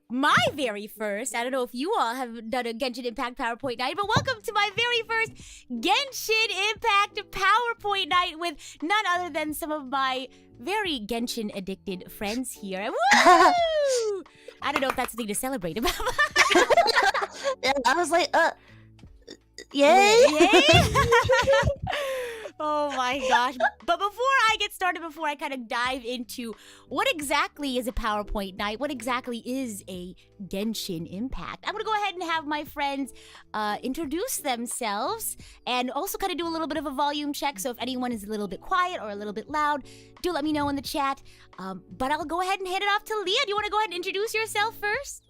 my very first. I don't know if you all have done a Genshin Impact PowerPoint night, but welcome to my very first Genshin Impact PowerPoint night with none other than some of my very Genshin addicted friends here. Woo! I don't know if that's something to celebrate about. I was like, yay! Oh my gosh. But before I get started, before I kind of dive into what exactly is a PowerPoint night, what exactly is a Genshin Impact, I'm going to go ahead and have my friends introduce themselves and also kind of do a little bit of a volume check. So if anyone is a little bit quiet or a little bit loud, do let me know in the chat. But I'll go ahead and hand it off to Leah. Do you want to go ahead and introduce yourself first?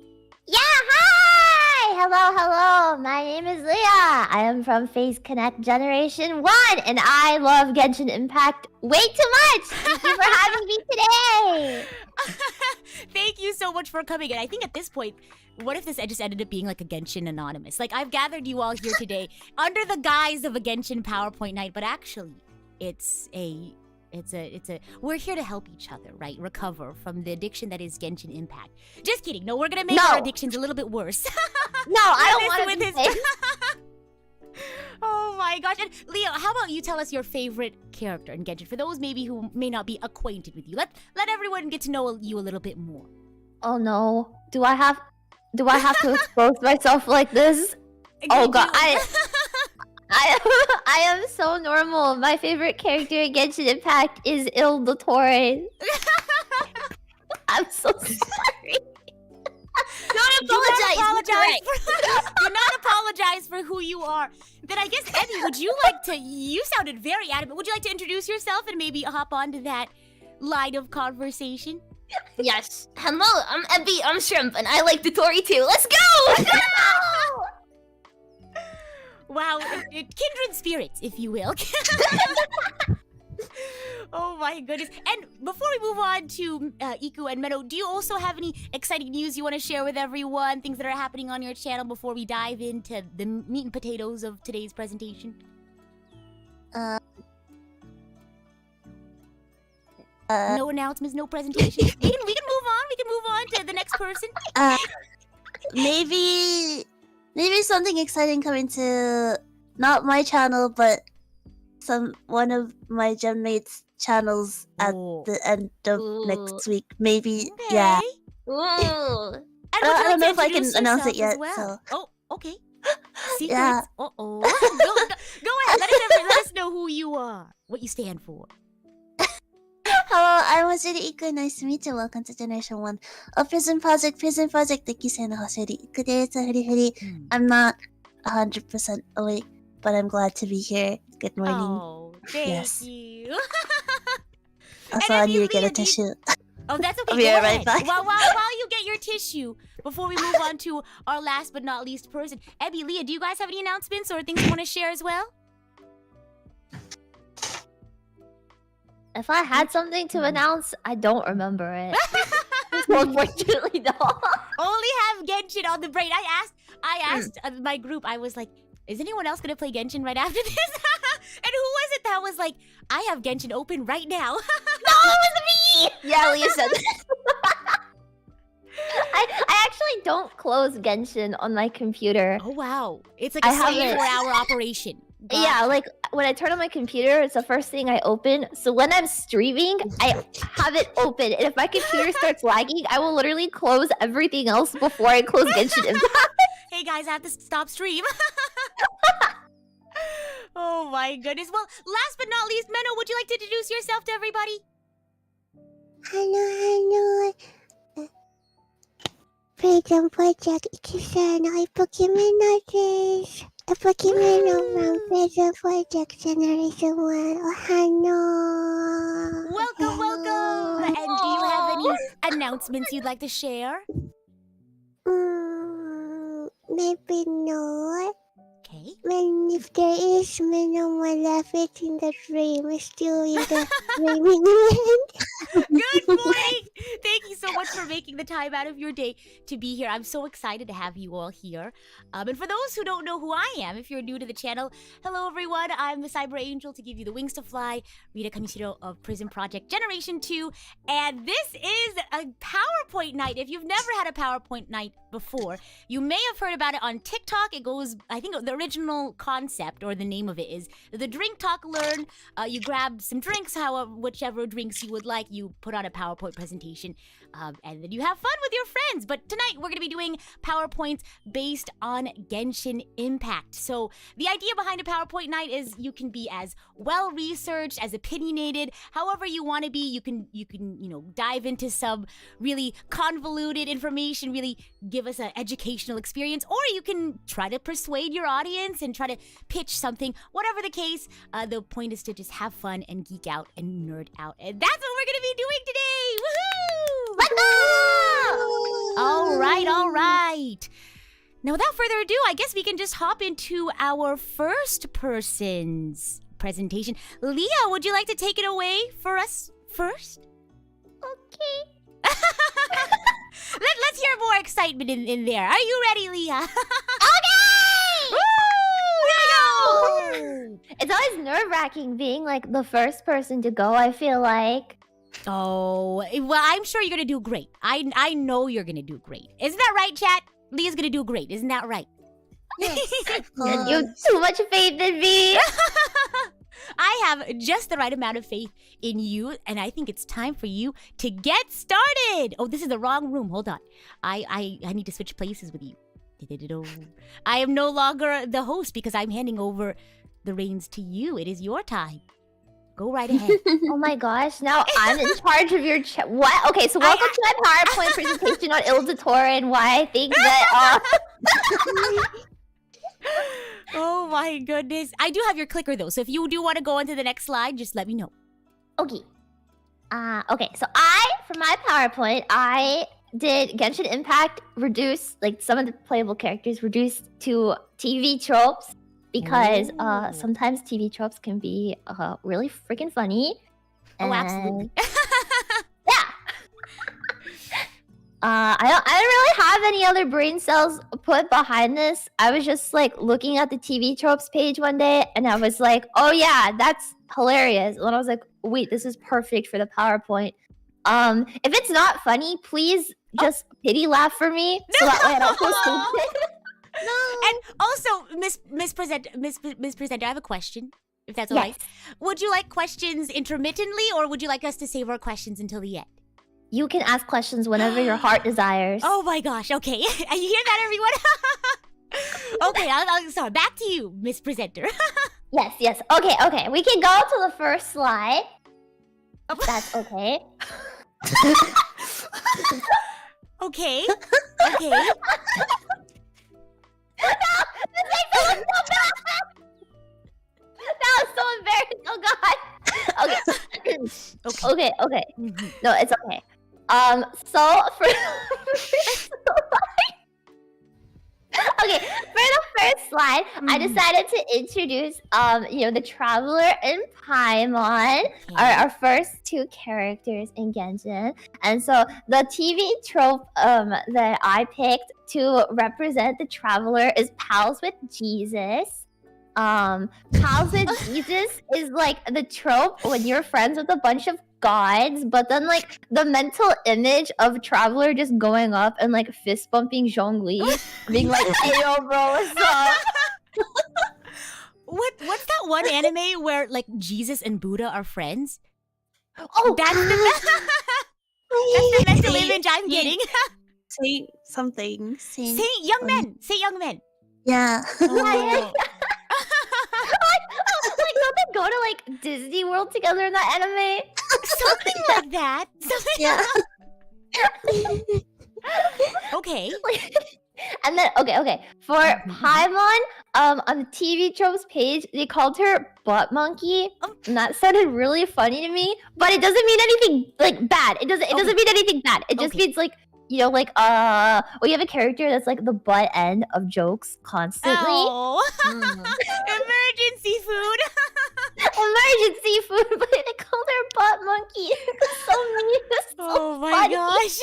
Yeah, hi! Hello. My name is Leah. I am from Phase Connect Generation 1, and I love Genshin Impact way too much! Thank you for having me today! Thank you so much for coming. And I think at this point, what if this just ended up being like a Genshin Anonymous? Like, I've gathered you all here today under the guise of a Genshin PowerPoint night, but actually, we're here to help each other, right? Recover from the addiction that is Genshin Impact. Just kidding. No, we're gonna make our addictions a little bit worse. No, I don't want to be Oh my gosh. And Leo, how about you tell us your favorite character in Genshin? For those maybe who may not be acquainted with you. Let everyone get to know you a little bit more. Oh no. Do I have to expose myself like this? Oh god, I am so normal. My favorite character in Genshin Impact is Torre. I'm so sorry. Don't apologize. Do not apologize for who you are. Then I guess, Ebby, would you like to... You sounded very adamant. Would you like to introduce yourself and maybe hop onto that line of conversation? Yes. Hello, I'm Ebby. I'm Shrimp, and I like Dotori too. Let's go! Wow, kindred spirits, if you will. Oh my goodness. And before we move on to Iku and Menno, do you also have any exciting news you want to share with everyone? Things that are happening on your channel before we dive into the meat and potatoes of today's presentation? No announcements, no presentation. We can move on. We can move on to the next person. Maybe something exciting coming to not my channel, but one of my gem mates' channels at the end of next week. Maybe, okay. Yeah. Ooh. I don't know if I can announce it yet. Well. So. Oh, okay. Secrets. Yeah. Uh-oh. Go ahead. Let us know who you are. What you stand for. Hello, I'm Hashiri Iku. Nice to meet you. Welcome to Generation 1 of PRISM Project. PRISM Project 1期生のHashiri Ikuです. I'm not 100% awake, but I'm glad to be here. Good morning. Oh, thank you. Also, I need to get a tissue. Oh, that's okay. I'll be Go right ahead. back. While you get your tissue, before we move on to our last but not least person, Ebby, Leah, do you guys have any announcements or things you want to share as well? If I had something to announce, I don't remember it. Unfortunately, no. Only have Genshin on the brain. I asked my group, I was like, is anyone else going to play Genshin right after this? And who was it that was like, I have Genshin open right now? No, it was me! Yeah, Leah said that. I actually don't close Genshin on my computer. Oh, wow. It's like a 24-hour operation. God. Yeah, like when I turn on my computer, it's the first thing I open. So when I'm streaming, I have it open. And if my computer starts lagging, I will literally close everything else before I close Genshin Impact. Hey guys, I have to stop stream. Oh my goodness. Well, last but not least, Menno, would you like to introduce yourself to everybody? Hello. PRISM Project 1期生のPokemonです. A Pokemon from PRISM Project Generation 1. Hello. Welcome. And do you have any announcements you'd like to share? Maybe not. Okay. If there is no more left in the dream, still in the dreaming land. Good morning. Thank you so much for making the time out of your day to be here. I'm so excited to have you all here. And for those who don't know who I am, if you're new to the channel, hello everyone. I'm the Cyber Angel to give you the wings to fly, Rita Kamishiro of PRISM Project Generation 2. And this is a PowerPoint night. If you've never had a PowerPoint night before, you may have heard about it on TikTok. It goes, I think the original concept or the name of it is the Drink Talk Learn. You grab some drinks, whichever drinks you would like, you put on a PowerPoint presentation, and then you have fun with your friends. But tonight we're going to be doing PowerPoints based on Genshin Impact. So the idea behind a PowerPoint night is you can be as well researched, as opinionated, however you want to be. You can dive into some really convoluted information, really give us an educational experience, or you can try to persuade your audience and try to pitch something. Whatever the case, the point is to just have fun and geek out and nerd out. And that's what we're going to be doing today. Woohoo! Let's go! All right. Now, without further ado, I guess we can just hop into our first person's presentation. Leah, would you like to take it away for us first? Okay. Let's hear more excitement in there. Are you ready, Leah? Okay! Woo! Here we go! It's always nerve-wracking being like the first person to go, I feel like. Oh, well, I'm sure you're gonna do great. I know you're gonna do great. Isn't that right, chat? Leah's gonna do great. Isn't that right? Yes, You have too much faith in me. I have just the right amount of faith in you, and I think it's time for you to get started. Oh, this is the wrong room. Hold on. I need to switch places with you. I am no longer the host because I'm handing over the reins to you. It is your time. Go right ahead. Oh my gosh, now I'm in charge of your what? Okay, so welcome to my PowerPoint presentation on Ildator and why I think that Oh my goodness. I do have your clicker though, so if you do want to go on to the next slide, just let me know. Okay. Okay, so for my PowerPoint, I did Genshin Impact reduce, like some of the playable characters reduced to TV tropes because Ooh. sometimes TV tropes can be really freaking funny. Oh, absolutely. Yeah. I don't really have any other brain cells put behind this. I was just like looking at the TV tropes page one day and I was like, oh yeah, that's hilarious. And I was like, wait, this is perfect for the PowerPoint. If it's not funny, please just pity laugh for me so that way I don't feel stupid. No. And also, Miss Presenter, I have a question, if that's all right. Would you like questions intermittently, or would you like us to save our questions until the end? You can ask questions whenever your heart desires. Oh my gosh, okay. You hear that, everyone? Okay, I'll start. Back to you, Miss Presenter. Yes. Okay. We can go to the first slide. That's okay. Okay. No, this makes it look so bad. That was so embarrassing. Oh god. Okay. Mm-hmm. No, it's okay. So for the first slide, I decided to introduce the Traveler and Paimon, our first two characters in Genshin. And so the TV trope that I picked to represent the Traveler is pals with Jesus. Pals with Jesus is like the trope when you're friends with a bunch of gods, but then like the mental image of Traveler just going up and like fist bumping Zhongli, being like, "Hey yo, bro, what's up?" What's that one anime where like Jesus and Buddha are friends? Oh, That's the mental image I'm getting. Say something. Say young men. Yeah. Oh. Like don't they go to like Disney World together in that anime? Something like that. Yeah. Okay. And then okay. For Paimon, on the TV tropes page, they called her butt monkey, and that sounded really funny to me. But it doesn't mean anything like bad. It doesn't mean anything bad. It just means like you have a character that's like the butt end of jokes constantly. Oh. Emergency food. Emergency food, but they called her butt monkey. So mean. So Oh my funny. gosh.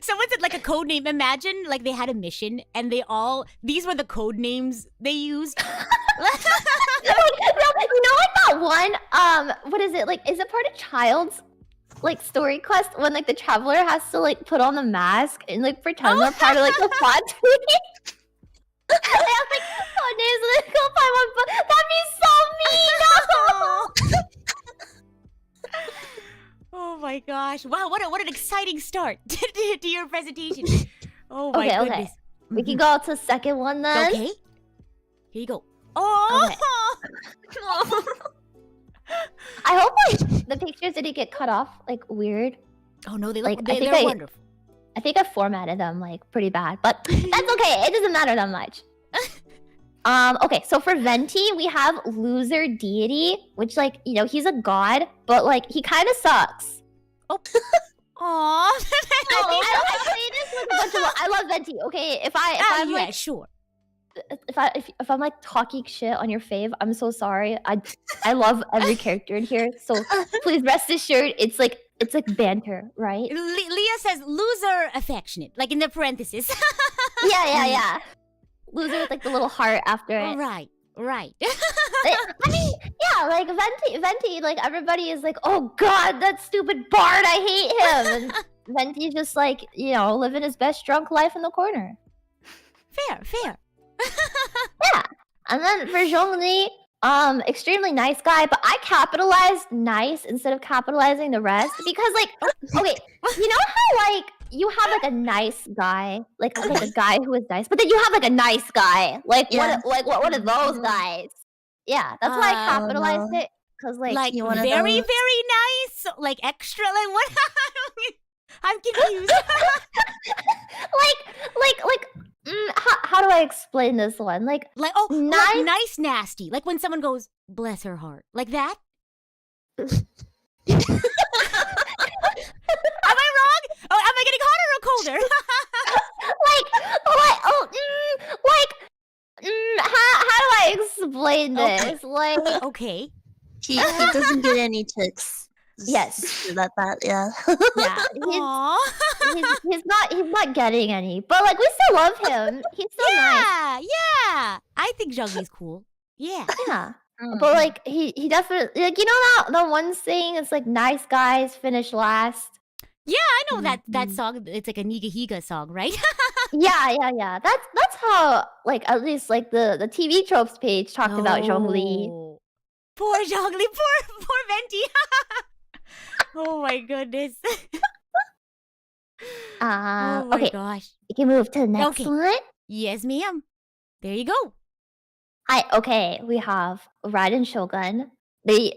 Someone said like a code name. Imagine like they had a mission and these were the code names they used. No, you know like that one, what is it? Like, is it part of Child's like story quest when like the traveler has to like put on the mask and like pretend they're part of like the plot team? They have like code names and then go find one, but that'd be so mean. No! Oh my gosh! Wow, what an exciting start to your presentation. Oh my Okay, goodness. We can go to the second one then. Okay. Here you go. Oh. I hope like the pictures didn't get cut off like weird. Oh no, they Like, look I think they're I- wonderful. I think I formatted them like pretty bad, but that's okay. It doesn't matter that much. Okay, so for Venti, we have Loser Deity, which like, you know, he's a god, but like he kind of sucks. Aww. I say this with a bunch of I love Venti. Okay, if I'm yeah, like sure. if I'm like talking shit on your fave, I'm so sorry. I love every character in here, so please rest assured it's like banter, right? Leah says loser affectionate, like in the parentheses. Yeah. Loser with like the little heart after it. Right. I mean, yeah, like Venti, like everybody is like, oh god, that stupid bard, I hate him. And Venti's just like, you know, living his best drunk life in the corner. Fair. Yeah. And then for Zhongli, extremely nice guy, but I capitalized nice instead of capitalizing the rest because like, okay, you know how like you have like a nice guy, like a guy who is nice, but then you have like a nice guy, like Yeah. what are those guys? Yeah, that's why I capitalized it because like you wanna very know- nice, like extra, like what? I'm confused. how do I explain this one? Like like Nice- nice nasty, like when someone goes bless her heart, like that. Am I wrong? Oh, am I getting hotter or colder? how do I explain Okay. this? Like Okay. He doesn't get any ticks. Yes. That yeah. yeah, Aww. he's not getting any, but like we still love him. He's still nice. Yeah. I think Zhongli's cool. Yeah. Yeah. But like he definitely like, you know that one saying, it's like nice guys finish last. I know that song. It's like a Nigahiga song, right? Yeah. That's how like at least like the TV tropes page talked about Zhongli. Oh. Poor Zhongli, poor Venti. Oh my goodness. Oh my Okay, gosh. we can move to the next Okay. one. Yes, ma'am. There you go. Okay, we have Raiden Shogun. TV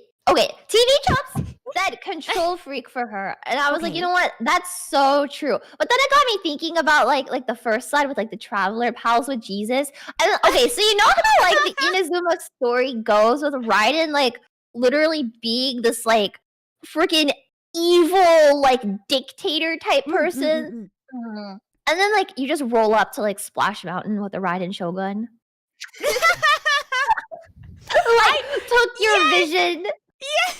tropes said control freak for her, and I was like, Okay. you know what? That's so true. But then it got me thinking about like the first slide with like the traveler pals with Jesus. And okay, so you know how like the Inazuma story goes with Raiden like literally being this like freaking evil like dictator type person, and then like you just roll up to like Splash Mountain with a Raiden Shogun. Like took your vision. Yeah.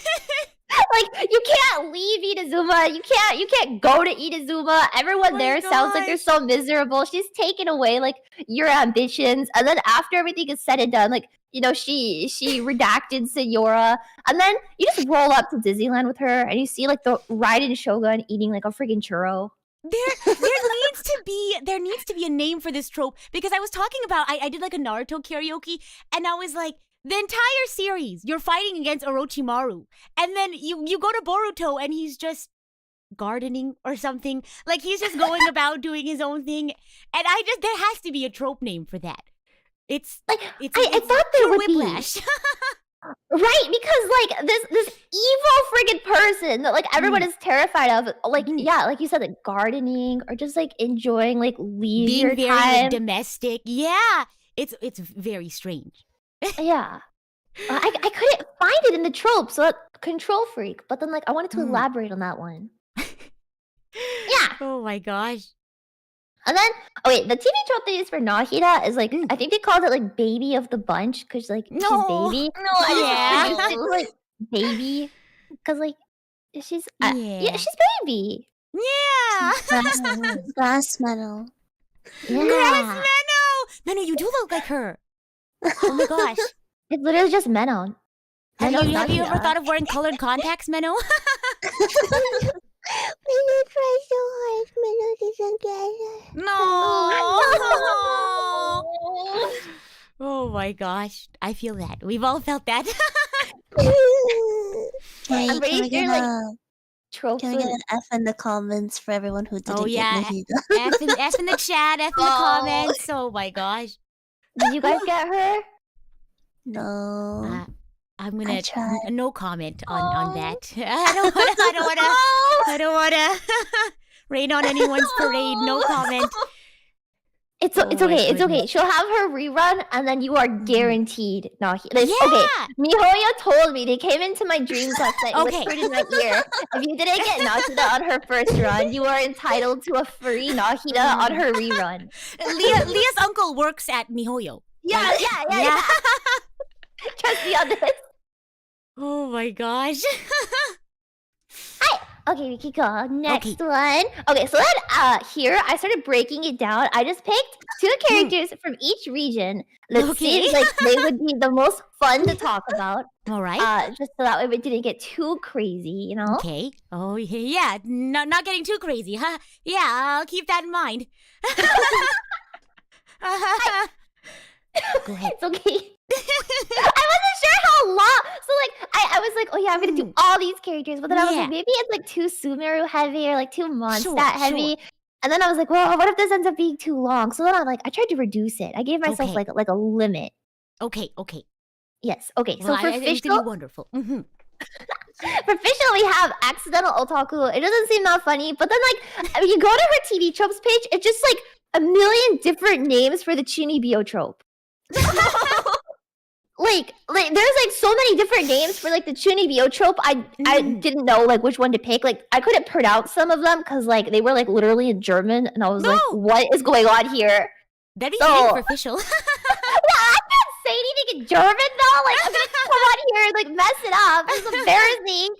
Like you can't leave Inazuma. You can't go to Inazuma. Everyone my there sounds like they're gosh. so miserable. She's taken away like your ambitions, and then after everything is said and done, like you know she redacted Sayora, and then you just roll up to Disneyland with her, and you see like the Raiden Shogun eating like a freaking churro. There needs to be a name for this trope, because I was talking about I did like a Naruto karaoke, and I was like, the entire series you're fighting against Orochimaru, and then you go to Boruto and he's just gardening or something, like he's just going about doing his own thing, and there has to be a trope name for that. It's Like it's I thought there would whiplash. be. Right, because like this evil friggin' person that like everyone is terrified of, like yeah, like you said, like gardening or just like enjoying like leisure Being very like, time. domestic. Yeah, it's very strange. Yeah, I couldn't find it in the trope, so control freak. But then like I wanted to elaborate on that one. Yeah, Oh my gosh. and then oh wait, the TV trope they used for Nahida is like I think they called it like baby of the bunch because like No. she's baby. No, I just Yeah. reduced it to, like baby because like she's Yeah. she's baby. Yeah. Grass meadow. Yeah. Grass Mano, you do look like her. Oh my gosh. It's literally just Menon. Have Menon's you Nahida. ever thought of wearing colored contacts, Mano? Mino tries so hard. Mino doesn't get it. No. Oh my gosh. I feel that. We've all felt that. I'm pretty we sure, get like, Tropes can we get would- an F in the comments for everyone who didn't Oh, yeah. get Nahida? F in the chat, F in the Oh. comments. Oh my gosh. Did you guys get her? No. I'm gonna tried. no comment on that. I don't wanna rain on anyone's parade. No comment. It's Oh it's my okay. It's okay. goodness. She'll have her rerun, and then you are guaranteed Nahida. Okay, Yeah. Mihoyo told me they came into my dreams last night and Okay. whispered in my ear. If you didn't get Nahida on her first run, you are entitled to a free Nahida on her rerun. Leah's uncle works at Mihoyo. Yeah. Trust me on this. Oh my gosh. Okay, we can go. Next one. Okay, so then here I started breaking it down. I just picked 2 characters from each region that Okay. seemed like they would be the most fun to talk about. All right. Just so that way we didn't get too crazy, you know? Okay. Oh yeah. Not getting too crazy, huh? Yeah, I'll keep that in mind. Go ahead. It's okay. I wasn't sure how long. So like I was like, oh yeah, I'm gonna do all these characters, but then I was Yeah. like, maybe it's like too Sumeru heavy or like too Mondstadt Sure, heavy. And then I was like, well, what if this ends up being too long? So then I tried to reduce it. I gave myself Okay. like a limit. Okay. Yes. Okay. Well, So for I think it's gonna official, be wonderful. Mhm. for official, we have accidental otaku. It doesn't seem that funny, but then like when you go to her TV tropes page, it's just like a million different names for the Chunibyo trope. Like there's like so many different names for like the Chunibyo trope. I Mm. didn't didn't know like which one to pick. Like I couldn't pronounce some of them because like they were like literally in German, and I was like, No. what is going on here? That'd be So- great for official. Well, I can't say anything in German though. Like I'm gonna come on here and like mess it up. It's embarrassing.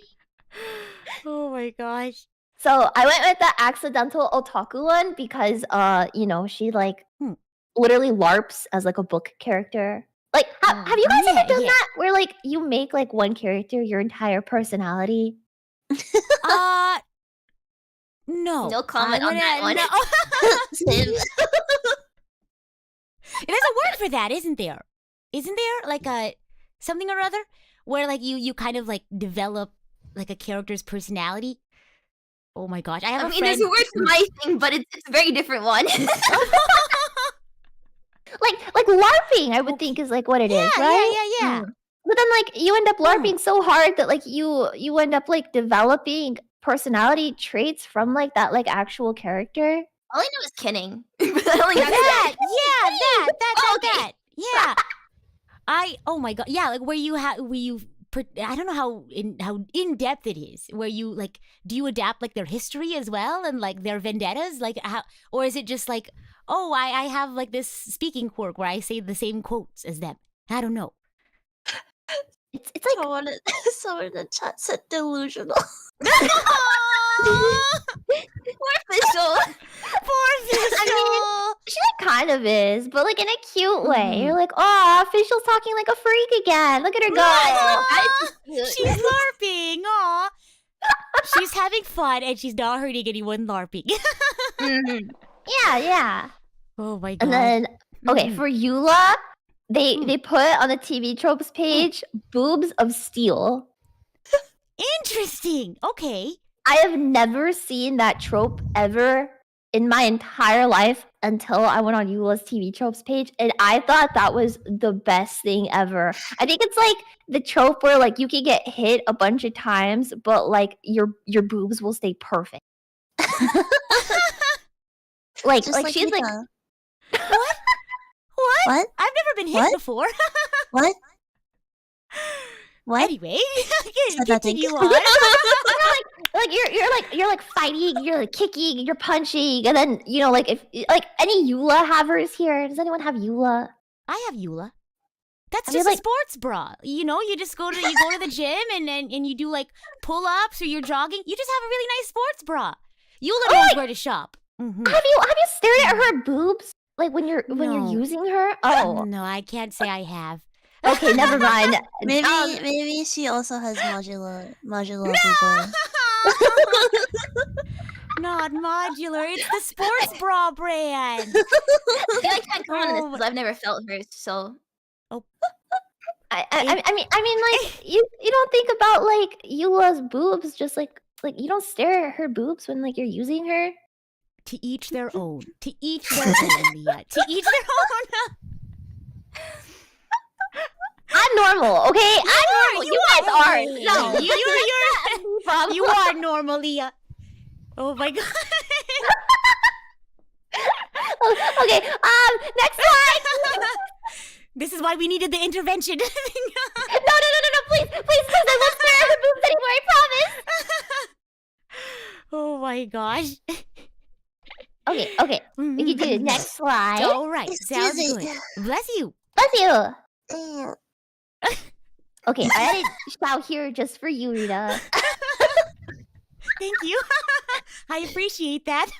Oh my gosh. So I went with the accidental otaku one because you know, she like Hmm. literally LARPs as like a book character. Like Oh, have you guys yeah, ever done yeah. that where like you make like one character your entire personality? No. No comment on that one. No. Same. There's a word for that, isn't there? Isn't there like a something or other where like you kind of like develop like a character's personality? Oh my gosh, I have a friend. there's a word for my thing, but it's a very different one. like LARPing, I would think is like what it is, right? Yeah. But then like you end up LARPing so hard that like you end up like developing personality traits from like that like actual character. All I know is kinning. That. Oh, okay. That. Yeah. Oh my god. Yeah, like where you I don't know how in depth it is. Where you like, do you adapt like their history as well and like their vendettas, like how, or is it just like, oh, I have like this speaking quirk where I say the same quotes as them? I don't know. It's like Someone in the chat said delusional. official. Poor official. She like kind of is, but like in a cute way. Mhm. You're like, oh, official's talking like a freak again. Look at her go. Aw, she's LARPing. Aw. She's having fun and she's not hurting anyone LARPing. Mhm. Yeah. Oh my god. And then okay, Mhm. for Eula, they put on the TV tropes page boobs of steel. Interesting. Okay. I have never seen that trope ever in my entire life until I went on Eula's TV tropes page, and I thought that was the best thing ever. I think it's like the trope where like you can get hit a bunch of times, but like your boobs will stay perfect. like Just like she's like Rita. What? What? I've never been hit What? before. What? What? Anyway, Said nothing. continue on. like you're like fighting, you're like kicking, you're punching, and then you know like if like any Eula havers here. Does anyone have Eula? I have Eula. That's I mean, just a like- sports bra. You know, you just go to the gym and you do like pull ups or you're jogging. You just have a really nice sports bra. Eula knows where to shop. Have you stared at her boobs like when you're No. using her? Oh, No, I can't say I have. okay, never mind. Maybe she also has modular booba. Not modular. It's the sports bra brand. I feel like I comment on this Oh, because I've never felt hers, so I mean, like you don't think about like Eula's boobs, just like you don't stare at her boobs when like you're using her. To each their own. To each their own, Leah. To each their own. I'm normal, okay? I'm normal. You guys aren't. No, You are normal, Leah. Oh my god. Okay. Next slide. This is why we needed the intervention. No, please, I won't stare at her boobs anymore. I promise. Oh my gosh. Okay. We can do the next slide. All right. Sounds Excuse good. me. Bless you. Bless you. Mm. Okay, I added shout here just for you, Rita. Thank you. I appreciate that.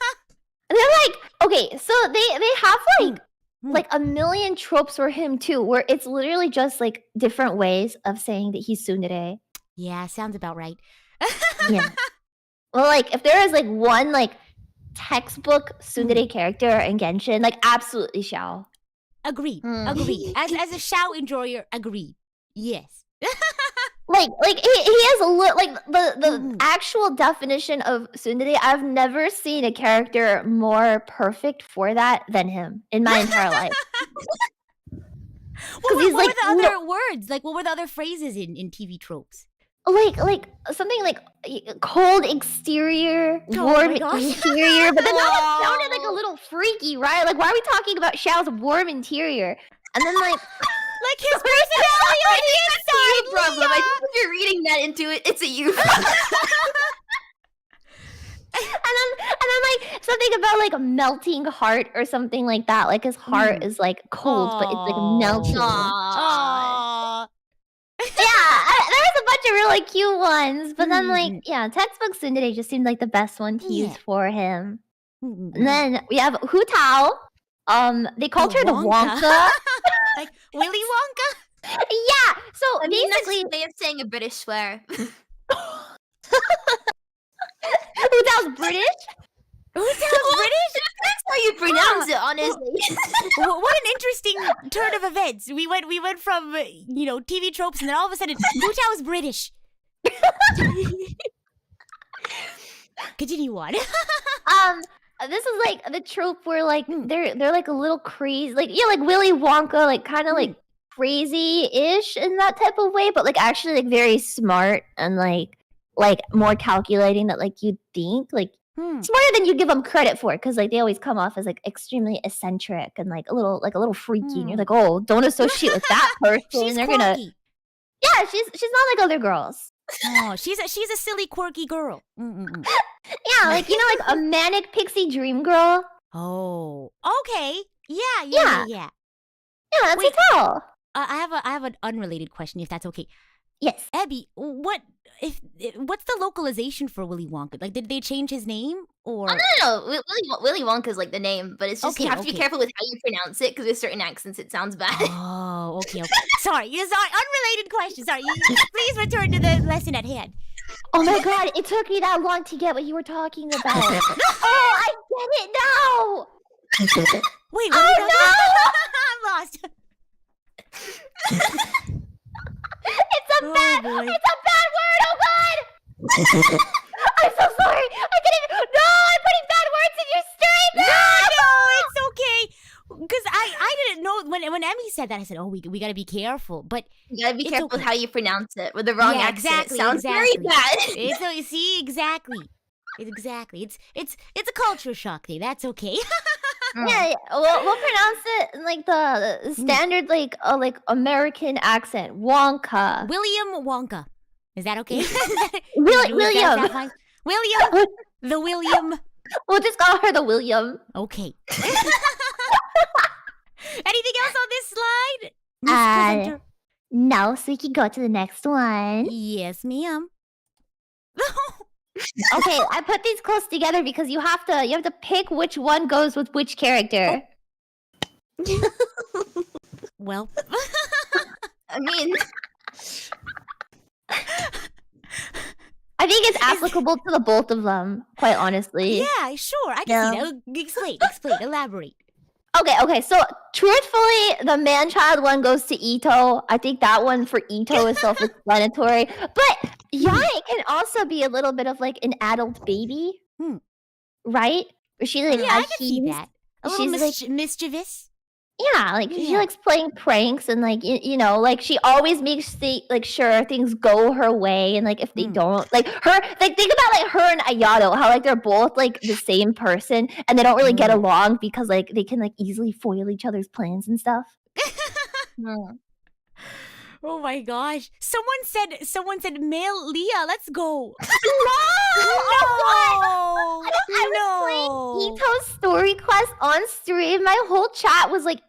They're like, okay, so they have like a million tropes for him too, where it's literally just like different ways of saying that he's tsundere. Yeah, sounds about right. Yeah. Well, like if there is like one like textbook tsundere character in Genshin, like absolutely Xiao. Agreed. Agreed. As a Xiao enjoyer, agreed. Yes. Like he has a like the actual definition of tsundere. I've never seen a character more perfect for that than him in my entire life. What he's were like, the other words? Like, what were the other phrases in TV tropes? Like something like cold exterior, Oh warm my gosh. interior, but then that sounded like a little freaky, right? Like why are we talking about Xiao's warm interior? And then like Like his personality on the inside, problem. I Leah! think if you're reading that into it, it's a you. and then like something about like a melting heart or something like that. Like his heart is like cold, but it's like melting. Aw. There was a bunch of really cute ones, but then like textbook tsundere just seemed like the best one to use for him. And then we have Hu Tao. They called her the Wonka. Like Willy Wonka? Yeah. So I mean, basically, that's a way of saying a British swear. Hu Tao's British. Hu Tao's British? That's how you pronounce it, honestly. What an interesting turn of events. We went from TV tropes, and then all of a sudden, Hu Tao's British. Continue on. This is like the trope where like they're like a little crazy, like like Willy Wonka, like kind of like crazy-ish in that type of way, but like actually like very smart and like more calculating that like you'd think, like smarter than you give them credit for, because like they always come off as like extremely eccentric and like a little freaky, and you're like, oh, don't associate with that person. She's They're quirky. gonna she's not like other girls. Oh, she's a silly, quirky girl. Yeah, like like a manic pixie dream girl. Oh, okay. Yeah. Yeah, that's Wait. a tell. I have an unrelated question, if that's okay. Yes. Abby, what's the localization for Willy Wonka? Like, did they change his name or? No. Willy Wonka's like the name, but it's just you have to be careful with how you pronounce it because with certain accents it sounds bad. Oh, okay. Sorry, unrelated question. Sorry, please return to the lesson at hand. Oh my god, it took me that long to get what you were talking about. Oh, I get it now! Wait, what are you talking about? I'm lost. It's a bad word, oh god! I'm so sorry! I didn't even... No, I'm putting bad words in your stream! No, it's okay. Because I didn't know when Emmy said that, I said, oh, we gotta be careful. But You gotta be it's careful with okay. how you pronounce it. With the wrong Yeah, accent, exactly, it sounds very exactly. bad. See, exactly. It's a culture shock thing. That's okay. Yeah, we'll pronounce it in like the standard like American accent. Wonka. William Wonka. Is that okay? William. Is that fine? William. The William. We'll just call her the William. Okay. Anything else on this slide, Miss Uh, Presenter? No, so we can go to the next one. Yes, ma'am. Okay, I put these close together because you have to pick which one goes with which character. Well, I mean, I think it's applicable to the both of them, quite honestly. yeah, sure. I can see that. Explain, elaborate. Okay, so truthfully, the man-child one goes to Ito. I think that one for Ito is self-explanatory. But Yai can also be a little bit of like an adult baby. Right? Where she like Yeah, I can see that. A little mischievous. Yeah, like she likes playing pranks and like you know, like she always makes sure things go her way, and like if they don't, like her, like think about like her and Ayato, how like they're both like the same person and they don't really get along because like they can like easily foil each other's plans and stuff. Oh my gosh! Someone said male Leah. Let's go. No! I was playing Ito's story quest on stream. My whole chat was like,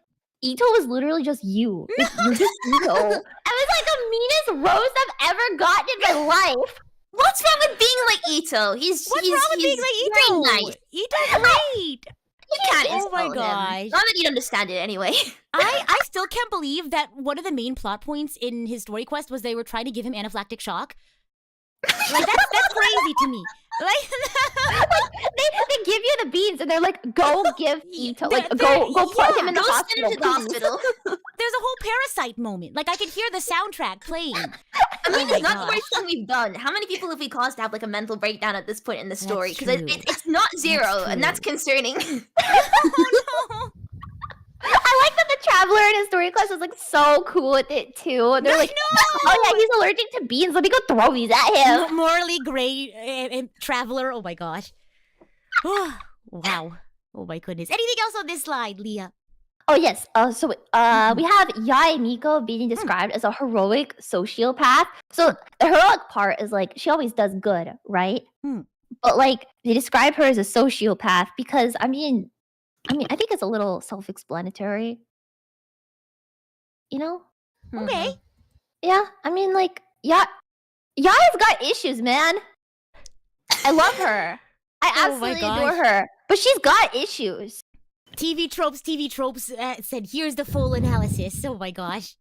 Ito was literally just you. Like, you're just Ito. I was like the meanest roast I've ever gotten in my life. what's wrong with being like Ito? What's wrong with being like Ito? Very nice. Ito's great. You can't Oh my insult him. gosh. Not that you'd understand it anyway. I still can't believe that one of the main plot points in his story quest was they were trying to give him anaphylactic shock. Like that's crazy to me. Like they give you the beans and they're like, go give Ito, like go put him in the hospital. Send him to the hospital. There's a whole Parasite moment. Like I could hear the soundtrack playing. I mean, my it's not the gosh. worst thing we've done. How many people have we caused to have like a mental breakdown at this point in the story? That's Because true. it's not zero, and that's true. concerning. Oh no. I like that the traveler in his story quest was like so cool with it too. They're like, oh yeah, he's allergic to beans. Let me go throw these at him. Morally gray traveler. Oh my gosh. Wow. Oh my goodness. Anything else on this slide, Leah? Oh yes. So we have Yae Miko being described as a heroic sociopath. So the heroic part is like she always does good, right? But like they describe her as a sociopath because I think it's a little self-explanatory. You know? Okay. Yeah. I mean, like, Yae's got issues, man. I love her. I Oh my absolutely adore her. But she's got issues. TV tropes said, here's the full analysis. Oh my gosh.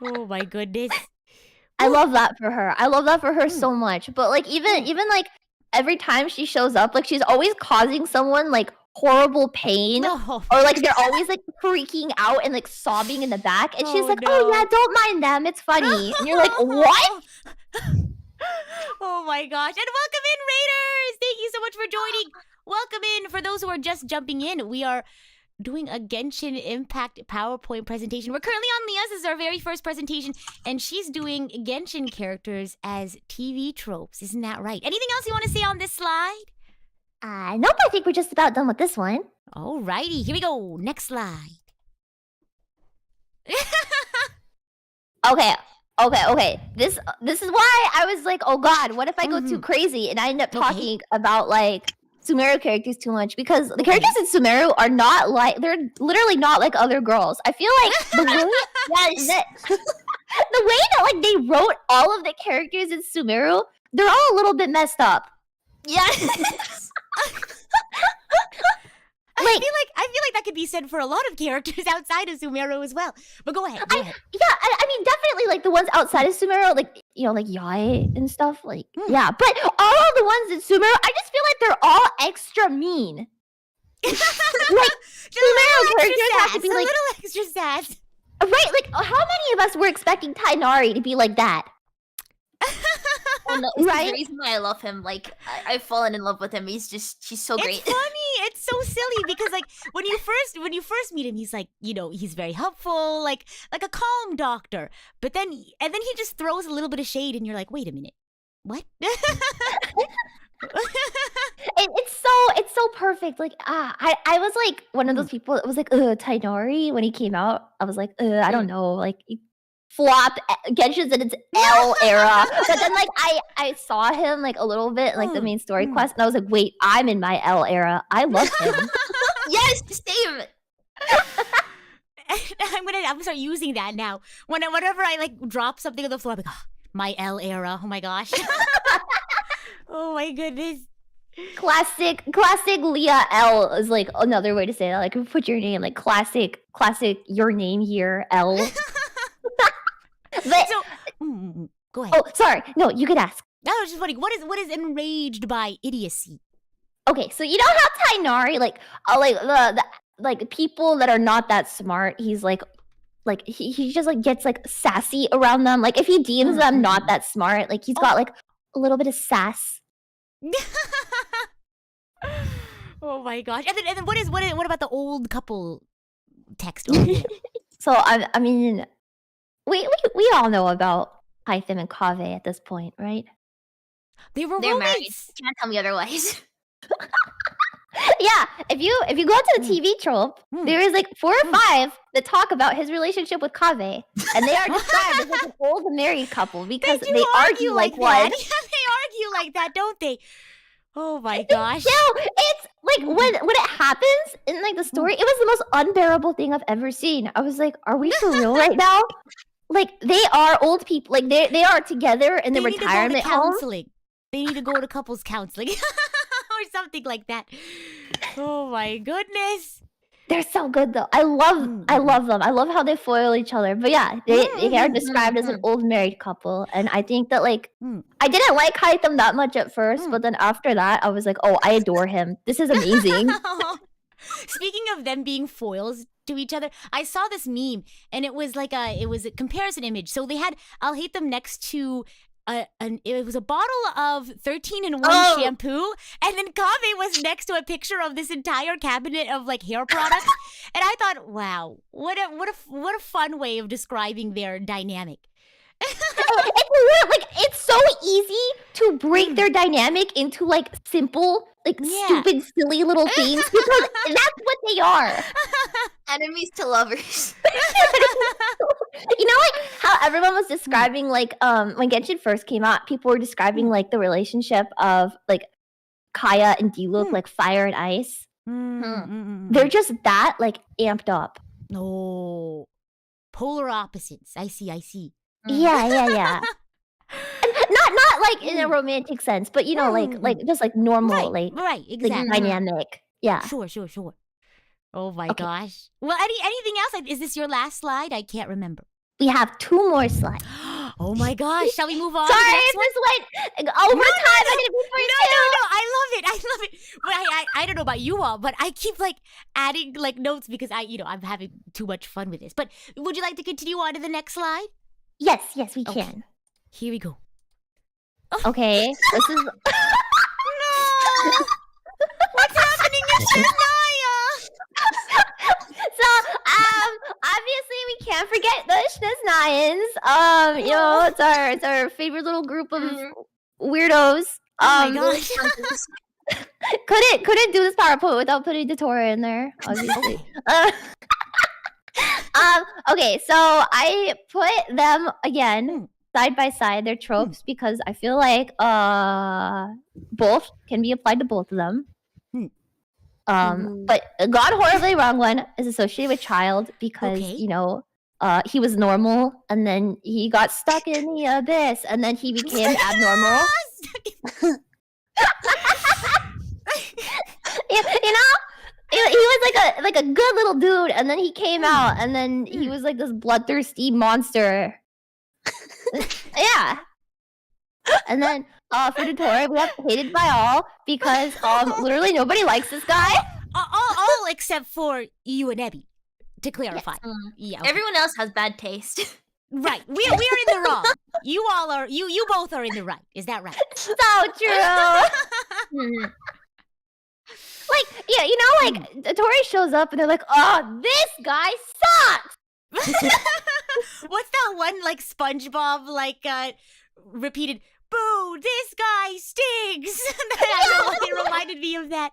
Oh my goodness. I love that for her. I love that for her so much. But like even like every time she shows up, like she's always causing someone like horrible pain. No. Or like they're always like freaking out and like sobbing in the back. And she's Oh, like, no. oh yeah, don't mind them. It's funny. And you're like, what? Oh my gosh. And welcome in, Raiders! Thank you so much for joining. Welcome in. For those who are just jumping in, we are doing a Genshin Impact PowerPoint presentation. We're currently on Leah's. This is our very first presentation, and she's doing Genshin characters as TV tropes. Isn't that right? Anything else you want to say on this slide? Nope, I think we're just about done with this one. Alrighty, here we go. Next slide. Okay. This is why I was like, oh god, what if I go too crazy and I end up talking about like Sumeru characters too much, because the characters in Sumeru are not like, they're literally not like other girls. I feel like the way the way that like they wrote all of the characters in Sumeru, they're all a little bit messed up. Yes. I feel like that could be said for a lot of characters outside of Sumeru as well. But go ahead. Yeah, I mean definitely like the ones outside of Sumeru, like you know, like Yae and stuff, like yeah. But all of the ones in Sumeru, I just feel like they're all extra mean. Like Sumeru characters have to be a like little extra sass. right. Like how many of us were expecting Tainari to be like that? Oh, no, it's Right? the reason why I love him. Like I've fallen in love with him. She's so great. It's funny. It's so silly because like when you first meet him, he's like, you know, he's very helpful, like a calm doctor. But then he just throws a little bit of shade, and you're like, wait a minute, what? It's so perfect. Like I was like one of those people that was like, Tainari when he came out. I was like, I don't know, like. He flopped Genshin's in its L era, but then like I saw him like a little bit like the main story quest, and I was like, wait, I'm in my L era. I love him. Yes, same. I'm gonna start using that now. Whenever I like drop something on the floor, I'm like, oh, my L era. Oh my gosh. Oh my goodness. Classic Leah L is like another way to say that. Like, put your name, like classic your name here, L. But, So, go ahead. oh, sorry. No, you could ask. That was just funny. What is enraged by idiocy? Okay, so you know how Tainari, like people that are not that smart, he's like he just like gets like sassy around them. Like if he deems them not that smart, like he's got like a little bit of sass. Oh my gosh! And then what about the old couple text over here? So I mean, we all know about Hytham and Kaveh at this point, right? They're married. roommates. You can't tell me otherwise. Yeah, if you go to the TV trope, there is like 4 or 5 that talk about his relationship with Kaveh, and they are described as like an old married couple because they argue like one. that. Yeah, they argue like that, don't they? Oh my gosh! No, it's like when it happens in like the story, it was the most unbearable thing I've ever seen. I was like, are we for real right now? Like they are old people, like they are together in the retirement home. Counseling. They need to go to couples counseling or something like that. Oh my goodness. They're so good though. I love them. I love how they foil each other. But yeah, they are described as an old married couple. And I think that like I didn't like Hytham that much at first, but then after that I was like, oh, I adore him. This is amazing. Speaking of them being foils to each other, I saw this meme and it was like a comparison image. So they had I'll hate them next to it was a bottle of 13-in-1 shampoo, and then Kaveh was next to a picture of this entire cabinet of like hair products, and I thought, wow, what a fun way of describing their dynamic. It's so easy to break their dynamic into like simple, like stupid, silly little things because that's what they are. Enemies to lovers. You know, like how everyone was describing like when Genshin first came out, people were describing like the relationship of like Kaya and Diluc, like fire and ice. They're just that like amped up. Oh, polar opposites. I see. Yeah. Not like in a romantic sense, but you know, like just like normal, right, exactly. Like dynamic. Yeah. Sure. Oh my gosh. Well, anything else? Is this your last slide? I can't remember. We have 2 more slides. Oh my gosh. Shall we move on? Sorry, if this went over time. I'm gonna be for No. I love it. But I don't know about you all, but I keep like adding like notes because I'm having too much fun with this. But would you like to continue on to the next slide? Yes, we can. Here we go. Okay, this is. No! What's happening to Shania? So, obviously we can't forget the Shnesnayans. You know, it's our favorite little group of weirdos. Oh my gosh. couldn't do this PowerPoint without putting Datora in there, obviously. Okay, so I put them again side by side, their tropes, because I feel like both can be applied to both of them. But Gone Horribly Wrong one is associated with child because you know he was normal and then he got stuck in the abyss and then he became abnormal. You know, he was like a good little dude, and then he came out, and then he was like this bloodthirsty monster. Yeah. And then for Datora, we have hated by all because literally nobody likes this guy. All except for you and Ebby, to clarify. Yes. Yeah. Everyone else has bad taste. Right. We're in the wrong. You all are. You both are in the right. Is that right? So true. Like, yeah, you know, like Tori shows up and they're like, "Oh, this guy sucks." What's that one like SpongeBob like repeated? Boo! This guy stinks. It reminded me of that.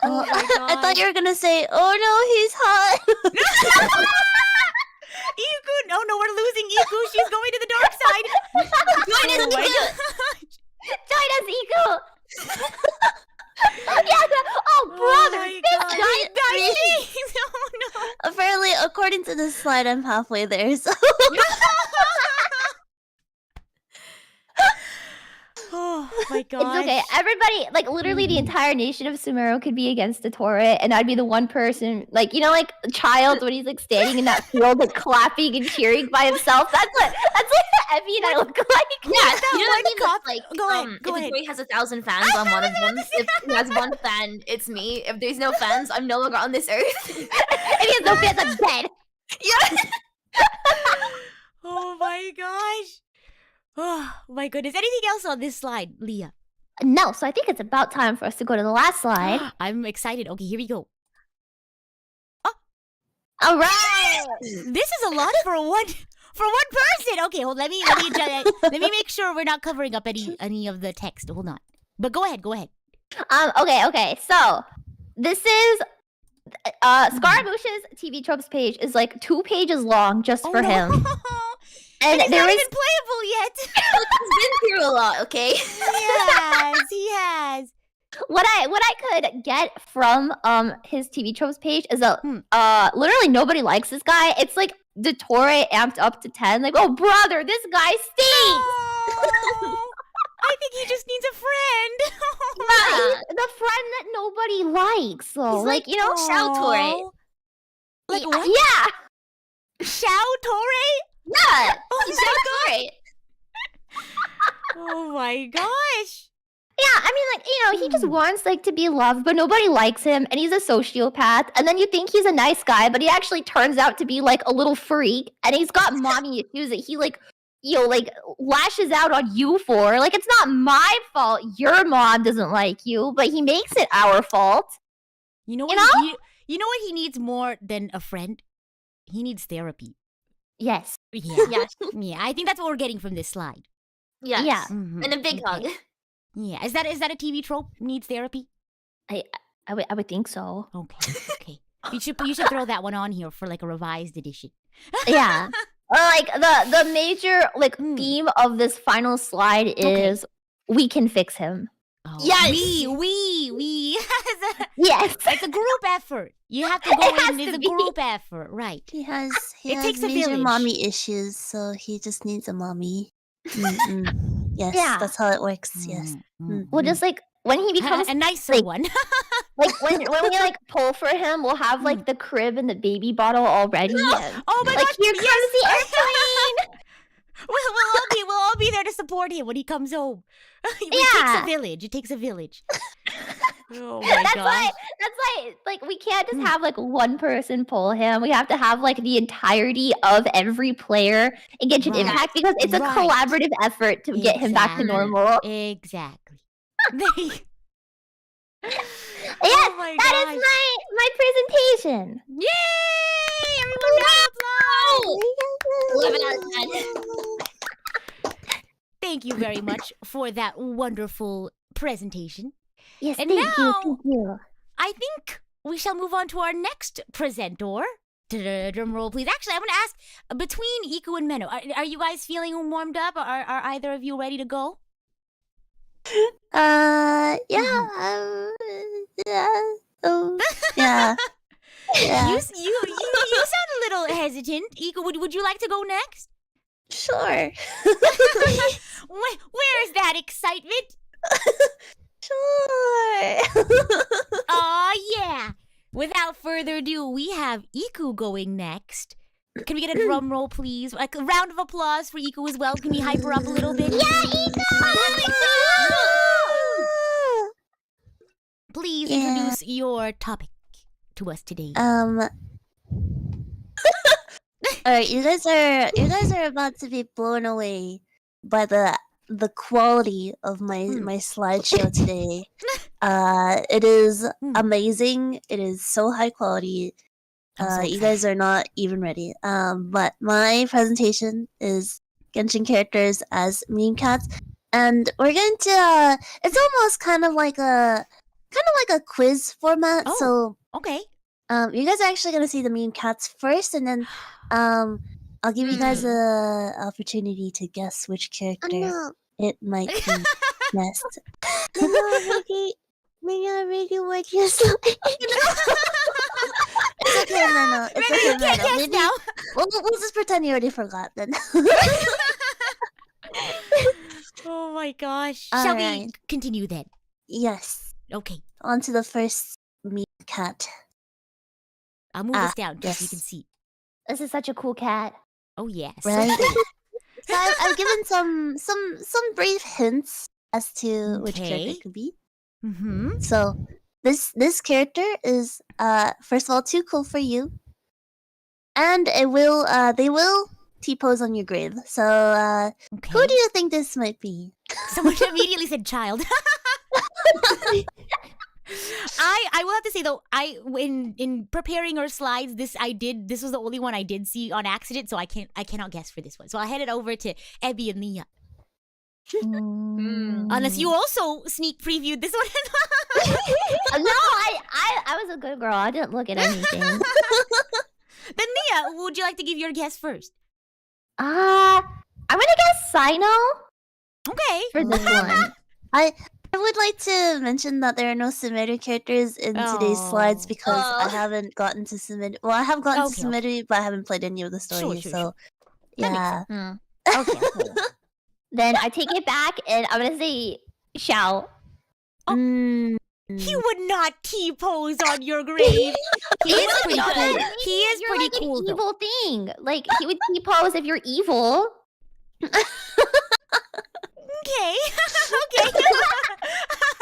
Oh my god! I thought you were gonna say, "Oh no, he's hot." Iku! No, we're losing Iku. She's going to the dark side. Join us, Iku. Join us, Iku. Oh, brother, this guy stinks. Oh no! Apparently, according to this slide, I'm halfway there. So. Oh my god! Okay, everybody, like literally the entire nation of Sumeru could be against the turret, and I'd be the one person, like, you know, like a child when he's like standing in that field, like clapping and cheering by himself. That's what Evie and I look like. Yeah, you know what I mean? That's like, Go if ahead. a boy has 1,000 fans on one of them, if he has one fan, it's me. If there's no fans, I'm no longer on this earth. If he has no fans, I'm dead. Yeah. Oh my gosh. Oh my goodness. Anything else on this slide, Leah? No, so I think it's about time for us to go to the last slide. I'm excited. Okay, here we go. All right. This is a lot for one person. Okay, hold. Let me make sure we're not covering up any of the text. Hold on. But go ahead. Okay. So this is Scaramouche's TV tropes page is like 2 pages long just for him. And he's there not is even playable yet. He's been through a lot, okay? He has. What I could get from his TV tropes page is literally nobody likes this guy. It's like the Torre amped up to 10. Like, oh brother, this guy stinks. Oh, I think he just needs a friend. Yeah, the friend that nobody likes. So, He's like, you know, Xiao Torre. Like what? Yeah. Xiao Torre? Yeah, Oh he's my Xiao Torre. Oh my gosh. Yeah, I mean, like, you know, he just wants, like, to be loved, but nobody likes him, and he's a sociopath, and then you think he's a nice guy, but he actually turns out to be, like, a little freak, and he's got mommy issues that he, like, you know, like, lashes out on you for. Like, it's not my fault your mom doesn't like you, but he makes it our fault. You know what? You know what he needs more than a friend? He needs therapy. Yes. Yeah. Yeah, I think that's what we're getting from this slide. Yes. Yeah. Mhm. And a big hug. Yeah. Is that a TV trope? Needs therapy? I would think so. Okay. You should throw that one on here for like a revised edition. Yeah. Or like the major like theme of this final slide is we can fix him. Oh, Yes! We. Yes. It's a group effort. You have to go It has in. It's to a be. group effort, right? He has takes a major village. mommy issues, so he just needs a mommy. Mm-mm. Yes, Yeah. that's how it works. Yes. Well, just like when he becomes a nicer like- one. like when we like pull for him, we'll have like the crib and the baby bottle already. And, Oh my like gosh! here yes. comes the airplane. We'll all be there to support him when he comes home. It takes a village. Oh my That's gosh. why like we can't just have like one person pull him. We have to have like the entirety of every player in Genshin Right. Impact because it's a Right. collaborative effort to get him back to Exactly. normal. Exactly. Yes, Oh my that gosh. is my presentation. Yay! Everyone round of applause! 11 out of 10. Thank you very much for that wonderful presentation. Yes, And thank now- you. I think we shall move on to our next presenter. Drum roll, please. Actually, I want to ask, between Iku and Menno, are you guys feeling warmed up? Are either of you ready to go? Yeah. Yeah. Yeah. You sound a little hesitant. Iku, would you like to go next? Sure. Where's that excitement? Sure. Aw, yeah. Without further ado, we have Iku going next. Can we get a drum roll, please? Like a round of applause for Iku as well. Can we hype her up a little bit? Yeah, Iku! Please introduce your topic to us today. Alright, you guys are about to be blown away by the quality of my slideshow today. It is amazing. It is so high quality. I'm so You excited. guys are not even ready. But my presentation is Genshin characters as meme cats, and we're going to. It's almost kind of like a quiz format. Oh. So Okay. you guys are actually gonna see the meme cats first, and then I'll give you guys a opportunity to guess which character it might be next. Maybe I'll make it work just like It's okay, Menno. It's Menno, you okay, can't Menno. guess Maybe now. we'll just pretend you already forgot then. Oh my gosh. All Shall we right. continue then? Yes. Okay. On to the first meme cat. I'll move this down just so you can yes. see. This is such a cool cat. Oh yes. Right. So I've given some brief hints as to which character Okay. it could be. Mm-hmm. So this character is first of all too cool for you, and they will T-pose on your grave. So Okay. who do you think this might be? Someone immediately said child. I will have to say though, in preparing our slides, this was the only one I did see on accident, so I cannot guess for this one. So I'll hand it over to Abby and Leah. Unless you also sneak previewed this one as well. No, I was a good girl. I didn't look at anything. Then Leah, would you like to give your guess first? I'm gonna guess Sino Okay. for this one. I would like to mention that there are no submitted characters in today's slides because I haven't gotten to submit. Well, I have gotten to submit, but I haven't played any of the stories. Sure. Yeah. Okay. Then I take it back, and I'm gonna say Xiao. He would not T-pose on your grave. He is pretty cool. He is You're pretty like cool an though. evil thing. Like he would T-pose if you're evil. Okay. Okay.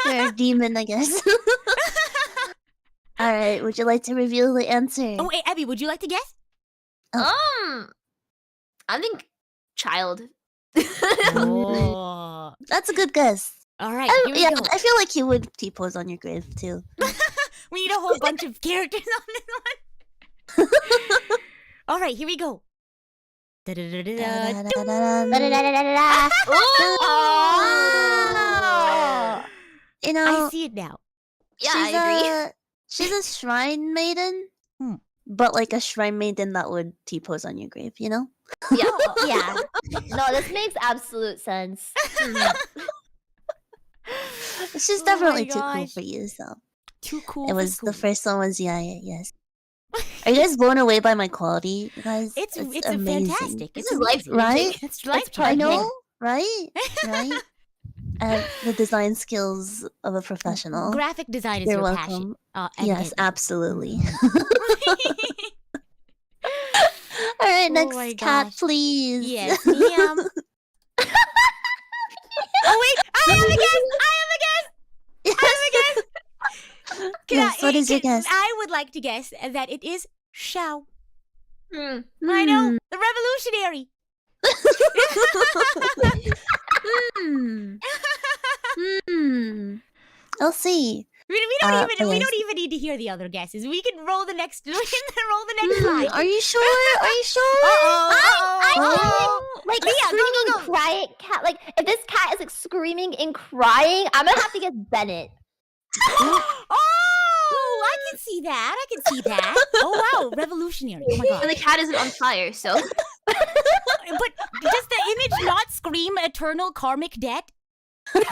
You're a demon, I guess. All right. Would you like to reveal the answer? Oh, hey, Abby, would you like to guess? I think child. Oh. That's a good guess. All right. Here we Yeah, go. I feel like he would T-pose on your grave too. We need a whole bunch of characters on this one. All right, here we go. Da-da-da-da-da. Da-da-da-da-da. Oh! You know, I see it now. Yeah, I agree. She's a shrine maiden, but like a shrine maiden that would T-pose on your grave. You know? Yeah. Yeah. No, this makes absolute sense. She's Oh definitely my too cool gosh. for you. So Too cool. it for was school. the first one was yes. Are you guys blown away by my quality, you guys? It's amazing. fantastic. This It's is life amazing. right? It's life It's I changing. know, right? Right. The design skills of a professional. Graphic design is You're your welcome. passion. Yes, Evident. absolutely. All right, Oh next my cat, gosh. please. Yes, Liam. Oh wait, I have a guess. Yes, what is your guess? I would like to guess that it is Xiao. Hmm. I know, the revolutionary. I'll see. We don't yes. even need to hear the other guesses. We can roll the next slide. Are you sure? Are you sure? Like Leah, go, screaming, go, go. crying cat. Like if this cat is like screaming and crying, I'm gonna have to guess Bennett. Oh, I can see that. Oh wow, revolutionary. Oh my god. And the cat isn't on fire, so. But does the image not scream eternal karmic debt? Is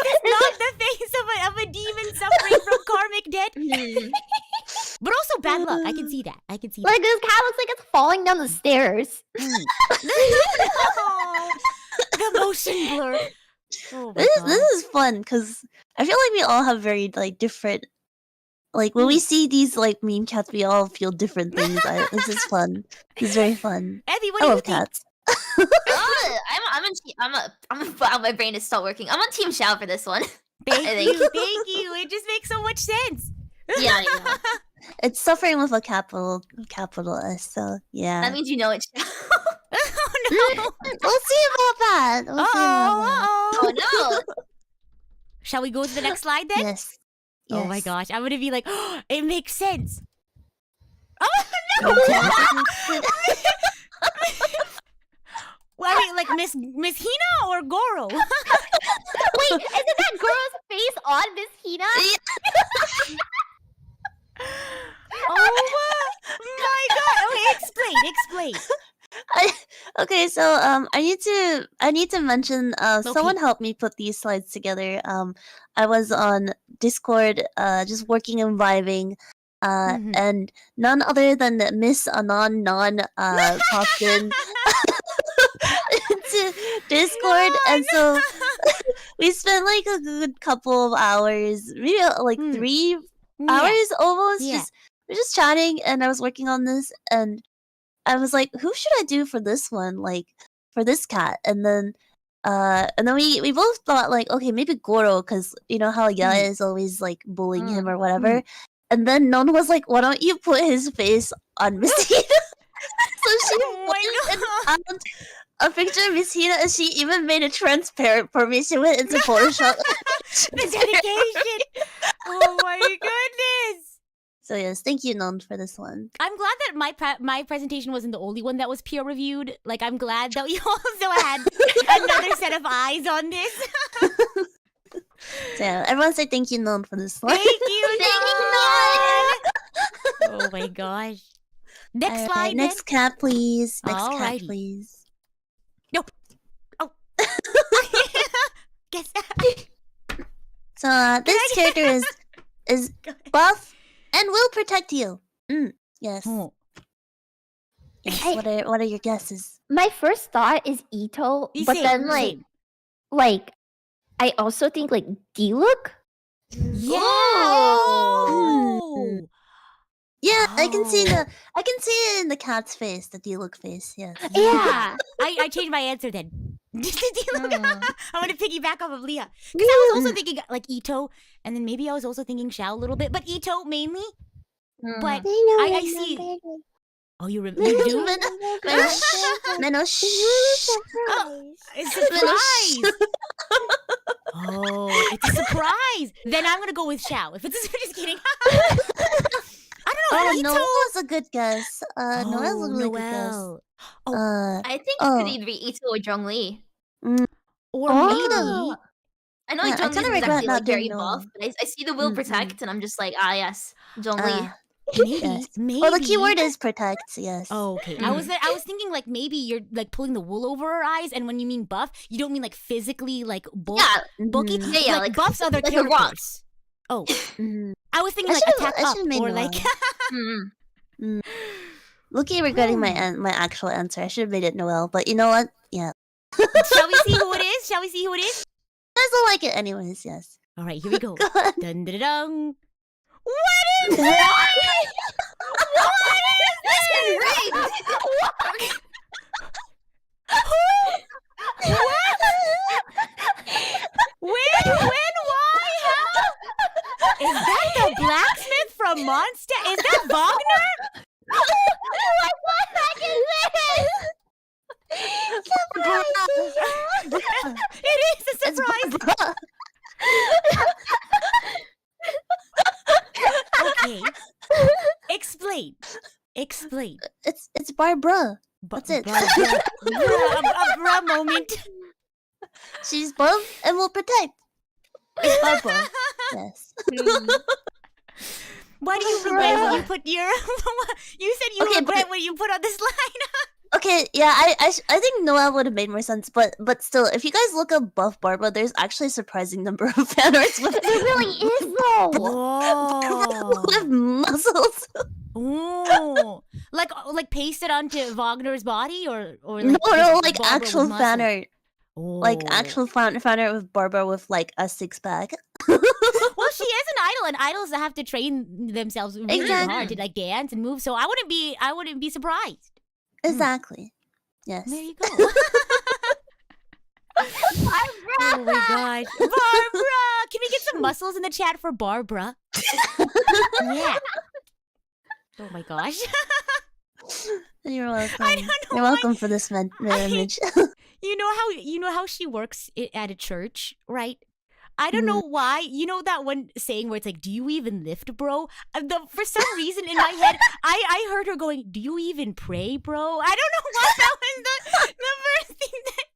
this not the face of a demon suffering from karmic debt? But also bad luck. I can see that. Like this cat looks like it's falling down the stairs. Oh, the motion blur. Oh my god. This is fun because I feel like we all have very like different. Like when we see these like meme cats, we all feel different things. This is fun. It's very fun. Evie, what I do you love think? cats. Wow, my brain is still working. I'm on Team Xiao for this one. Thank I you, think. thank you. It just makes so much sense. Yeah. It's suffering with a capital S. So yeah. That means you know it's Xiao. Oh no. We'll see about that. We'll see about that. Oh no! Shall we go to the next slide then? Yes. Oh my Yes. gosh, I'm gonna be like, oh, it makes sense. Oh no! Well, I mean, like Miss Hina or Goro? Wait, isn't that girl's face on Miss Hina? Oh my god! Okay, explain. Okay, so I need to mention someone helped me put these slides together. I was on Discord just working and vibing And none other than Miss Anon popped in into Discord, and so we spent like a good couple of hours, maybe like 3 hours almost. Yeah. We're just chatting, and I was working on this, and I was like, who should I do for this one, like for this cat? And then we both thought like, okay, maybe Goro, because you know how Yaya is always like bullying him or whatever. And then Non was like, why don't you put his face on Messina? So she found a picture of Messina, and she even made it transparent for me. She went into Photoshop. The dedication. Oh my goodness. So yes, thank you, Non, for this one. I'm glad that my presentation wasn't the only one that was peer reviewed. Like, I'm glad that you also had another set of eyes on this. So yeah, everyone say thank you, Non, for this one. Thank you, Non. Oh my gosh. Next slide. Next cat, please. Next cat, Alrighty. please. No. Oh. Guess that. So this character is buff and will protect you. Yes. Oh. Yes. What are your guesses? My first thought is Ito, but Same, then same. like I also think like D-Look. Yeah. Oh. Yeah, I can see Oh. it in the cat's face, the D-Look face. Yes. Yeah. I changed my answer then. I'm gonna piggyback off of Leah. Because I was also thinking like Ito, and then maybe I was also thinking Xiao a little bit, but Ito mainly. But I see. Oh, you do? Menosh. It's a surprise. Oh, it's a surprise. Then I'm gonna go with Xiao. If it's just kidding. I don't know. Noel was a good guess. Noel was a really good guess. Noel. I think it could either be Ito or Zhongli. Or maybe. I know Yeah, I Zhongli kinda is regret actually not like very doing buff, Noel. but I see the will protect, and I'm just like, yes, Zhongli. Maybe. Well, the keyword is protect. Yes. Oh, okay. I was thinking like maybe you're like pulling the wool over her eyes, and when you mean buff, you don't mean like physically like bulky. Yeah, like buffs other like a rock. characters. Oh, I was thinking I like should've- attack I up should've made or Noel. like. Looking regretting my actual answer. I should have made it Noel, but you know what? Yeah. Shall we see who it is? Shall we see who it is? I still like it anyways. Yes. All right, here we go. Go on. Dun dun dun. What is this? When? Why? How? Is that the blacksmith from Mondstadt? Is that Wagner? It is a surprise. Okay. Explain. It's Barbara. That's it. A bruh moment. She's buff and will protect. It's Barbara. Yes. Why do you regret what you put your... You said you Okay, regret but- what you put on this line. Okay, yeah, I think Noel would have made more sense, but still, if you guys look up buff Barbara, there's actually a surprising number of fan arts with There really is though. Oh. with muscles. Oh. Like pasted onto Wagner's body or like No, just like Barbara actual with fan muscle? art. Oh. Like actual fan art with Barbara with like a 6-pack. Well, she is an idol, and idols have to train themselves really Exactly. hard to like dance and move. So I wouldn't be surprised. Exactly. Yes. There you go. Oh my gosh, Barbara! Can we get some muscles in the chat for Barbara? Yeah. Oh my gosh. You're welcome. I don't know You're why- welcome for this image. You know how she works at a church, right? I don't know why. You know that one saying where it's like, "Do you even lift, bro?" For some reason in my head, I heard her going, "Do you even pray, bro?" I don't know why that was the first thing that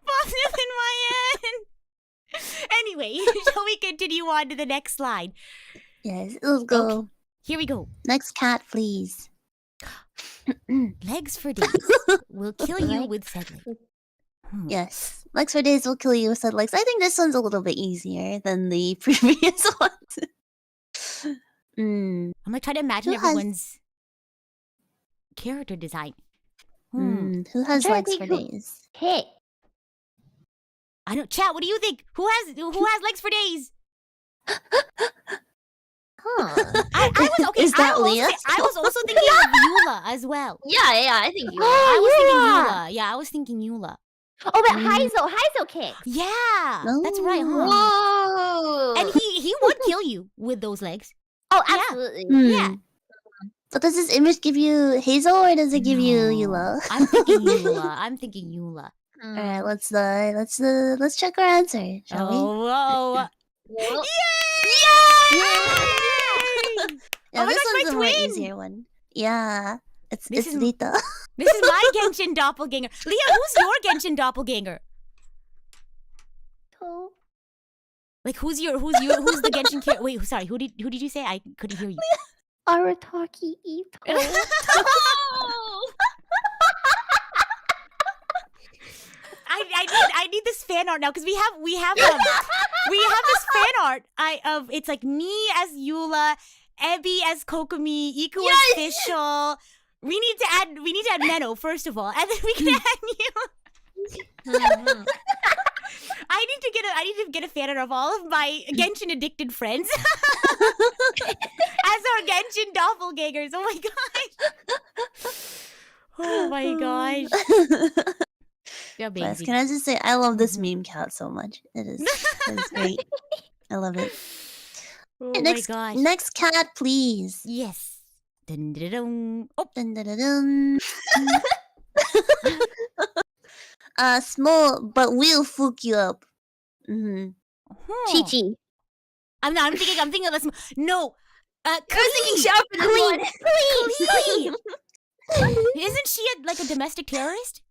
popped up in my head. Anyway, shall we continue on to the next slide? Yes, let's go. Okay. Here we go. Next cat, please. Legs for days will kill you with said legs. Yes. Legs for days will kill you with said legs. I think this one's a little bit easier than the previous ones. Mm. I'm like trying to imagine Who has- everyone's character design. Who has trying to legs for think who- days? Hey, I don't. Chat. What do you think? Who has legs for days? huh? I was okay. Is that I will also Leah? say- I was also thinking of Eula as well. Yeah, I think you. I was thinking Eula. Eula. Yeah, I was thinking Eula. Oh, but Heizo kicks. Yeah, that's right, huh? Whoa! And he would kill you with those legs. Oh, Yeah. absolutely. Yeah. But does this image give you Hazel or does it give you No, Eula? I'm thinking Eula. I'm thinking Eula. Hmm. All right, let's check our answer, shall we? Oh, Well, yay! Yeah, Oh my this gosh, one's my a more twin! easier one. Yeah, This it's is- Rita. This is my Genshin doppelganger. Leah, who's your Genshin doppelganger? Cool. Like who's the Genshin character? Wait, sorry, who did you say? I couldn't hear you. Arataki Ito. I need this fan art now because we have this fan art. It's like me as Eula, Ebby as Kokomi, Iku as Fischl. We need to add Menno first of all, and then we can add you. I need to get a fan art of all of my Genshin addicted friends as our Genshin doppelgangers. Oh my gosh. Oh my gosh. Yeah, Plus, baby. can I just say I love this meme cat so much. It is great. I love it. Oh next, my gosh. next cat, please. Yes. Dun, dun, dun, dun. Oh, Dun, dun, dun, dun. Small, but we'll fuck you up. Mm-hmm. huh. Chi-Chi. I'm thinking of this. No. I was thinking shout for this one. Klee. Isn't she like a domestic terrorist?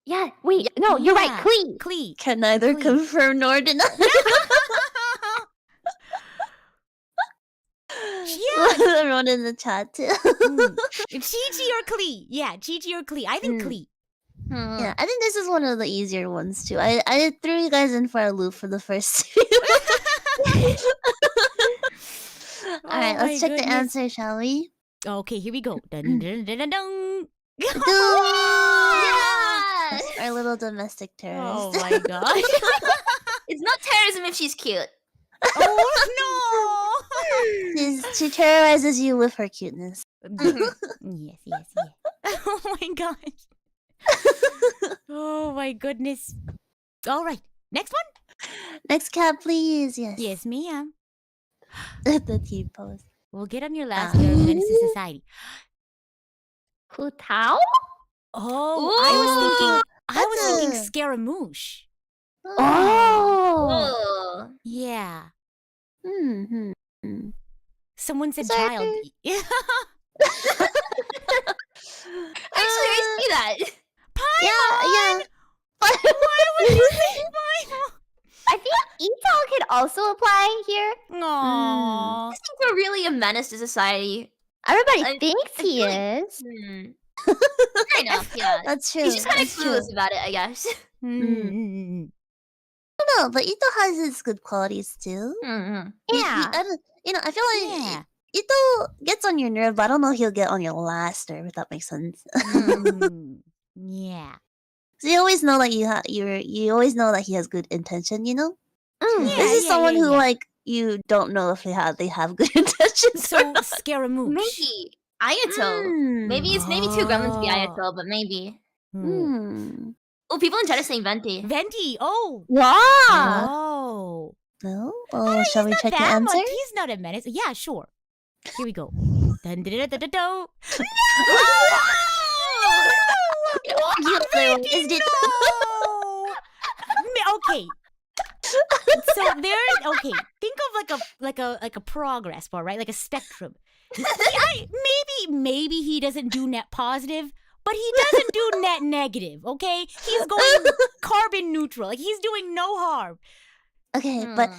Yeah, wait, no, you're right, Yeah. Klee. Klee. Can neither Please. confirm nor deny. Yeah. Everyone in the chat too. Chi-Chi or Klee? Yeah, Chi-Chi or Klee. I think Klee. Yeah, I think this is one of the easier ones too. I threw you guys in for a loop for the first two. All right, Oh my let's check the goodness. answer, shall we? Okay, here we go. Dun, dun, dun, dun, dun. Yes! Our little domestic Oh terrorist. my gosh. It's not terrorism if she's cute. Oh She terrorizes you with her cuteness. no. Yes. Oh my gosh. Oh my goodness. All right. Next one? Next cat, please. Yes. Yes, Mia. The T pose. We'll get on your last layer of Menace to Society. Hu Tao? Oh, I was That's thinking a- Scaramouche. Oh. Oh. Yeah. Hmm. Someone said Sorry. child. Yeah. Actually, I see that. Yeah. Why would you say Paimon? I think Ito could also apply here. Aww. These things are really a menace to society. Everybody I- thinks I he feel is. Fair enough, yeah. That's true. He's just kind of That's true. clueless about it, I guess. Mm. I don't know, but Ito has his good qualities too. Mm-hmm. Yeah. I feel like Yeah. Ito gets on your nerve, but I don't know if he'll get on your last nerve, if that makes sense. Mm. Yeah. So you always know that you always know that he has good intention, you know? Mm. Yeah, This is someone who yeah. like you don't know if they have good intentions. So Scaramouche. Maybe. Ayato. Maybe it's maybe too gremlin to be Oh. Ayato, but maybe. Hmm. Oh, people in chat are saying Venti. Venti. Oh. Wow. Oh. Well, shall we Not check the that much. answer? He's not a menace. Yeah, sure. Here we go. Dun, dun, dun, dun, dun, dun. Is it? No. Okay. So there's think of like a progress bar, right? Like a spectrum. Maybe he doesn't do net positive, but he doesn't do net negative, okay? He's going carbon neutral. Like he's doing no harm. Okay, Hmm. but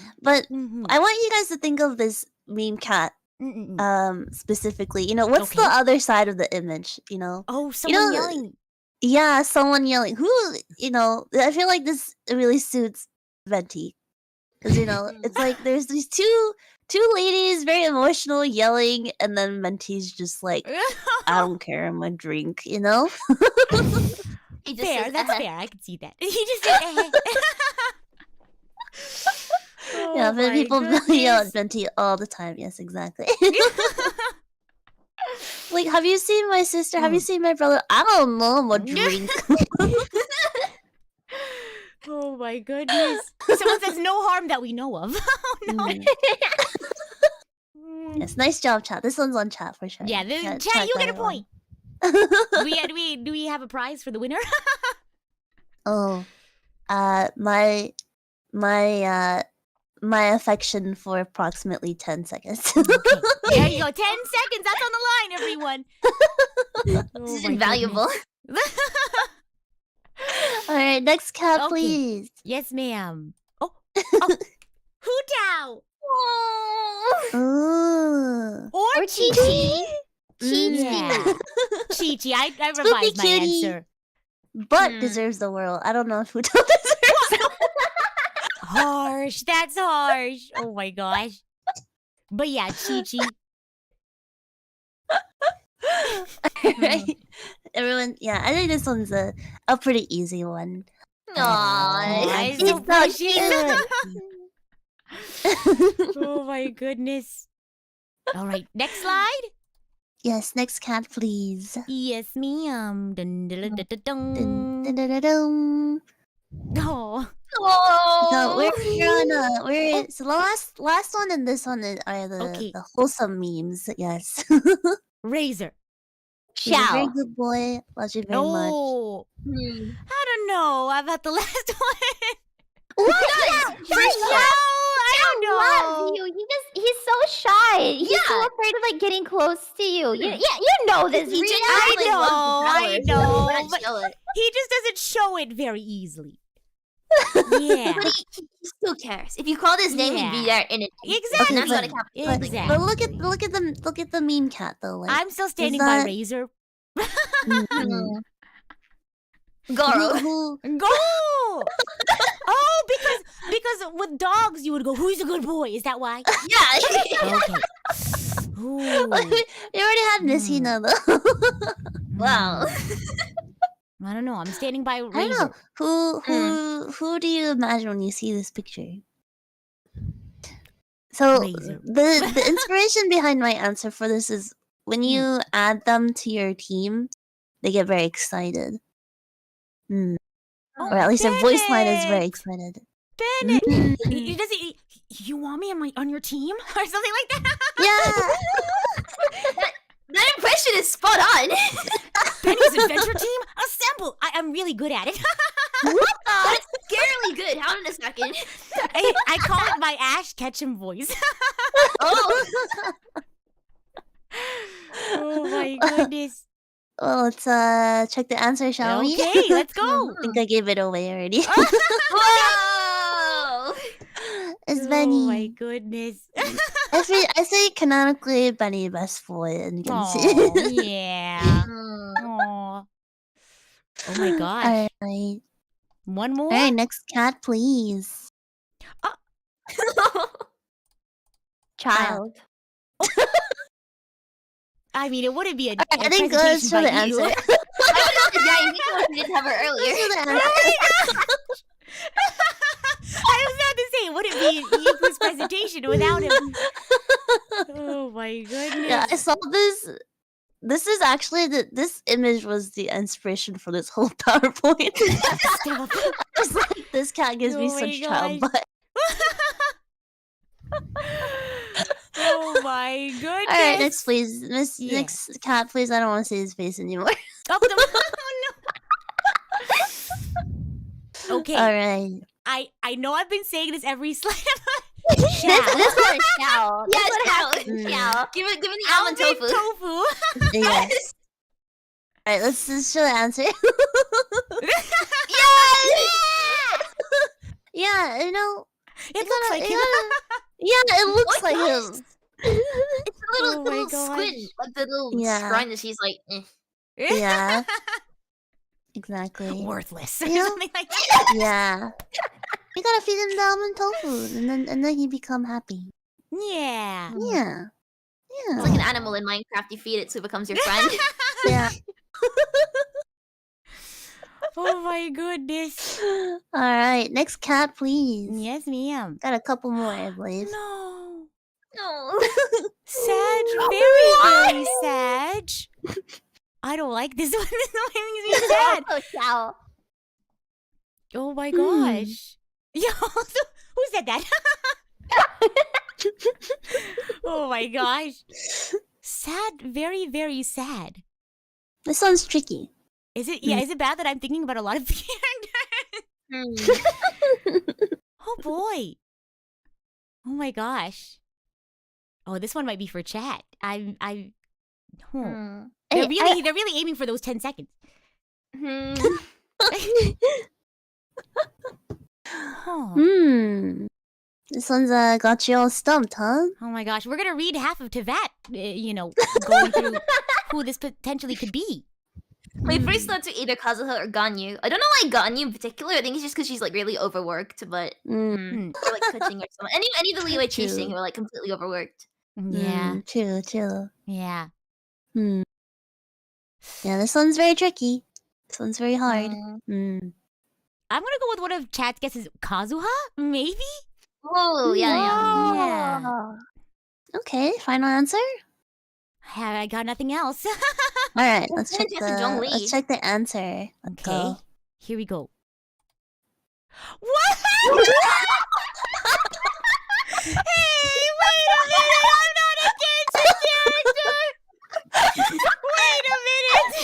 Mhm. I want you guys to think of this meme cat Mm-mm. specifically. You know, what's Okay. the other side of the image, you know? Oh, someone know, yelling. Yeah, someone yelling. Who, you know, I feel like this really suits Venti. Because, you know, it's like there's these two two ladies, very emotional, yelling, and then Menti's just like, I don't care, I'm a drink, you know? He just Fair, says, that's fair. I can see that. He just said, Yeah, Oh but my people yell goodness. at Venti all the time. Yes, exactly. Like, have you seen my sister? Have you seen my brother? I don't know, I'm a drink. Oh my goodness. Someone says no harm that we know of. Oh no. Yes, nice job, chat. This one's on chat for sure. Yeah, chat, you got get a it point. wrong. Do we have a prize for the winner? Oh, my affection for approximately 10 seconds. Okay. There you go. 10 seconds. That's on the line, everyone. this Oh is my invaluable. goodness. All right, next cat, Okay. please. Yes, ma'am. Oh. Hu Ooh. Or Chi Chi-Chi. Yeah. Chi I Spoopy revised my cutie. answer. But deserves the world. I don't know if Huto deserves it. Harsh. That's harsh. Oh my gosh. But yeah, Chi. Right? Everyone, yeah, I think this one's a pretty easy one. Aww. It's He's so so precious. cute. Oh my goodness. All right, next slide. Yes, next cat, please. Yes, ma'am. Dun, dun, dun, dun, dun, Dun, dun. dun, dun, dun, dun. Oh. So we're on so the last one and this one are Okay. the wholesome memes. Yes. Razor. He's a very Ciao. good boy. Loves you very much. Oh. I don't know about the last one. What? For sure. I don't know. Loves you. He's so shy. He's so Yeah. afraid of like getting close to you. You know this, He Rita. genuinely loves the I power, so know, why not but- show it? He just doesn't show it very easily. Yeah. But he still cares. If you called his name, he'd be Yeah. there in it. Exactly. And that's not a cap. Exactly. But look at the meme cat though. Like, I'm still standing by that- Razor. Goro. who Go! Oh, because with dogs you would go, who's a good boy? Is that why? Yeah. Okay. Ooh. we already had Messina though. Wow. I don't know. I'm standing by I don't Razor. know who do you imagine when you see this picture? So Razor. the inspiration behind my answer for this is when you add them to your team, they get very excited. Or at least their voice line is very excited. Bennett. Does he? You want me on your team or something like that? Yeah. That impression is spot on. Benny's adventure team assemble. I'm really good at it. That's scarily good. Hold on a second. I call it my Ash Ketchum voice. Oh. Oh my goodness. Well, let's check the answer, shall we? Okay, let's go. I think I gave it away already. Whoa. It's Oh Benny. my goodness. I say canonically Benny best boy in Oh Genshin. yeah. Mm. Aw. Oh my gosh. Alright. One more. Alright, next cat, please. Child. I mean, it wouldn't be a, I a think presentation show by the you. answer. Yeah, you didn't have her earlier. Show the answer. I was about to say, it wouldn't be Iku's presentation without him. Oh my goodness. Yeah, I saw this. This is actually this image was the inspiration for this whole PowerPoint. Stop. I was like, this cat gives me Oh my such child gosh. butt. Oh my goodness. Alright, next please. Yeah. Next cat, please. I don't want to see his face anymore. Oh, no. Okay. Alright. I know I've been saying this every slide. This one is Ciao. Yeah, This one has Ciao. to be Ciao. Give it the almond tofu. tofu. Yes. Alright, let's just show the answer. Yeah, you know. It looks like him. Yeah, it looks What like does? him. It's the little, Oh the my little gosh. squid, like the little Yeah. shrine that she's like. Eh. Yeah. Exactly. Worthless. Yeah. Something like that. Yeah. You gotta feed him the almond tofu, and then he become happy. No, Yeah. Yeah. It's like an animal in Minecraft. You feed it so it becomes your friend. Yeah. Oh my goodness. All right, next cat, please. Yes, ma'am. Got a couple more, I believe. No. No. Sad. Very, very sad. I don't like this one. This one makes me sad. So ciao. Oh my gosh. Yo, who said that? Oh my gosh. Sad. Very, very sad. This one's tricky. Is it? Yeah. Is it bad that I'm thinking about a lot of characters? Oh boy. Oh my gosh. Oh, this one might be for chat. They're really aiming for those 10 seconds. Huh. This one's got you all stumped, huh? Oh my gosh, we're gonna read half of Tevat, going through who this potentially could be. My first thoughts are either Kazuha or Ganyu. I don't know why Ganyu in particular. I think it's just because she's like really overworked, but or like Kuching or someone. Any of the Liyue Chusing who are like completely overworked. Yeah. True. Yeah. Yeah, this one's very tricky. This one's very hard. I'm gonna go with one of chat's guesses. Kazuha? Maybe? Oh, yeah. Yeah. Okay, final answer? I got nothing else. Alright, let's check Yes, Zhongli. let's check the answer. Let's Okay. go. Here we go. What? Hey, wait a minute! I'm not a Genshin character! Wait a minute!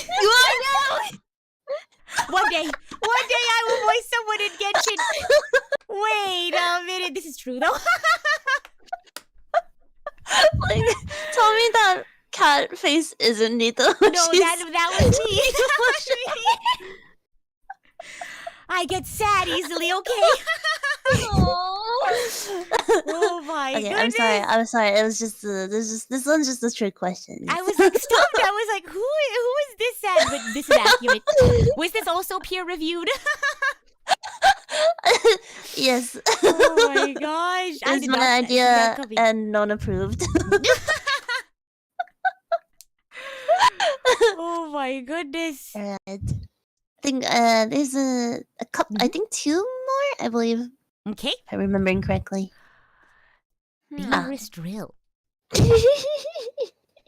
One day I will voice someone in Genshin. Wait a minute, this is true though. Like, tell me that cat face isn't Nita. No, that was me. That was me. I get sad easily, okay? Oh my Okay, goodness. I'm sorry. It was just this one's just a trick question. I was like stumped. I was like, who is this sad? But this is accurate. Was this also peer reviewed? Yes. Oh my gosh. I It's did my not- idea not and non-approved. Oh my goodness. Alright. I think there's a couple. I think 2 more. I believe, Okay. if I'm remembering correctly. Dangerous drill.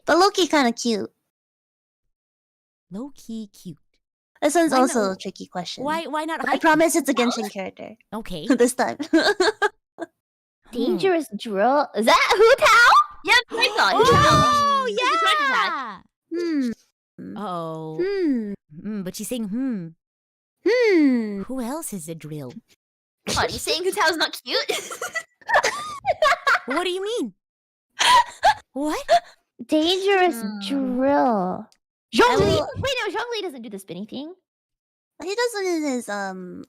But Loki kind of cute. Low key cute. This one's Why also not- a tricky question. Why not I hide? promise it's a Genshin character Okay. this time. Dangerous drill. Is that Hu Tao? Yeah, my god. Oh It's a yeah. Hmm. Oh. But she's saying Hmm. Who else is a drill? What, are you saying Hutao's not cute? What do you mean? What? Dangerous drill. Zhongli. will- Wait, no, Zhongli doesn't do the spinning thing. He doesn't in his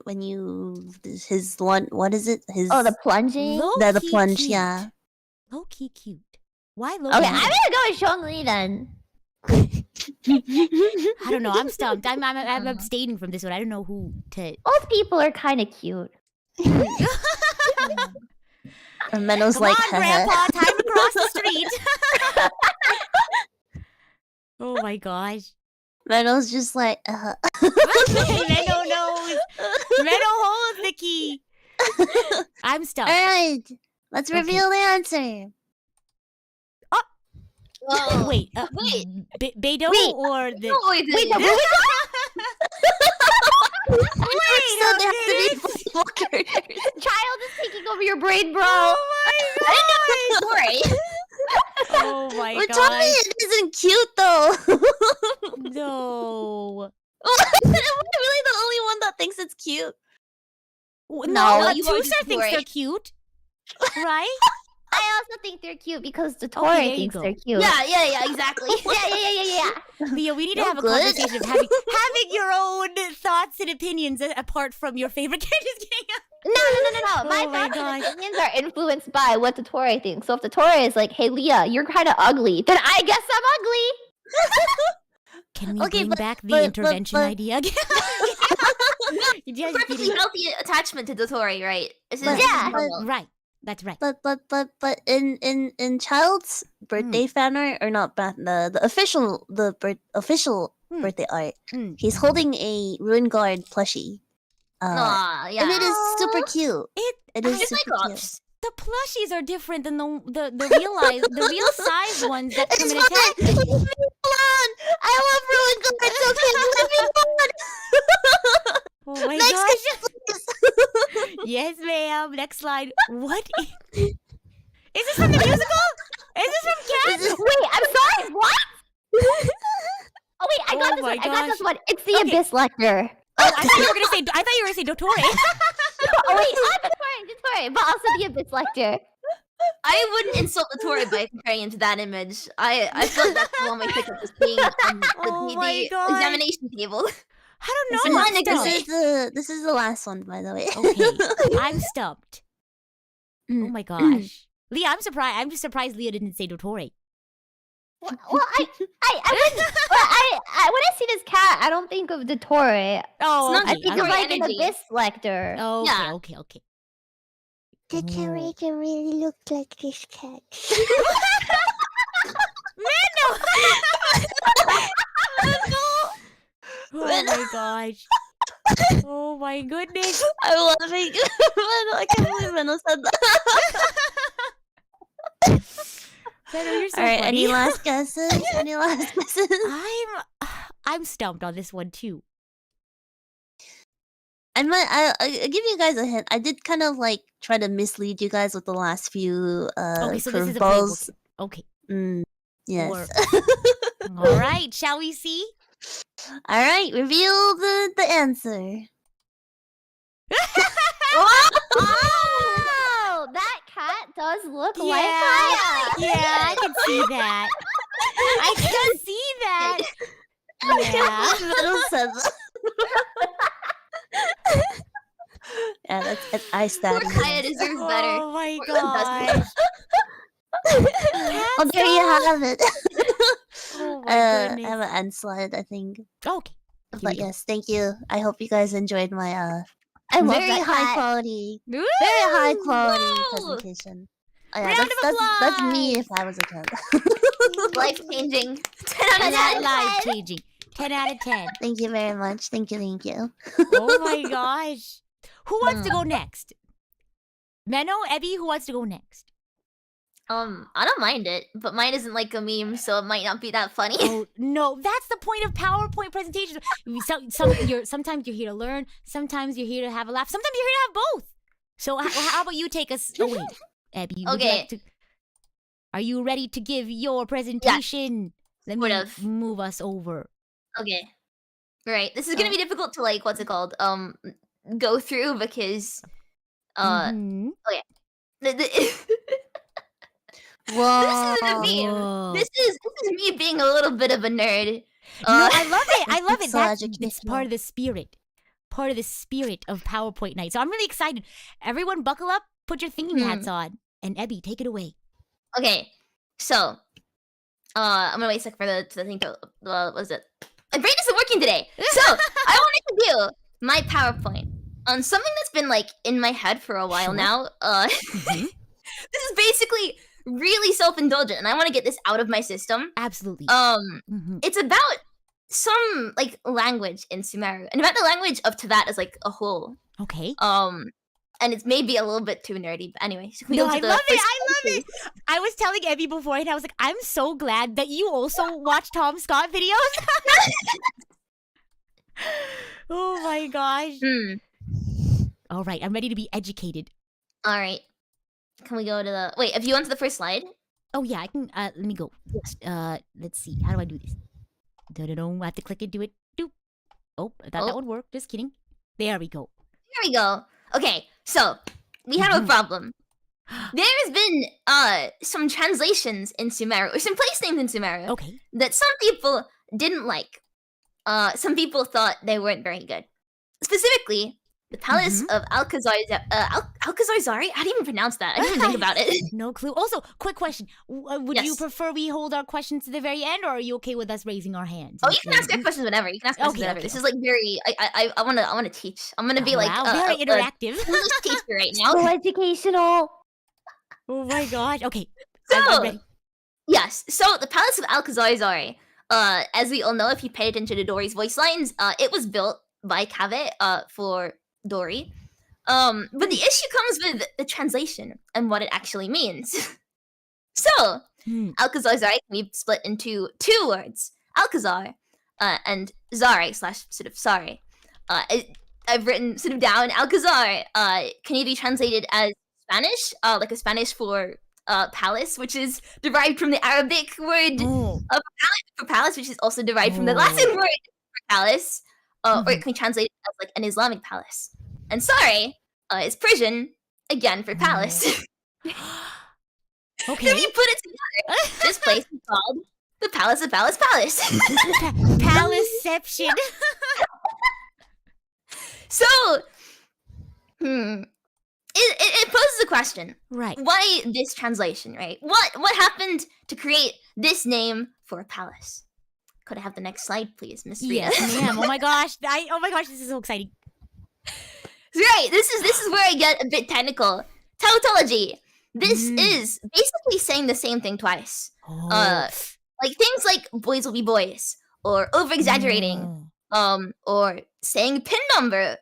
when you his one, what is it? His Oh, the plunging. Low the key plunge, cute. yeah. Low key cute. Why low Okay, key? I'm gonna go with Zhongli then. I don't know. I'm stumped. I'm abstaining from this one. I don't know who to. Both people are kind of cute. And Menno's Come like, on, Grandpa. Time to cross the street. Oh my gosh. Menno's just like, Menno knows. Menno holds the key. I'm stumped. Alright, let's Okay. reveal the answer. Whoa. Wait. Wait. Beidou Wait. or the? No, wait, Wait, no, So they have to be playable characters. Child is taking over your brain, bro. Oh my Sorry. Oh my But tell me god. it isn't cute though. No. Am I really the only one that thinks it's cute? No, you are Tuser just thinks they're boring. cute. Right? I also think they're cute because the Okay, Tori there you thinks go. they're cute. Yeah, exactly. Yeah. Leo, we need to You're have a good. conversation of having your own thoughts and opinions apart from your favorite characters. No. My Oh my thoughts and gosh. opinions are influenced by what the Tori thinks. So if the Tori is like, "Hey, Leah, you're kind of ugly," then I guess I'm ugly. Can we Okay, bring but- back the but- intervention but- idea again? You just Perfectly kidding. healthy attachment to Dotori, right? It's But- Yeah. but- Right. That's right. But in Child's birthday fan art, or not the official official birthday art, he's holding a Ruin Guard plushie. Aw, yeah. And it is super cute. It is Just super like cute. Ops. The plushies are different than the real size ones that come It's in a fine. package. Leave me alone. I love Ruin Guard. It's okay. Leave me alone. Oh my Next gosh. question, please. Yes, ma'am. Next slide. What? Is this from the musical? Is this from Cats? Wait, I'm sorry. What? Oh wait, I got Oh this my one. I got this gosh. one. It's the Okay. Abyss Lecter. Oh, I thought you were gonna say Dottore. Oh wait, Dottore, but also the Abyss Lecter. I wouldn't insult the Tory by comparing him to that image. I feel like that's the one we picked up as being on Oh my the God. examination table. I don't Listen, know. mine I'm exists. stumped. This is the last one, by the way. Okay, I'm stumped. Oh Mm. my gosh, Leah, I'm surprised. I'm just surprised Leah didn't say Dottore. Well, I wouldn't. Well, I when I see this cat, I don't think of Dottore. Oh, It's not I okay. think Okay. of like energy. an Abyss Lecter. Oh, okay, Yeah. okay. The Oh. character really looked like this cat. Oh my gosh. Oh my goodness. I'm laughing. I can't believe Menno said that. Menno, you're so All right, funny. any last guesses? Any last guesses? I'm stumped on this one too. I'll give you guys a hint. I did kind of like try to mislead you guys with the last few Okay, so this is a curveballs. playbook. Okay. Yes. All right, shall we see? All right, reveal the answer. Oh, that cat does look like Kaya. Yeah, I can see that. I can see that. Yeah. Menno said that. Yeah, that's I Poor stabbed. Kaya deserves better. Oh my Poor Lynn does gosh. Oh, there you have it. Oh my I goodness. have an end slide, I think. Okay. Here But we go. yes, thank you. I hope you guys enjoyed my I love very that high cat. quality, Woo! very high quality Whoa! presentation. Oh, yeah, Round that's of me applause! if I was a kid. Life changing. 10 out of 10. Not life changing. 10 out of 10. Thank you very much. Thank you. Oh my gosh. Who wants to go next? Menno, Ebby, who wants to go next? I don't mind it, but mine isn't like a meme, so it might not be that funny. Oh no, that's the point of PowerPoint presentations. Sometimes you're here to learn. Sometimes you're here to have a laugh. Sometimes you're here to have both. So how about you take us away, Abby? Would you Okay. like to- Are you ready to give your presentation? Let me sort of. move us over. Okay. Right. This is gonna be difficult to like what's it called? Go through because Mhm. the Whoa. this isn't a meme. Whoa. This is me being a little bit of a nerd. No, I love it. I love it. It's so That's it's educational. part of the spirit. Part of the spirit of PowerPoint night. So I'm really excited. Everyone buckle up, put your thinking hats on. And Ebby, take it away. Okay. So I'm gonna wait a sec for the thing to what was it? My brain isn't working today. So I wanted to do my PowerPoint on something that's been like in my head for a while Sure. now. Mhm. This is basically really self-indulgent and I want to get this out of my system. Absolutely. Mhm. It's about some like language in Sumeru and about the language of Teyvat as like a whole. Okay. And it's maybe a little bit too nerdy, but anyway. So we No, go to I the love it. first I love it. I was telling Ebby before, and I was like, I'm so glad that you also watch Tom Scott videos. Oh my gosh. All right, I'm ready to be educated. All right. Can we go to the wait? If you went to the first slide, Oh yeah, I can. Let me go. Let's see. How do I do this? I have to click it. Do it. Doop. Oh, I thought that Oh. would work. Just kidding. There we go. here we go. Okay, so we have a problem. There has been some translations in Sumeru or some place names in Sumeru Okay. that some people didn't like. Some people thought they weren't very good. Specifically, the Palace of Alcazar Zari? How do you even pronounce that? I didn't even think about it. No clue. Also, quick question. Would you Yes. prefer we hold our questions to the very end, or are you okay with us raising our hands? Oh, you can ask your questions whenever. You can ask questions Okay, whenever. okay, This is like very. I wanna teach. I'm gonna be like wow, very a interactive. English teacher right now. So educational. Oh my gosh. Okay. I'm So, ready. yes. So the Palace of Alcazar, as we all know, if you paid attention to Dory's voice lines, it was built by Kave, for Dory. But the issue comes with the translation and what it actually means. So, Hmm. Alcazar can be split into two words: Alcazar, and Zare slash sort of Sare. I've written sort of down Alcazar. Can either be translated as Spanish, like a Spanish for palace, which is derived from the Arabic word Oh. for palace, which is also derived from the Latin word for palace, or it Mhm. can be translated as like an Islamic palace. And Sare is Persian, again for palace. Okay. If you put it together, this place is called the Palace of Palace. Palaceception. So, it poses a question. Right. Why this translation, right? What happened to create this name for a palace? Could I have the next slide, please, Miss Rita? Yes, ma'am. Oh my gosh. Oh my gosh, this is so exciting. Right. This is where I get a bit technical. Tautology. This Mm. is basically saying the same thing twice. Oh. Like things like boys will be boys, or over exaggerating, or saying pin number.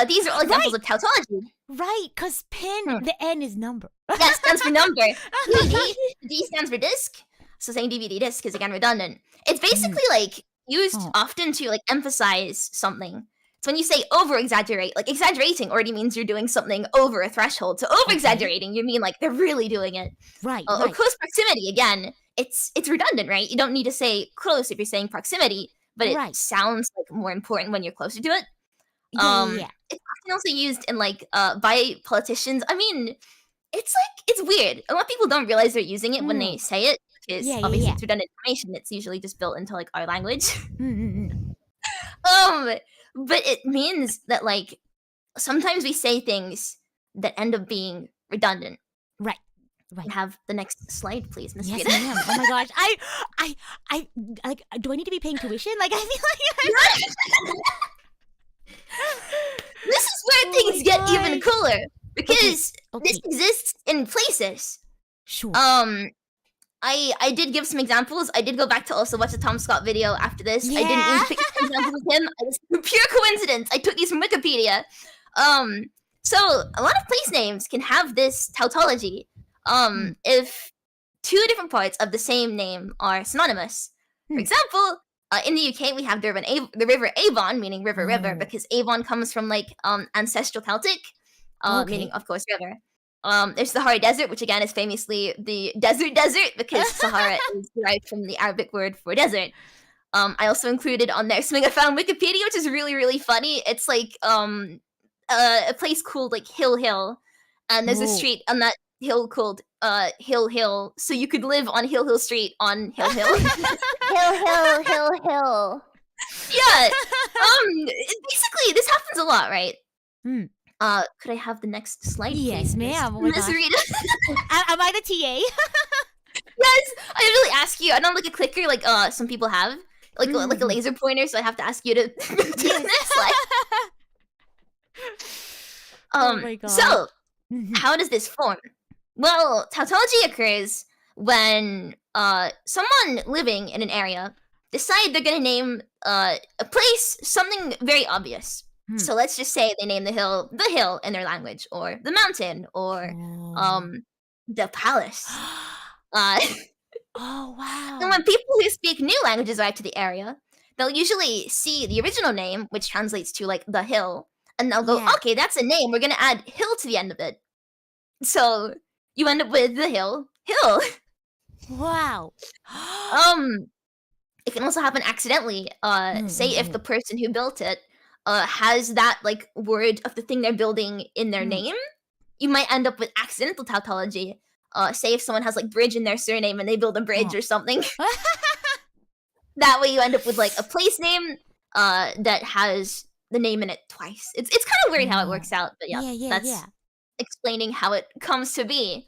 These are all examples of tautology. Right, because pin, Hmm. the N is number. That stands for number. DVD, D stands for disc. So saying DVD disc is again redundant. It's basically like used Oh. often to like emphasize something. So when you say over exaggerate, like exaggerating already means you're doing something over a threshold. So over exaggerating, you mean like they're really doing it. Right, Or right. close proximity, again, it's redundant, right? You don't need to say close if you're saying proximity, but it Right. sounds like more important when you're closer to it. Yeah. It's often also used in like by politicians. I mean, it's weird. A lot of people don't realize they're using it when they say it, because Yeah, obviously yeah. it's redundant information. It's usually just built into like our language. Mm. But it means that like sometimes we say things that end up being redundant. Right. Can I have the next slide, please, Miss Yes, Rita? ma'am. Oh my gosh. I like. Do I need to be paying tuition? Like, I feel like. This is where Oh things my get even gosh. cooler, because Okay. this exists in places. Sure. I did give some examples. I did go back to also watch the Tom Scott video after this. I didn't Yeah. even pick some examples of him. It was pure coincidence. I took these from Wikipedia. So a lot of place names can have this tautology. If two different parts of the same name are synonymous. For Hmm. example, in the UK we have the river Avon, meaning river, Oh. because Avon comes from like ancestral Celtic, meaning of course river. There's the Sahara Desert, which again is famously the desert, because Sahara is derived from the Arabic word for desert. I also included on there something I found on Wikipedia, which is really, really funny. It's like a place called like Hill, and there's a Oh. street on that hill called Hill, so you could live on Hill Street on Hill. Hill. Yeah. Basically, this happens a lot, right? Hmm. Could I have the next slide, Yes, please, ma'am. Oh my Miss gosh. Rita? Am I the TA? Yes, I really ask you. I don't like a clicker like some people have, like a laser pointer. So I have to ask you to do the next slide. Oh my god. So how does this form? Well, tautology occurs when someone living in an area decide they're gonna name a place something very obvious. So let's just say they name the hill in their language, or the mountain, or the palace. Oh wow. And when people who speak new languages arrive to the area, they'll usually see the original name, which translates to like the hill, and they'll go, Yeah. okay, that's a name. We're gonna add hill to the end of it. So you end up with the hill. Wow. It can also happen accidentally. Say if the person who built it has that like word of the thing they're building in their name, you might end up with accidental tautology. Say if someone has like bridge in their surname and they build a bridge or something. That way you end up with like a place name that has the name in it twice. It's kind of weird how it works out, but yeah, that's explaining how it comes to be.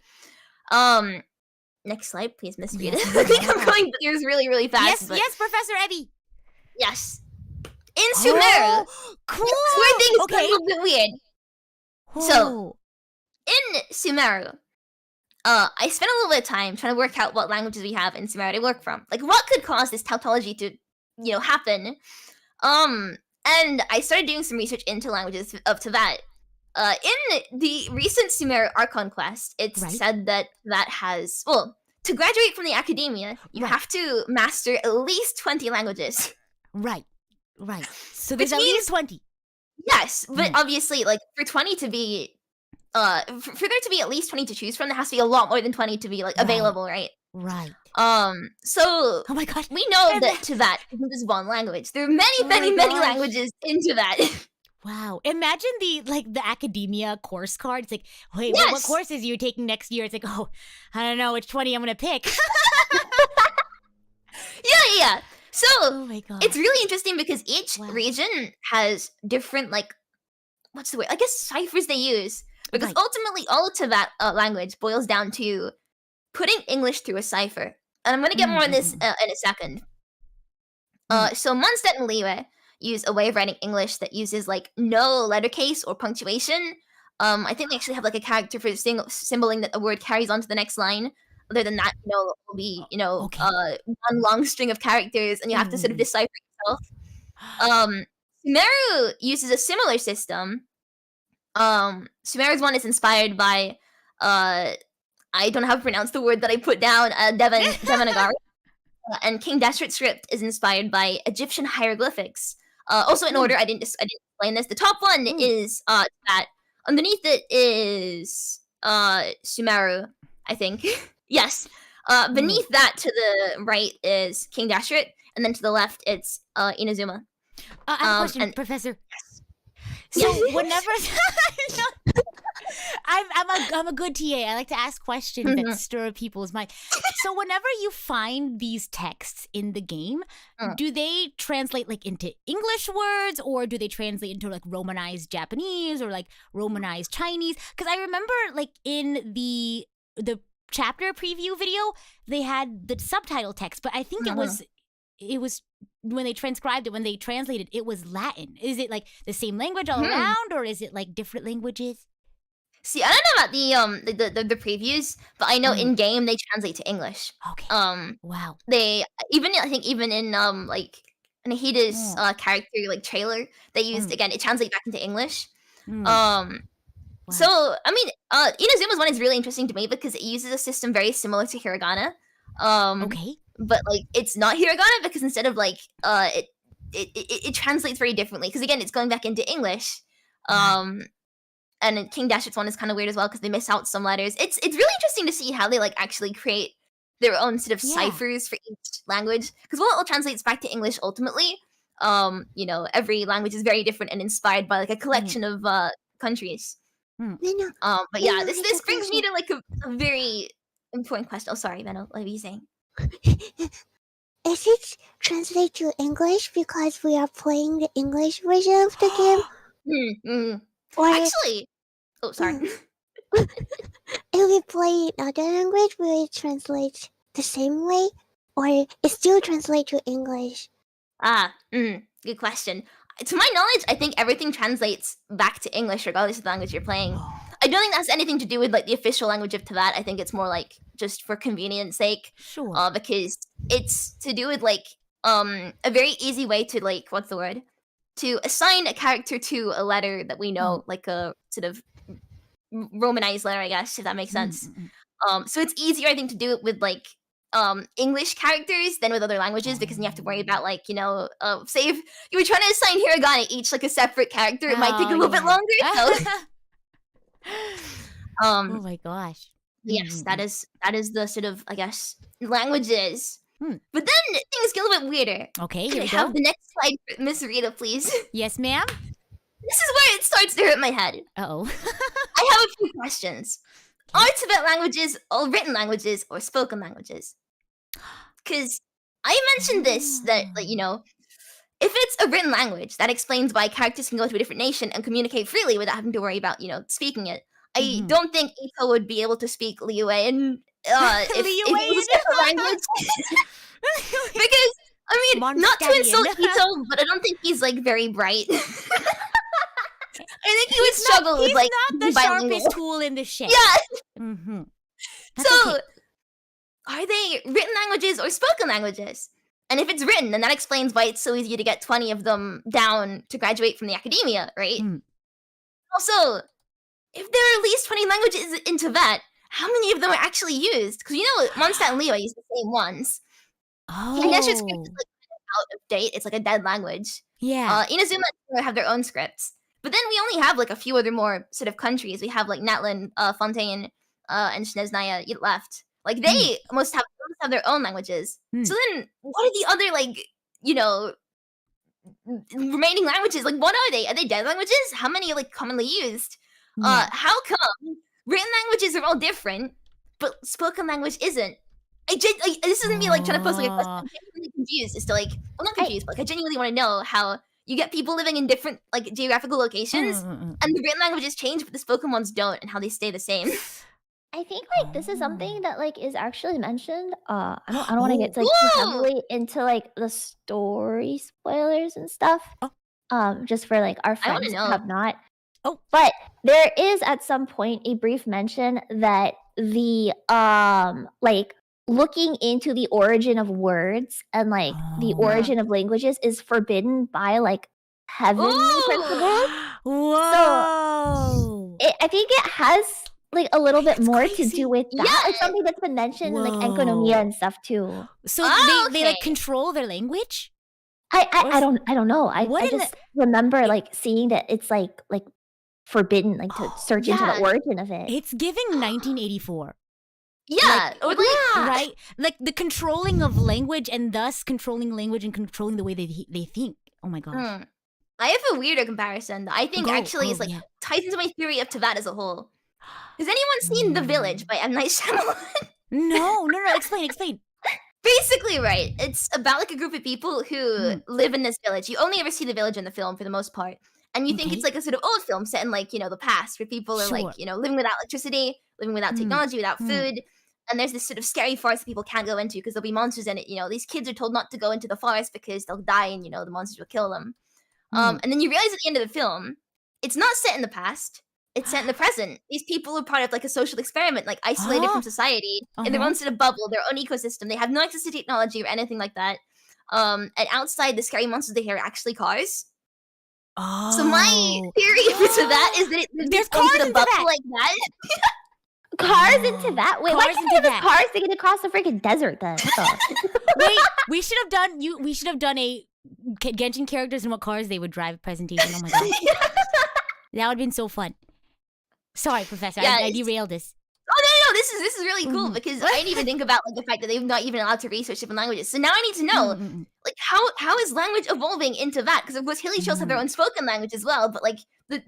Next slide, please, Miss Rita. Yes, I think I'm going through this really, really fast. Yes, Professor Evie. Yes. In Sumeru, Cool. this is where things get a little bit weird. So, in Sumeru, I spent a little bit of time trying to work out what languages we have in Sumeru to work from. Like, what could cause this tautology to, happen? And I started doing some research into languages of Teyvat. In the recent Sumeru Archon quest, it's said that has, to graduate from the academia, you have to master at least 20 languages. Right. So there's at least 20. Yes, but obviously, like, for 20 to be, for there to be at least 20 to choose from, there has to be a lot more than 20 to be, like, available, right? Right. So oh my gosh, we know that Teyvat isn't just one language. There are many languages in Teyvat. Wow. Imagine the academia course card. It's like, wait, Yes. what courses are you taking next year? It's like, oh, I don't know which 20 I'm gonna pick. Yeah. So Oh my god. it's really interesting because each Wow. region has different, like, what's the word? I guess ciphers they use. Because Right. ultimately, all of Teyvat language boils down to putting English through a cipher. And I'm going to get more on this in a second. So Mondstadt and Liyue use a way of writing English that uses, like, no letter case or punctuation. I think they actually have, like, a character for symboling that a word carries on to the next line. Other than that, it will be, one long string of characters, and you have to sort of decipher yourself. Sumeru uses a similar system. Sumeru's one is inspired by, I don't know how to pronounce the word that I put down, Devanagari. And King Dashret's script is inspired by Egyptian hieroglyphics. Also, in order, I didn't explain this. The top one is that. Underneath it is Sumeru, I think. Yes. Beneath that, to the right, is King Dashret, and then to the left, it's Inazuma. I have a question, Professor. So Yes. whenever I'm a good TA. I like to ask questions that stir people's mind. So whenever you find these texts in the game, do they translate like into English words, or do they translate into like Romanized Japanese or like Romanized Chinese? Because I remember like in the chapter preview video, they had the subtitle text, but I think it was when they transcribed it, when they translated, it was Latin. Is it like the same language all around, or is it like different languages? See, I don't know about the previews, but I know in game they translate to English. Okay. Wow. They I think even in like Nahida's character like trailer, they used again it translates back into English. Wow. So I mean, Inazuma's one is really interesting to me because it uses a system very similar to hiragana. Okay. But like it's not hiragana because instead of like it translates very differently because again it's going back into English. And King Dashret's one is kind of weird as well because they miss out some letters. It's really interesting to see how they like actually create their own sort of ciphers for each language because while it all translates back to English ultimately, every language is very different and inspired by like a collection of countries. But yeah, this brings me to like a very important question. Oh, sorry, Benno, what were you saying? Is it translate to English because we are playing the English version of the game? Or Actually, oh, sorry. if we play another language, will it translate the same way? Or it still translate to English? Good question. To my knowledge, I think everything translates back to English regardless of the language you're playing. I don't think that has anything to do with like the official language of Teyvat. I think it's more like just for convenience sake. Sure. Because it's to do with like a very easy way to like what's the word? To assign a character to a letter that we know, like a sort of Romanized letter, I guess, if that makes sense. So it's easier, I think, to do it with like English characters than with other languages because you have to worry about like say if you were trying to assign hiragana each like a separate character, it might take a little bit longer. So. Oh my gosh. Yes, that is the sort of I guess languages. But then things get a little bit weirder. Okay, Could here I we have go. the next slide, Miss Rita, please? Yes, ma'am. This is where it starts to hurt my head. Uh-oh. I have a few questions. Are Tibet languages all written languages or spoken languages? Because I mentioned this, that, like, if it's a written language, that explains why characters can go to a different nation and communicate freely without having to worry about, speaking it. I don't think Ito would be able to speak Liyuean if it was a different language. Because, I mean, not to insult Ito, but I don't think he's, like, very bright. I think he would struggle with, like, He's not the bilingual. sharpest tool in the shed. Yeah. That's So, okay. are they written languages or spoken languages? And if it's written, then that explains why it's so easy to get 20 of them down to graduate from the academia, right? Mm. Also, if there are at least 20 languages in Tibet, how many of them are actually used? Because Mondstadt and Leo use the same ones. Oh. I guess your script is out of date. It's like a dead language. Yeah. Inazuma and Shiro have their own scripts. But then we only have like a few other more sort of countries. We have like Natlan, Fontaine, and Sneznaya left. Like they must have their own languages. So then what are the other remaining languages? Like what are they? Are they dead languages? How many are like commonly used? Yeah. How come written languages are all different, but spoken language isn't? This isn't me like trying to post like a question. I'm genuinely confused as to well, not confused, but I genuinely want to know how you get people living in different like geographical locations, and the written languages change, but the spoken ones don't, and how they stay the same. I think this is something that is actually mentioned. I don't want to get too heavily into the story spoilers and stuff. Just for our friends who have not. Oh, but there is at some point a brief mention that the looking into the origin of words and the origin of languages is forbidden by heavenly principles. Whoa! So I think it has a little bit more crazy. to do with that. Yeah. It's something that's been mentioned in Enkonomiya and stuff too. So they okay. control their language? I don't know. I What in just remember seeing that it's forbidden to search into the origin of it. It's giving 1984. Yeah, Right? Like the controlling of language and thus controlling language and controlling the way they think. Oh my gosh. I have a weirder comparison that I think actually is ties into my theory of Tibet as a whole. Has anyone seen The Village by M. Night Shyamalan? No. Explain. Basically, right. It's about a group of people who live in this village. You only ever see the village in the film for the most part. And you think it's a sort of old film set in the past where people are living without electricity, living without technology, without food. And there's this sort of scary forest that people can't go into because there'll be monsters in it. These kids are told not to go into the forest because they'll die and, the monsters will kill them. And then you realize at the end of the film, it's not set in the past. It's set in the present. These people are part of a social experiment, isolated from society in their own sort of bubble, their own ecosystem. They have no access to technology or anything like that. And outside, the scary monsters they hear are actually cars. Oh. So my theory to that is that there's cars in a bubble Tibet. like that. Cars in Tibet? Wait, why Cars can't in they have Tibet. cars to get across the freaking desert then? Wait, we should have done a Genshin characters and what cars they would drive presentation. Oh my god. That would have been so fun. Sorry, Professor. Yeah, I derailed this. Oh no, this is really cool because I didn't even think about the fact that they're not even allowed to research different languages. So now I need to know how is language evolving in Tibet? Because of course Haley Trills have their own spoken language as well, but the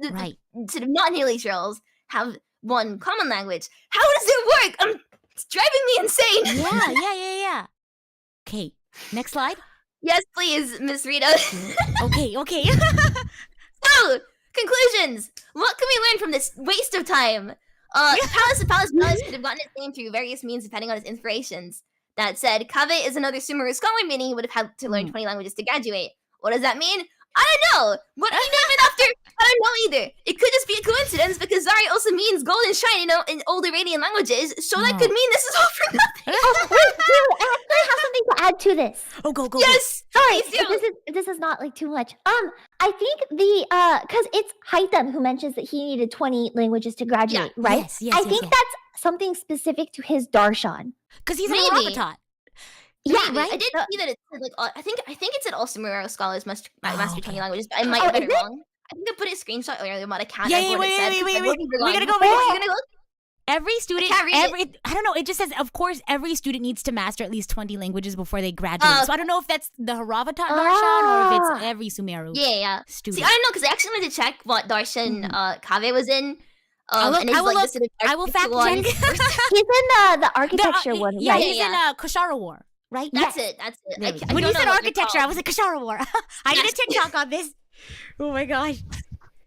sort of non Haley Trills have one common language. How does it work? It's driving me insane. Yeah. Okay, next slide. Yes, please, Miss Rita. Okay. So, conclusions. What can we learn from this waste of time? Palace could have gotten its name through various means depending on its inspirations. That said, Kave is another Sumeru scholar, meaning he would have had to learn 20 languages to graduate. What does that mean? I don't know. What did he name it after? I don't know either. It could just be a coincidence because Zari also means gold and shine in old Iranian languages, so that could mean this is all for nothing. I actually have something to add to this. Oh, go. Yes. Sorry, please do. this is not too much. I think because it's Haitham who mentions that he needed 20 languages to graduate, right? Yes, I think that's something specific to his darshan. Because he's an Maybe. Haravatot. Yeah, Maybe. right. I did see that it said I think it said all Sumeru scholars must master 20 languages, but I might have read it wrong. I think I put a screenshot earlier, but I can't. Yeah, wait. We gotta go. Every student, I don't know. It just says, of course, every student needs to master at least 20 languages before they graduate. So I don't know if that's the Haravatot darshan or if it's every Sumeru student. See, I don't know because I actually wanted to check what darshan Kave was in. I will fact check. He's in the architecture one. Yeah, right? he's in Koshara War, right? That's it. When you said architecture, I was like, Koshara War. I did a TikTok on this. Oh my gosh.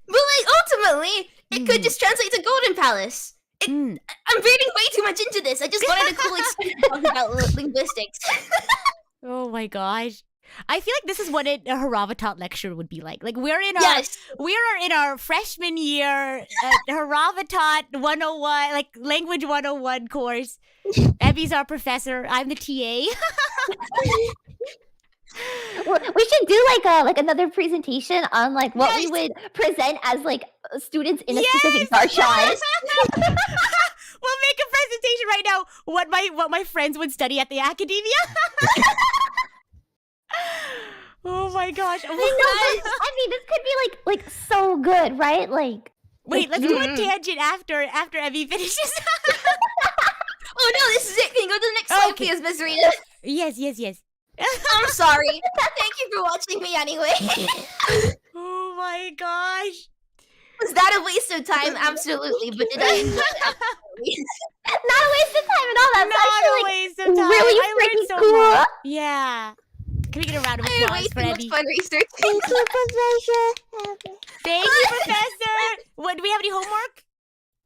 But ultimately, it could just translate to Golden Palace. I'm reading way too much into this. I just wanted a cool experience to talk about linguistics. Oh my gosh. I feel like this is what a Haravatat lecture would be like. Like we are in our freshman year Haravatat 101, like language 101 course. Abby's our professor. I'm the TA. Well, we should do like another presentation on like what we would present as like students in a specific darshan. We'll make a presentation right now. What my friends would study at the academia. Oh my gosh! I mean, this could be like so good, right? Like, wait, let's do a tangent after Evie finishes. Oh no, this is it. Can you go to the next slide, please, Miss Rita? Yes. I'm sorry. Thank you for watching me anyway. Oh my gosh! Was that a waste of time? Absolutely. But did I enjoy it? Absolutely. not a waste of time at all. That's Not actually a waste of time. really I learned freaking so cool. much. Yeah. Can we get a round of I had applause way for too much Evie? fun researching. Thank you, Professor. Thank you, Professor. What, do we have any homework?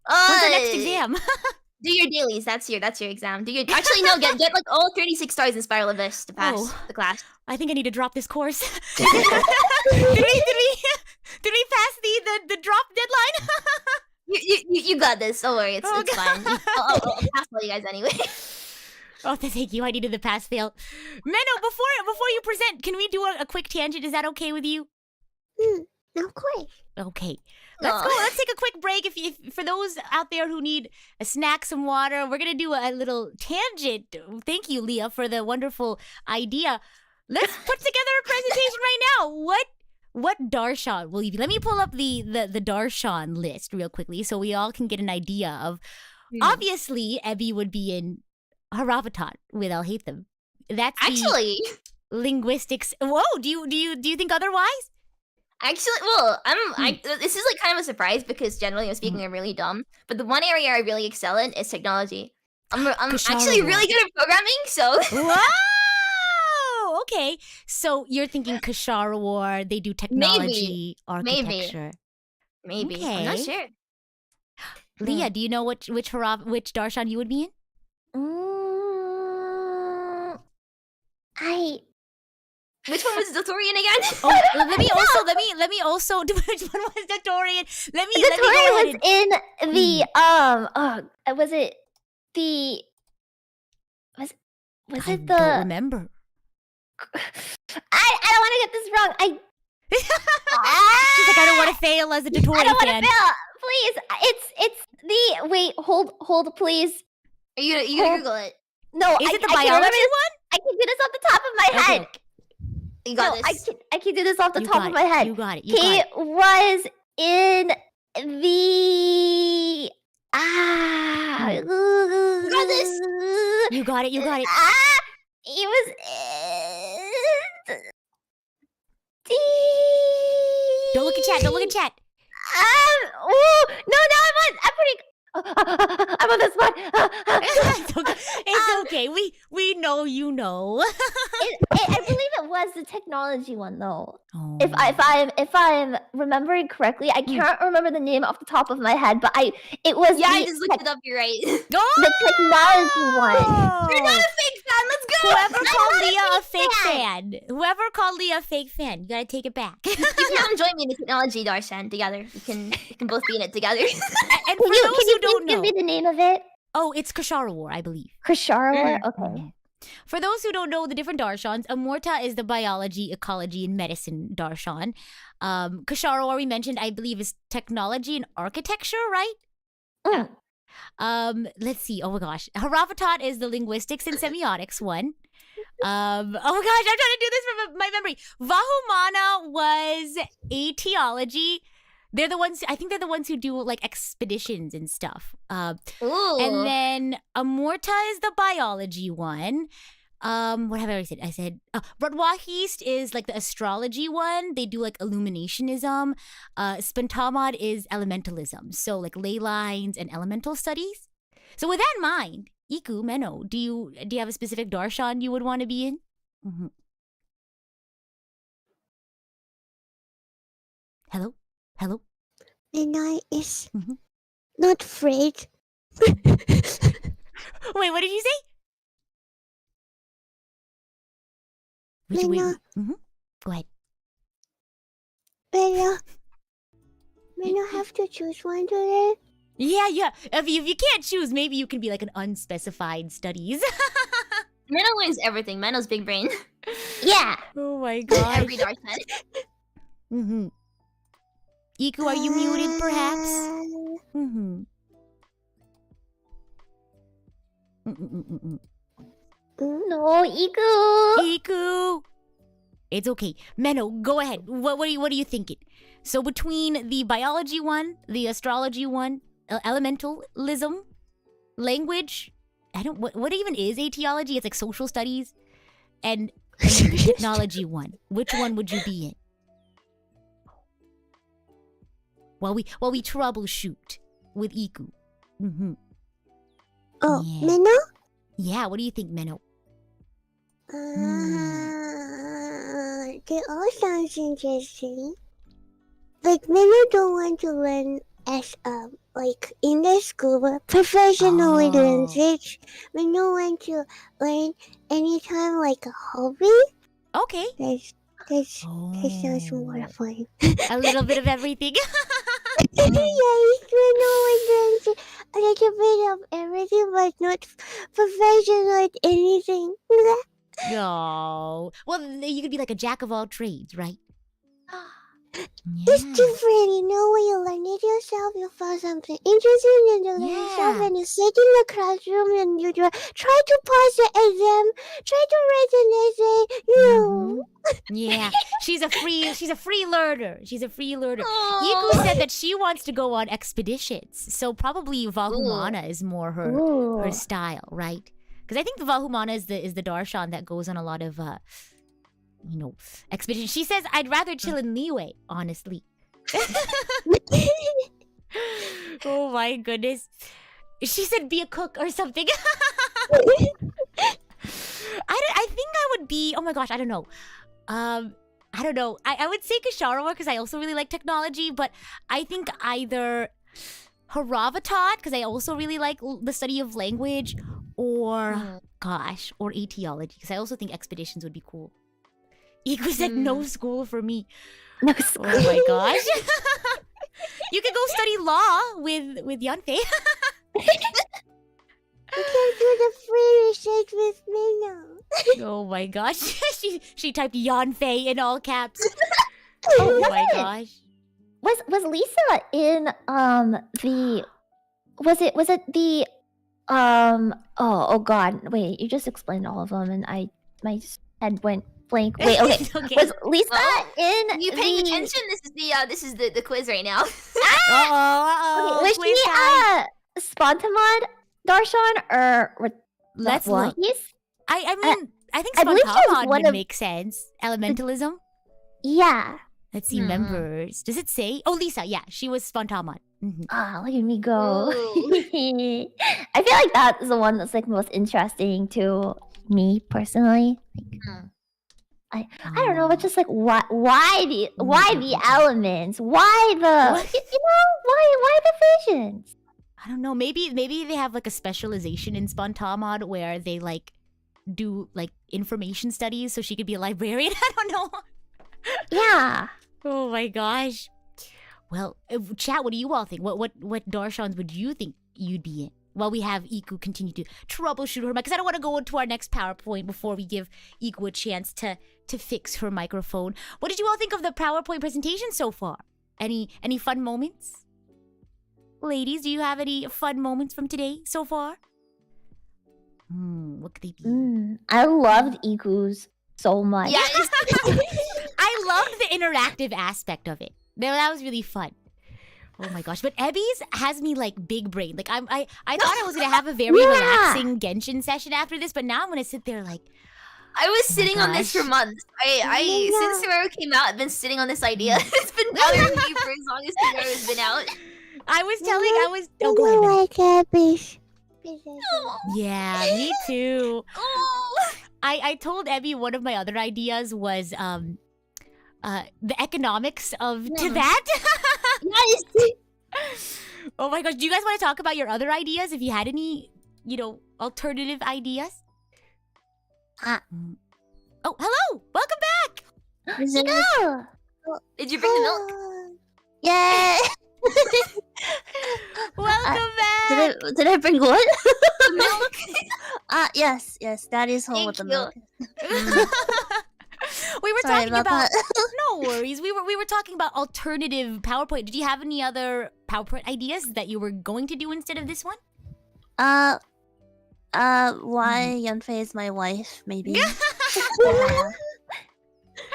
When's our next exam? Do your dailies. That's your exam. Actually no, get like all 36 stars in Spiral Abyss to pass the class. I think I need to drop this course. did we pass the drop deadline? You got this. Don't worry. It's fine. I'll pass all you guys anyway. Oh, thank you. I needed the pass fail. Menno, before you present, can we do a quick tangent? Is that okay with you? Of course. Okay. Let's go. Let's take a quick break. If for those out there who need a snack, some water, we're gonna do a little tangent. Thank you, Leah, for the wonderful idea. Let's put together a presentation right now. What darshan will you be? Let me pull up the darshan list real quickly so we all can get an idea of. Obviously, Evie would be in Haravatat with I'll hate them. That's actually linguistics. Whoa, do you think otherwise? Actually, well, this is like kind of a surprise because generally speaking, I'm really dumb. But the one area I really excel in is technology. I'm actually really good at programming, so. Wow! Okay, so you're thinking Kashara War? They do technology, architecture. Maybe. Okay. I'm not sure. Leah, do you know which darshan you would be in? Which one was Dorian again? Oh, let me also. Which one was Dorian? Let me Dorian go ahead was in the was it the was it the? I don't remember. I don't want to get this wrong. She's like, I don't want to fail as a Dorian I don't want fan. to fail. Please, it's the wait. Hold, please. Are you gonna Google it? No, Is it the I biology can one? I can do this off the top of my head. Okay. You got No, this. I can do this off the You top got of it. my head. You got it. He was in the You got this. You got it. He was in the. Don't look at chat. Oh no! I'm pretty. I'm on the spot. It's okay. We know you know. I believe it was the technology one though. Oh. If I'm remembering correctly, I can't remember the name off the top of my head, but it was Yeah, I just looked it up. You're right. the technology one. You're not a fake fan. Let's go. Whoever called Leah a fake fan, you gotta take it back. You can come join me in the technology darshan together. We can both be in it together. And Can for you those who don't give know, me the name of it? oh, it's Kashara War, I believe. Krishara War? Okay. For those who don't know the different darshans, Amurta is the biology, ecology, and medicine darshan. Kashara War, we mentioned, I believe, is technology and architecture, right? Let's see. Oh my gosh. Haravatat is the linguistics and semiotics one. Oh my gosh, I'm trying to do this from my memory. Vahumana was etiology. They're the ones, I think they're the ones who do like expeditions and stuff. Ooh. And then Amurta is the biology one. What have I already said? I said Bradwahist is like the astrology one. They do like illuminationism. Spentamad is elementalism. So like ley lines and elemental studies. So with that in mind, Iku, Menno, do you have a specific darshan you would want to be in? Mm-hmm. Hello? And I is not afraid. Wait, what did you say? Which way? Mena. Go ahead. Mena. Mena have to choose one today. Yeah. If you can't choose, maybe you can be like an unspecified studies. Mano wins everything. Mano's big brain. Yeah. Oh my gosh. Every dark side. Iku, are you muted perhaps? No, Iku. Iku. It's okay. Menno, go ahead. What are you thinking? So between the biology one, the astrology one, elementalism, language, what even is etiology? It's like social studies, and the technology one. Which one would you be in? While we troubleshoot with Iku. Oh, Yeah. Mena? Yeah, what do you think, Menno? They all sounds interesting. Like, Mena don't want to learn as like in the school, but professionally learn it. Mena want to learn anytime like a hobby. Okay. That sounds more fun. A little bit of everything. Yes, Mena want to learn a little bit of everything, but not professional at anything. Oh. Well, you could be like a jack of all trades, right? It's different, you know, when you learn it yourself, you find something interesting and you learn yourself, and you sit in the classroom and you try to pass the exam, try to write an essay, you know. Yeah, she's a free learner. She's a free learner. Aw. Iku said that she wants to go on expeditions, so probably Vahumana is more her style, right? Because I think the Vahumana is the darshan that goes on a lot of expeditions. She says I'd rather chill in Liyue, honestly. Oh my goodness. She said be a cook or something. I think I would be. Oh my gosh, I don't know. I don't know. I would say Kasharawa because I also really like technology, but I think either Haravatat because I also really like the study of language, or or etiology because I also think expeditions would be cool. Iku said no school for me. No school. Oh my gosh. You could go study law with Yanfei. You can do the free research with me now. Oh my gosh. she typed Yanfei in all caps. Oh my gosh. Was Lisa in the was it the oh god, wait, you just explained all of them and my head went blank. Wait, okay. Okay. Was Lisa in You paying the attention? This is the quiz right now. Uh-oh. was Quiz she time. Spontamod Darshan or Let's what? look. I mean, I think I believe she was Spontamod one would of- make sense. Elementalism. Yeah. Let's see members. Does it say? Oh, Lisa. Yeah, she was Spontamod. Ah, look at me go. Ooh. I feel like that is the one that's like most interesting to me personally. Like, I don't know, but just like why the elements? Why the why the visions? I don't know. Maybe they have like a specialization in Spontamod where they like do like information studies, so she could be a librarian. I don't know. Yeah. Oh my gosh. Well, chat. What do you all think? What darshans would you think you'd be in? While we have Iku continue to troubleshoot her mic, because I don't want to go into our next PowerPoint before we give Iku a chance to fix her microphone. What did you all think of the PowerPoint presentation so far? Any fun moments? Ladies, do you have any fun moments from today so far? What could they be? I loved Iku's so much. Yeah, I loved the interactive aspect of it. That was really fun. Oh my gosh, but Ebby's has me like big brain. Like I thought I was gonna have a very relaxing Genshin session after this, but now I'm gonna sit there like I was sitting on this for gosh. months. I since Tomorrow came out, I've been sitting on this idea. It's been bothering me for as long as Tomorrow's been out. Oh, go ahead, Mel. like happy. Yeah, me too. Oh. I told Ebby one of my other ideas was the economics of Tibet. Yes. Oh my gosh, do you guys want to talk about your other ideas if you had any, alternative ideas? Oh, hello! Welcome back! Is it- Go! Did you bring the milk? Yeah. Welcome back! Did I bring what? The milk. Yes. Daddy's home with the Thank milk. We were Sorry talking about about. that. No worries. We were talking about alternative PowerPoint. Did you have any other PowerPoint ideas that you were going to do instead of this one? Why Yunfei is my wife, maybe.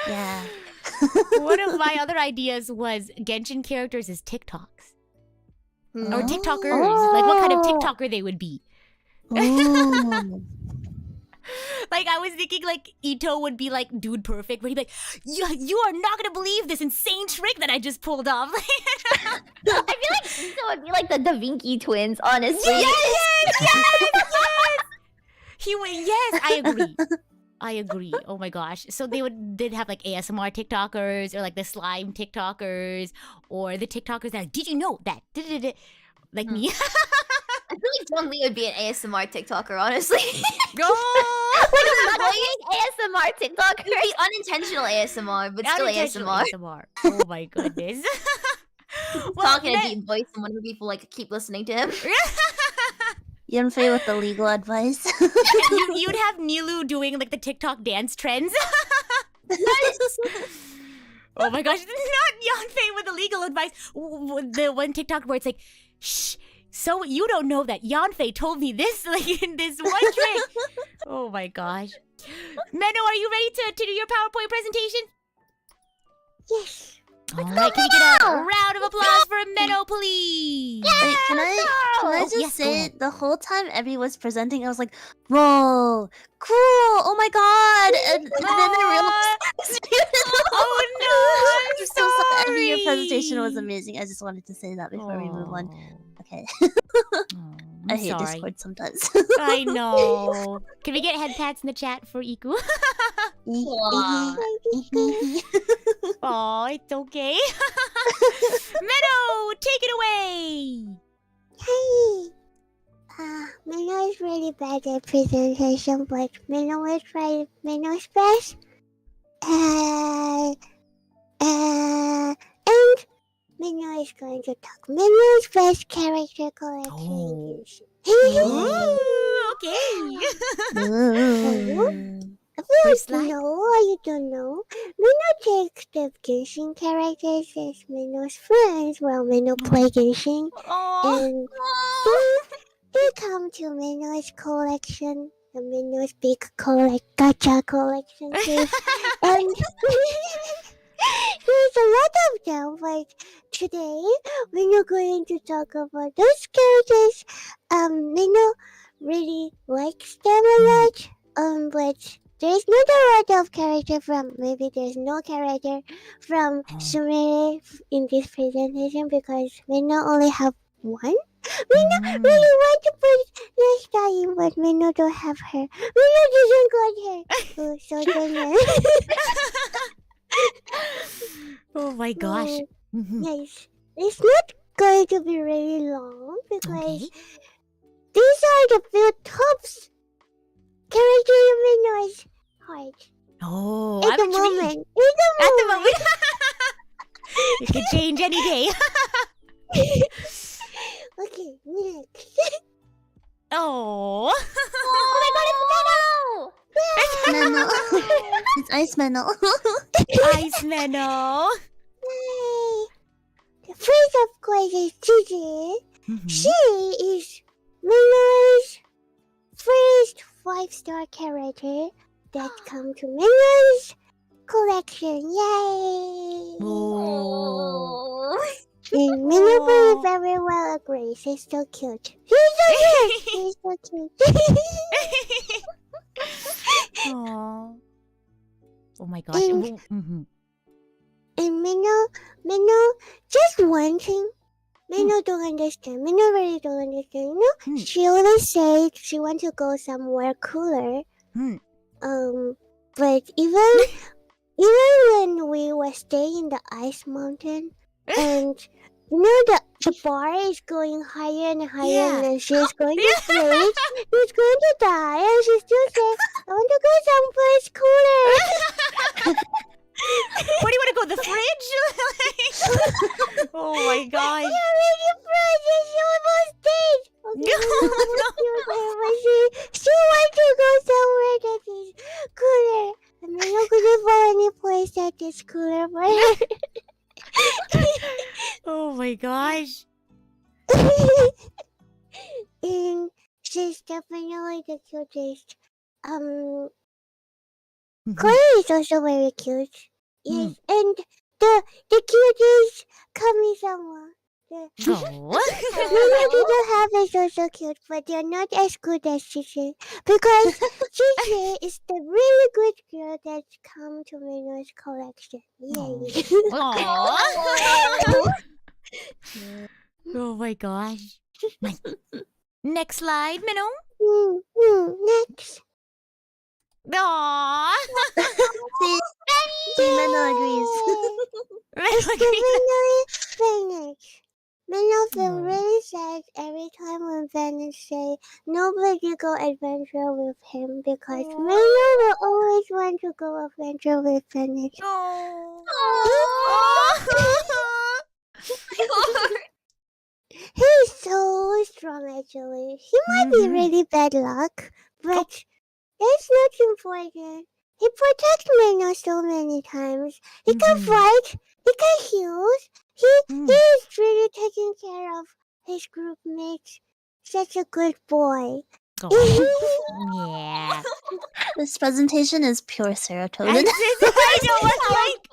Yeah. One of my other ideas was Genshin characters as TikToks. Or TikTokers. Like what kind of TikToker they would be. Ooh. Like I was thinking like Ito would be like dude perfect, where he'd be like, you are not gonna believe this insane trick that I just pulled off. I feel like Ito would be like the Da Vinci twins, honestly. Yes! He went, yes, I agree. Oh my gosh. So they'd have like ASMR TikTokers or like the slime TikTokers or the TikTokers that did you know that? Like me. I feel like Zhongli would be an ASMR TikToker, honestly. Oh! ASMR TikToker. Maybe unintentional ASMR, but still Unintentional ASMR. Oh my goodness. Talking then- a deep voice, and whenever people like keep listening to him. Yunfei with the legal advice. You'd have Nilu doing like the TikTok dance trends. Oh my gosh, not Yanfei with the legal advice. The one TikTok where it's like, shh, so you don't know that Yanfei told me this, like in this one trick. Oh my gosh. Menno, are you ready to do your PowerPoint presentation? Yes. All right, can you get a round of applause for Menno, please? Wait, can I just yes, go say ahead. the whole time Evie was presenting, I was like, "Whoa, cool! Oh my god!" And then I realized, Oh no, I'm I'm so sorry. Evie, your sorry. presentation was amazing. I just wanted to say that before we move on. Okay, I hate sorry. Discord sometimes. I know. Can we get head pats in the chat for Iku? Oh, it's okay. Meadow, take it away. Hey! Minnow is really bad at presentation, but Minnow will try Minnow's best. And Minnow is going to talk Minnow's best character collection. Oh. Ooh. Okay. If you First don't slide. know or you don't know, Minnow takes the Genshin characters as Minnow's friends while Minnow play Genshin. Oh. And they come to Minnow's collection, the Minnow's big gacha collection too. And there's a lot of them, but today we're not going to talk about those characters. Minnow really likes them a lot, but there's not a lot of character from, maybe there's no character from Sumire in this presentation because Minnow only have one. Minnow really want to put this guy in, but Minnow don't have her. Minnow doesn't got her. Oh, so then, Oh my gosh. Mhm. yes, it's not going to be really long because Okay. these are the few tops character in Minnows heart Oh, at I'm the intrigued. moment. At the moment. It could change any day. Okay, next. Oh. Oh my god, Menno. It's Ice Menno. Ice Menno. Yay! The first, of course, is Gigi. Mhm. She is Minnows' first 5-star character that come to Minnows' collection. Yay! Oh. And Minnow very, very well agrees. She's so cute. She's so cute. She's so cute. Aw. Oh my gosh. And- Mhm. And Minnow, just one thing. Minnow don't understand. Minnow really don't understand. Hmm. She always said she want to go somewhere cooler. Hmm. But even when we were staying in the ice mountain, and You know the bar is going higher and higher, Yeah. and then she's going to freeze. She's going to die, and she's still saying, "I want to go someplace cooler." Where do you want to go? The fridge? Oh my gosh. Yeah, really frozen. She almost dead. Okay, but she wants to go somewhere that is cooler. I'm not gonna find any place that is cooler for her. Oh my gosh. And she's definitely the cutest. Chloe is also very cute. Yes, and the cutest Kami-sama. Oh. Many people have is also cute, but they're not as good as Chichi. Because Chichi is the really good girl that's come to Mino's collection. Yay. Aw. Oh my gosh. Next slide, Minnow. Next. Aww. See, Meno agrees. Venice. Mino feel Aw. really sad every time when Venice say nobody go adventure with him because Aw. Mino will always want to go adventure with Venice. He's so strong actually. He might be really bad luck, but that's not important. He protects Mino so many times. He can fight, he can heal. He is really taking care of his group mates. Such a good boy. Yeah. This presentation is pure serotonin. I know what's like.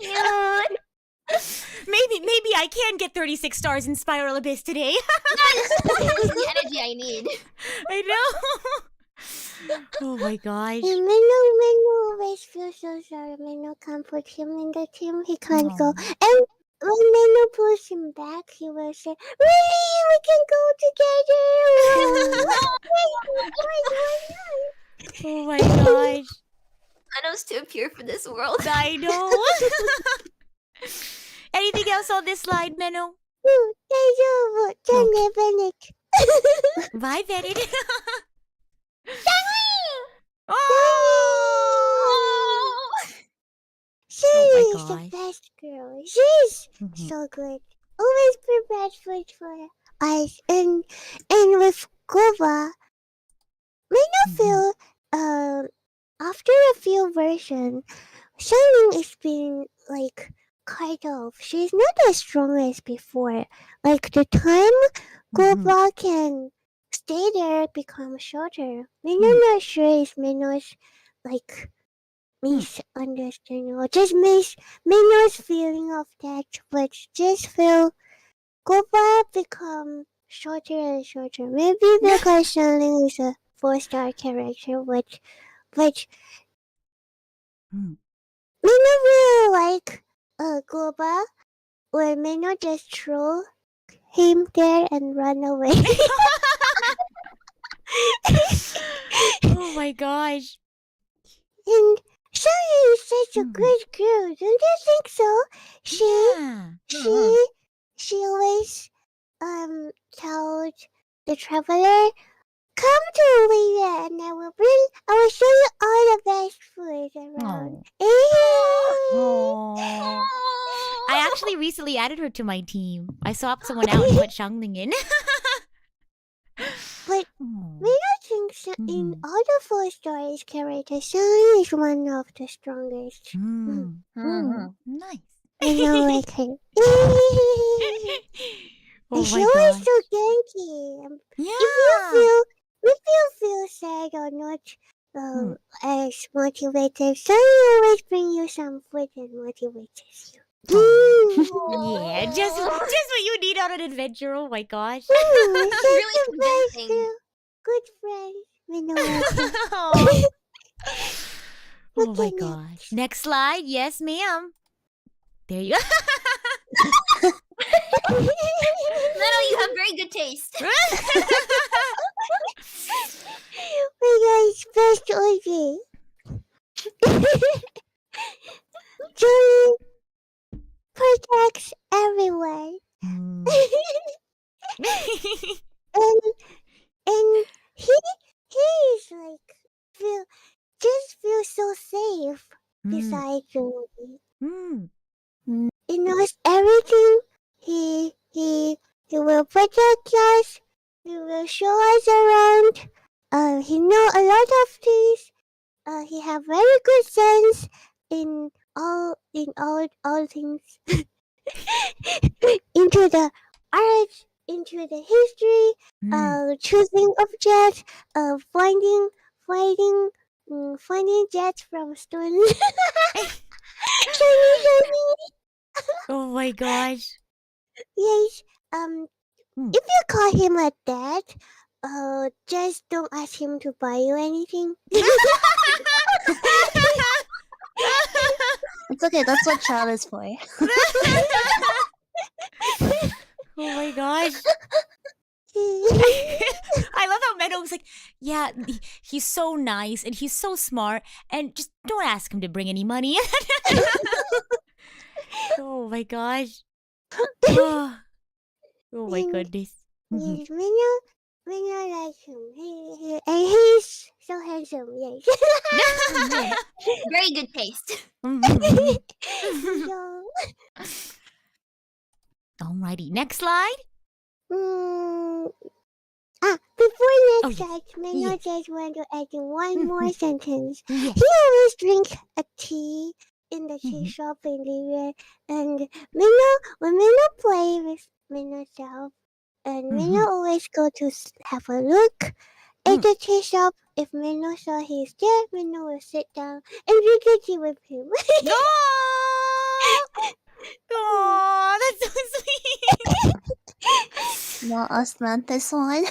Maybe I can get 36 stars in Spiral Abyss today. That's the energy I need. I know. Oh my gosh. And Mino always feels so sorry. Mino can't put him in the team. He can't go. And when Mino pulls him back, he will say, "Really? We can go together." Oh my gosh. Mino's too pure for this world. I know. Anything else on this slide, Menno? Bye, Bennett. Oh! She Oh is my the gosh. best girl. She's so good. Always prepared food for us. And with Kova, Mino feel after a few versions, Shining is being like kind of. She's not as strong as before. Like the time Kova can stay there becomes shorter. Mino not sure if Mino's like misunderstanding or just Mino's feeling of that, but just feel Kova become shorter and shorter. Maybe because Shining is a 4-star character, but Mino really like Goba, where Mino just throw him there and run away. Oh my gosh. And Shiny is such a good girl, don't you think so? She always told the traveler, "Come to Lita and I will show you all the best food around." Oh. I actually recently added her to my team. I swapped someone out and put Shangling in. But Mino thinks in all the 4 stories characters, Shiny is one of the strongest. Nice. I know, like her. Oh And she my always gosh. so genky. Yeah. If you feel sad or not as motivated, Shiny always bring you some food and motivates you. Yeah, just what you need on an adventure. Oh my gosh. Really convincing. Good friend. We know it. Oh my gosh. Next slide. Yes, ma'am. There you go. Mino, you have very good taste. We got best orgy. Julie protects everyone. besides the movie. Mm. He knows everything. He will protect us. He will show us around. He know a lot of things. He have very good sense in all things. Into the art, into the history, choosing objects, finding jets from stones. Shiny. Oh my gosh. Yes. Hmm. If you call him a dad, just don't ask him to buy you anything. It's okay. That's what child is for. Oh my gosh. I love how Meadow was like, yeah, he's so nice and he's so smart, and just don't ask him to bring any money. Oh my gosh. Oh my goodness. Yes, Mino likes him. And he's so handsome. Yes. Very good taste. So, Alrighty, next slide. before next yes. slide, Mino Yeah. just want to add in one more sentence. Yes. He always drinks a tea in the tea shop in Libya, and when Mino play with Mino self, and Mino always go to have a look at the tea shop. If Mino saw he's there, Mino will sit down and drink a tea with him. Oh, that's so sweet. Not osmanthus wine.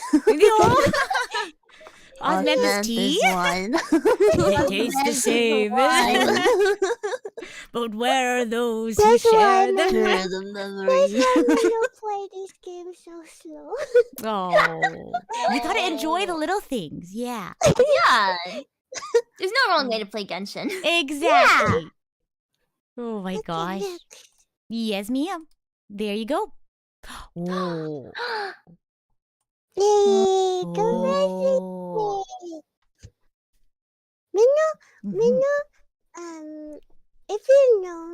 Osmanthus tea? wine. It tastes the same. But where are those who That's share why the... Share the memory. That's why Mino play this game so slow. Oh, you gotta enjoy the little things. Yeah, Yeah. There's no wrong way to play Genshin. exactly. Oh my Okay, gosh. next. Yes, Mia. There you go. Oh. Yay, Oh. congratulations. Mino, Mhm. if you know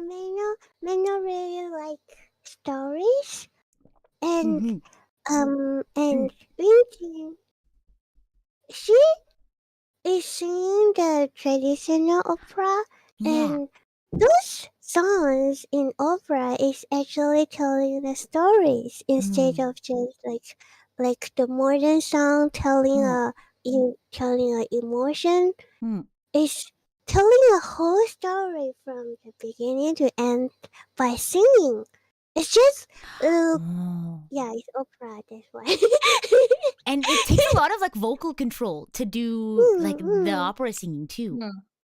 Mino really like stories and Mhm. reading. She is singing the traditional opera, Yeah. and those songs in opera is actually telling the stories instead of just like the modern song telling telling a emotion. Mm. It's telling a whole story from the beginning to end by singing. It's just Oh. yeah, it's opera. That's why. And it takes a lot of like vocal control to do like the opera singing too.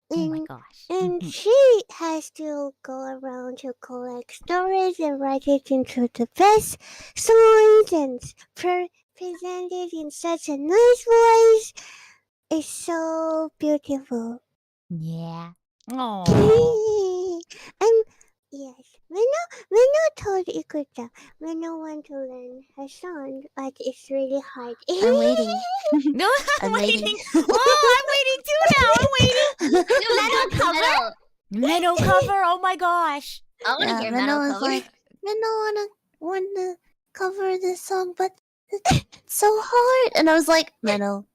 Oh my gosh. And Mhm. she has to go around to collect stories and write it into the best songs and present it in such a nice voice. It's so beautiful. Yeah. Oh. And yes, Mino told Ikuta Mino want to learn her song, but it's really hard. I'm waiting. No, I'm I'm waiting. waiting. Oh, I'm waiting too now. I'm waiting. Meadow cover? Meadow cover. Oh my gosh. I want to Yeah, hear Menno Meadow was cover. like, Menno wanna cover this song, but it's so hard. And I was like, Menno,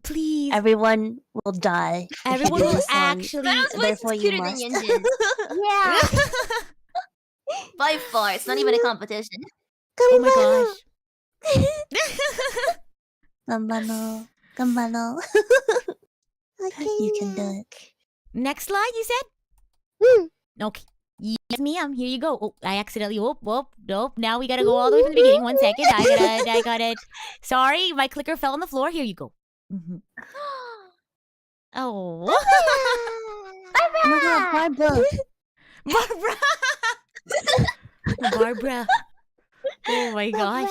Please. everyone will die. if you Everyone do will this song. actually. Meadow's voice Therefore is you cuter than must. Yunjin's. Yeah. By far, it's not even a competition. Oh my gosh. Gambano. Gambano. Okay, You can do it. Next slide, you said? Okay. Yes, Mia. Here you go. Oh, I accidentally. Nope. Now we gotta go all the way from the beginning. 1 second. I got it. Sorry, my clicker fell on the floor. Here you go. Oh. Oh my god, Barbara. Barbara. Barbara. Oh my gosh.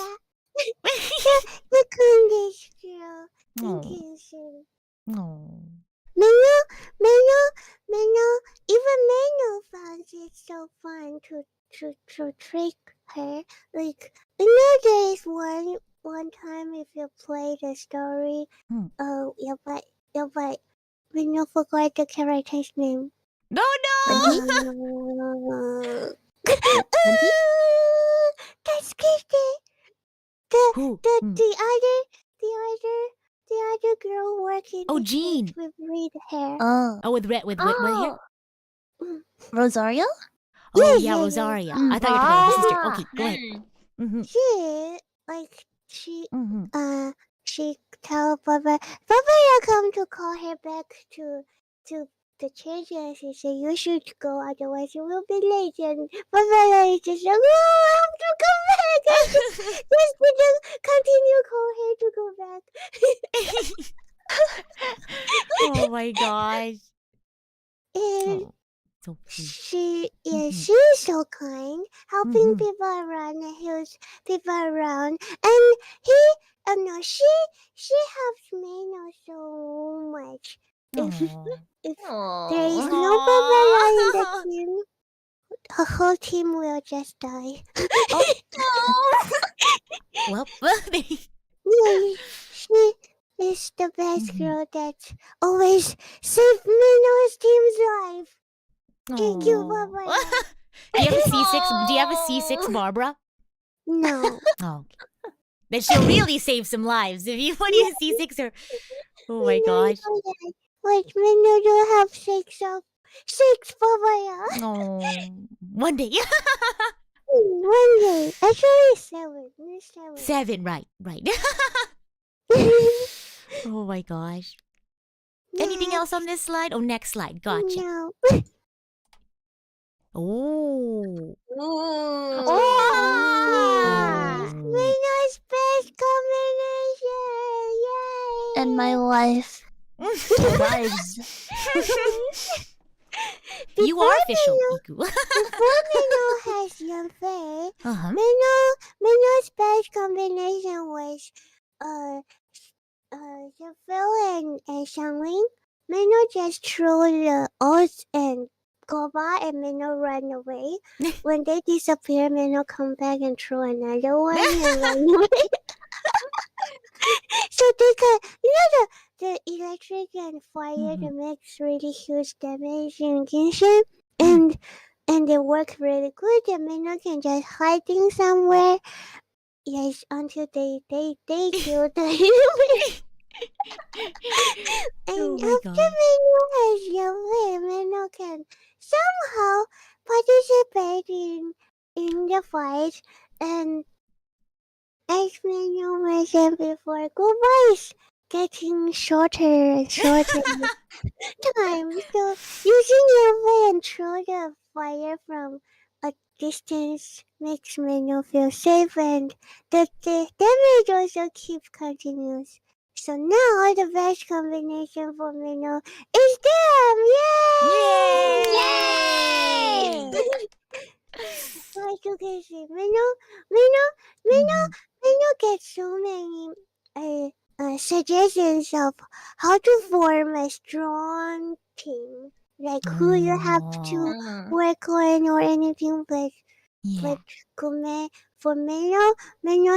Look on this girl. Oh. Attention. Oh. Meno, even Meno found it so fun to trick her. Like, there is one time if you play the story, but Meno forgot the character's name. No, no! That's Kitty. Who? The other girl working. Oh, in Jean. church with red hair. Oh, with red hair? Rosario? Oh, Yeah, yeah, yeah, Rosaria. yeah. I thought you were talking about her sister. Ah. Okay, go ahead. Mm-hmm. She tell Barbara come to call her back to the church, and she said you should go, otherwise you will be late. And Barbara is just like, oh, I have to come back. And just didn't continue call her to go back. Oh my gosh. And Oh, so sweet. she's so kind, helping Mhm. people around the hills, people around, and she helps Mano so much. If there is Aw. no Barbara in the team, her whole team will just die. Well, Yeah, she is the best Mhm. girl that always saved Mano's team's life. Thank you, Aw. Barbara. Do you have a C6? Do you have a C6, Barbara? No. Oh, okay. Then she'll really save some lives if you want to C6 her. Oh my gosh. Wait, Mano do have six Barbara. Oh, one day. One day. Actually, seven. Seven. 7, right. Oh my gosh. Anything else on this slide? Oh, next slide. Gotcha. No. Oh. Mano's best combination. Yay! And my life. Lives. You are official, Iku. Before Mano has Yanfei, Uh-huh. Mano's best combination was Zafel and Xiangling. Mano just threw the oats and Koba and Mano run away. When they disappear, Mano come back and throw another one and run away. So they can, the electric and fire that makes really huge damage in Genshin, and they work really good. And Mino can just hiding somewhere, yes, until they kill the enemy. Oh And my after god. Mino has Yahweh, Mino can somehow participate in the fight. And as Mino mentioned before, Goomba is getting shorter and shorter with time. So using Yahweh and throw the fire from a distance makes Mino feel safe, and the damage also keeps continuous. So now the best combination for Mino is them! Yay! Like you can see, Mino gets so many suggestions of how to form a strong team. Like who you have to work on or anything, but Yeah. Kume, for Mino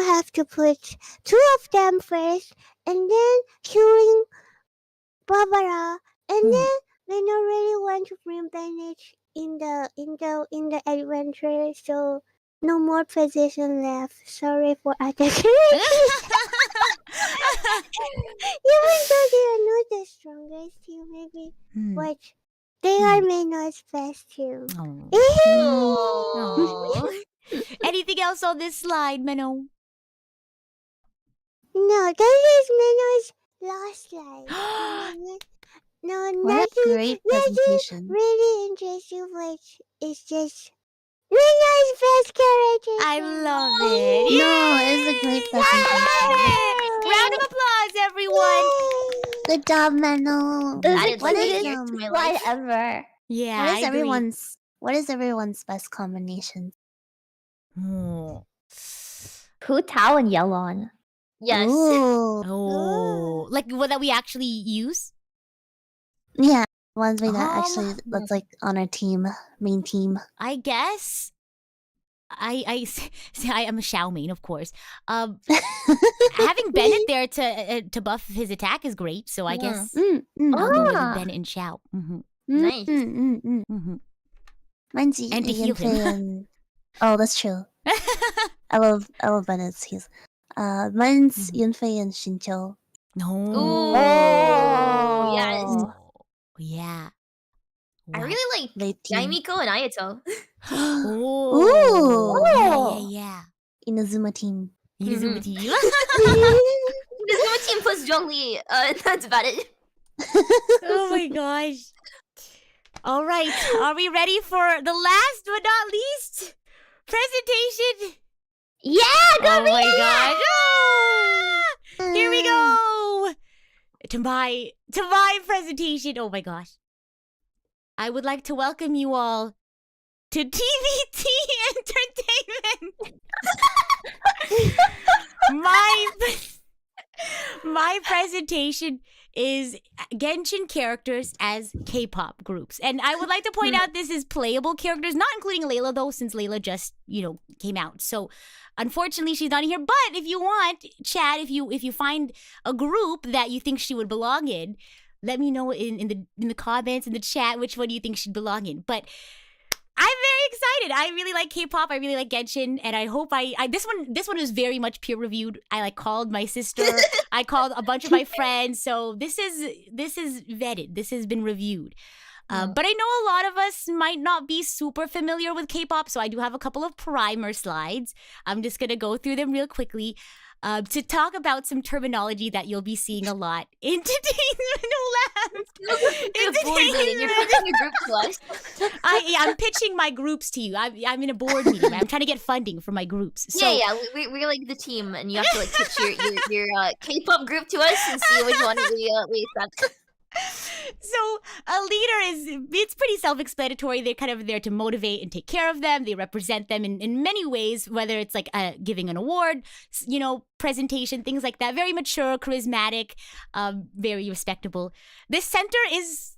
have to put 2 of them first, and then killing Barbara, and then Mino really want to bring Bennett in the adventure, so no more position left. Sorry for other characters. Even though they are not the strongest team, maybe, but they are Mino's best team. Oh. Anything else on this slide, Meno? No, this is Mino's last slide. No, What a nothing great presentation. really interesting, but it's just Mino's best character. I love it. No, it's a great presentation. Round of applause, everyone. Good job, Mano. That is What the is year to my Slide life. ever. Yeah, what I is agree. what is everyone's best combination? Oh. Hu Tao and Yelon. Yes. Ooh. Oh. Like what that we actually use? Yeah, ones that actually Um, that's like on our team, main team. I guess. I am a Xiao main, of course. Having Bennett there to buff his attack is great. So I guess I'll go with Bennett and Xiao. Nice. Mm-hmm. Mine's And to heal him. Yunfei. Oh, that's true. I love Bennett's heals. Mine's Yunfei and Shincho. No. Ooh, yes. Oh. Yeah. I Wow. really like They team. Yaimiko and Ayato. Oh. Ooh. Yeah. Inazuma team. Inazuma team. There's no team plus Zhongli. That's about it. Oh my gosh. All right. Are we ready for the last but not least presentation? Yeah, go Oh my Rita! gosh. Ah! Here we go. To my presentation. Oh my gosh. I would like to welcome you all to TVT Entertainment. My presentation is Genshin characters as K-pop groups. And I would like to point out this is playable characters, not including Layla though, since Layla just, came out. So unfortunately she's not in here. But if you want, chat, if you find a group that you think she would belong in, let me know in the comments, in the chat, which one do you think she'd belong in. But I'm very excited. I really like K-pop. I really like Genshin, and I hope this one is very much peer reviewed. I called my sister. I called a bunch of my friends. So this is vetted. This has been reviewed. But I know a lot of us might not be super familiar with K-pop, so I do have a couple of primer slides. I'm just gonna go through them real quickly. To talk about some terminology that you'll be seeing a lot in Entertainment Lab. You're pitching your group to us. I'm pitching my groups to you. I'm in a board meeting. I'm trying to get funding for my groups. So, Yeah. We're like the team, and you have to like pitch your K-pop group to us and see which one we accept. So a leader it's pretty self-explanatory. They're kind of there to motivate and take care of them. They represent them in many ways, whether it's like giving an award, presentation, things like that. Very mature, charismatic, very respectable. This center is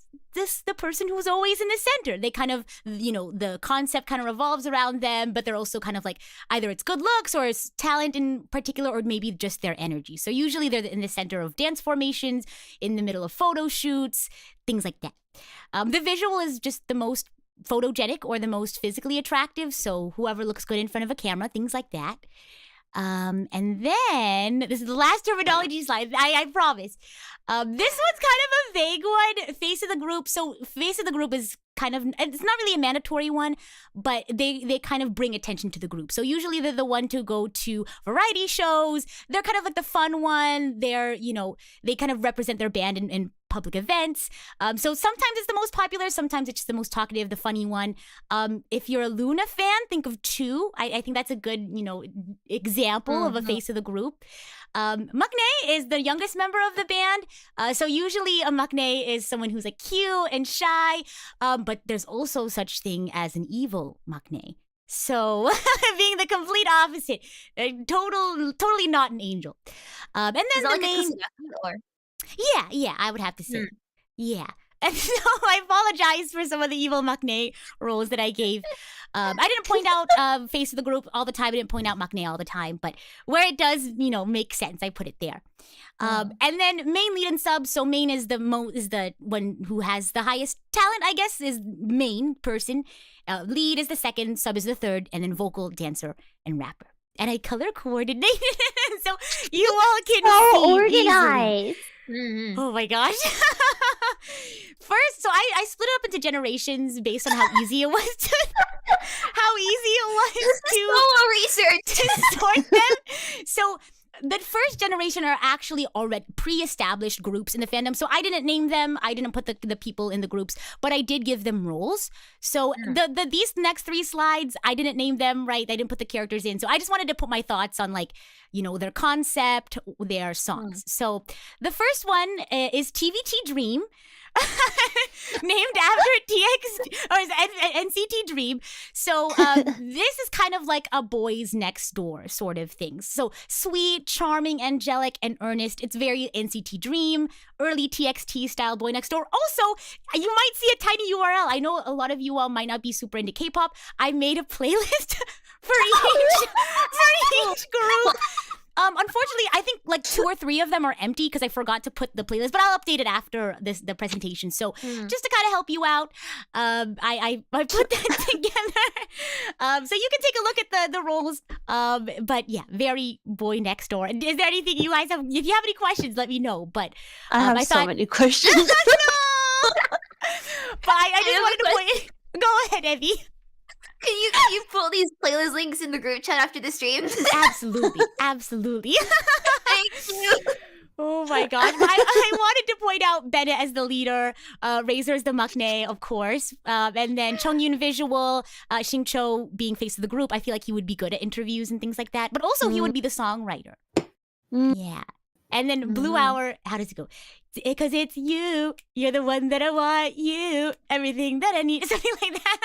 the person who's always in the center. They kind of, the concept kind of revolves around them, but they're also kind of like either it's good looks or it's talent in particular, or maybe just their energy. So usually they're in the center of dance formations, in the middle of photo shoots, things like that. The visual is just the most photogenic or the most physically attractive. So whoever looks good in front of a camera, things like that. And then this is the last terminology slide. I promise. This one's kind of a vague one. Face of the group. So face of the group is kind of, it's not really a mandatory one, but they kind of bring attention to the group. So usually they're the one to go to variety shows. They're kind of like the fun one. They're, they kind of represent their band in public events. So sometimes it's the most popular, sometimes it's just the most talkative, the funny one. If you're a Luna fan, think of two. I think that's a good, example of a face of the group. Maknae is the youngest member of the band. So usually a maknae is someone who's like cute and shy, but there's also such thing as an evil maknae. So being the complete opposite, totally not an angel. And then Is that the like main, or? yeah, I would have to say, yeah. And so I apologize for some of the evil maknae roles that I gave. I didn't point out face of the group all the time. I didn't point out maknae all the time, but where it does, make sense, I put it there. And then main, lead, and sub. So main is the one who has the highest talent, I guess, is main person. Lead is the second, sub is the third, and then vocal, dancer, and rapper. And I color coordinated so you all can see organized. easily. Mm-hmm. Oh my gosh. First, so I split it up into generations based on how easy it was to sort them. So the first generation are actually already pre-established groups in the fandom. So I didn't name them. I didn't put the people in the groups, but I did give them roles. So these next three slides, I didn't name them, right? I didn't put the characters in. So I just wanted to put my thoughts on their concept, their songs. So the first one is TVT Dream. Named after NCT Dream. So this is kind of like a boys next door sort of thing. So sweet, charming, angelic, and earnest. It's very NCT Dream, early TXT style boy next door. Also, you might see a tiny URL. I know a lot of you all might not be super into K-pop. I made a playlist for each group. Unfortunately, I think like 2 or 3 of them are empty because I forgot to put the playlist, but I'll update it after the presentation. So just to kind of help you out, I put that together. So you can take a look at the roles. But yeah, very Boy Next Door. Is there anything you guys have? If you have any questions, let me know. But I have I so thought- many questions. No! But I just wanted to point. Go ahead, Evie. Can you pull these playlist links in the group chat after the stream? Absolutely, absolutely. Thank you. Oh my god. I wanted to point out Bennett as the leader, Razor as the maknae, of course, and then Chongyun visual, Xingqiu being face of the group. I feel like he would be good at interviews and things like that, but also he would be the songwriter. Yeah. And then Blue Hour, how does it go? Because it's you, you're the one that I want, you, everything that I need, something like that.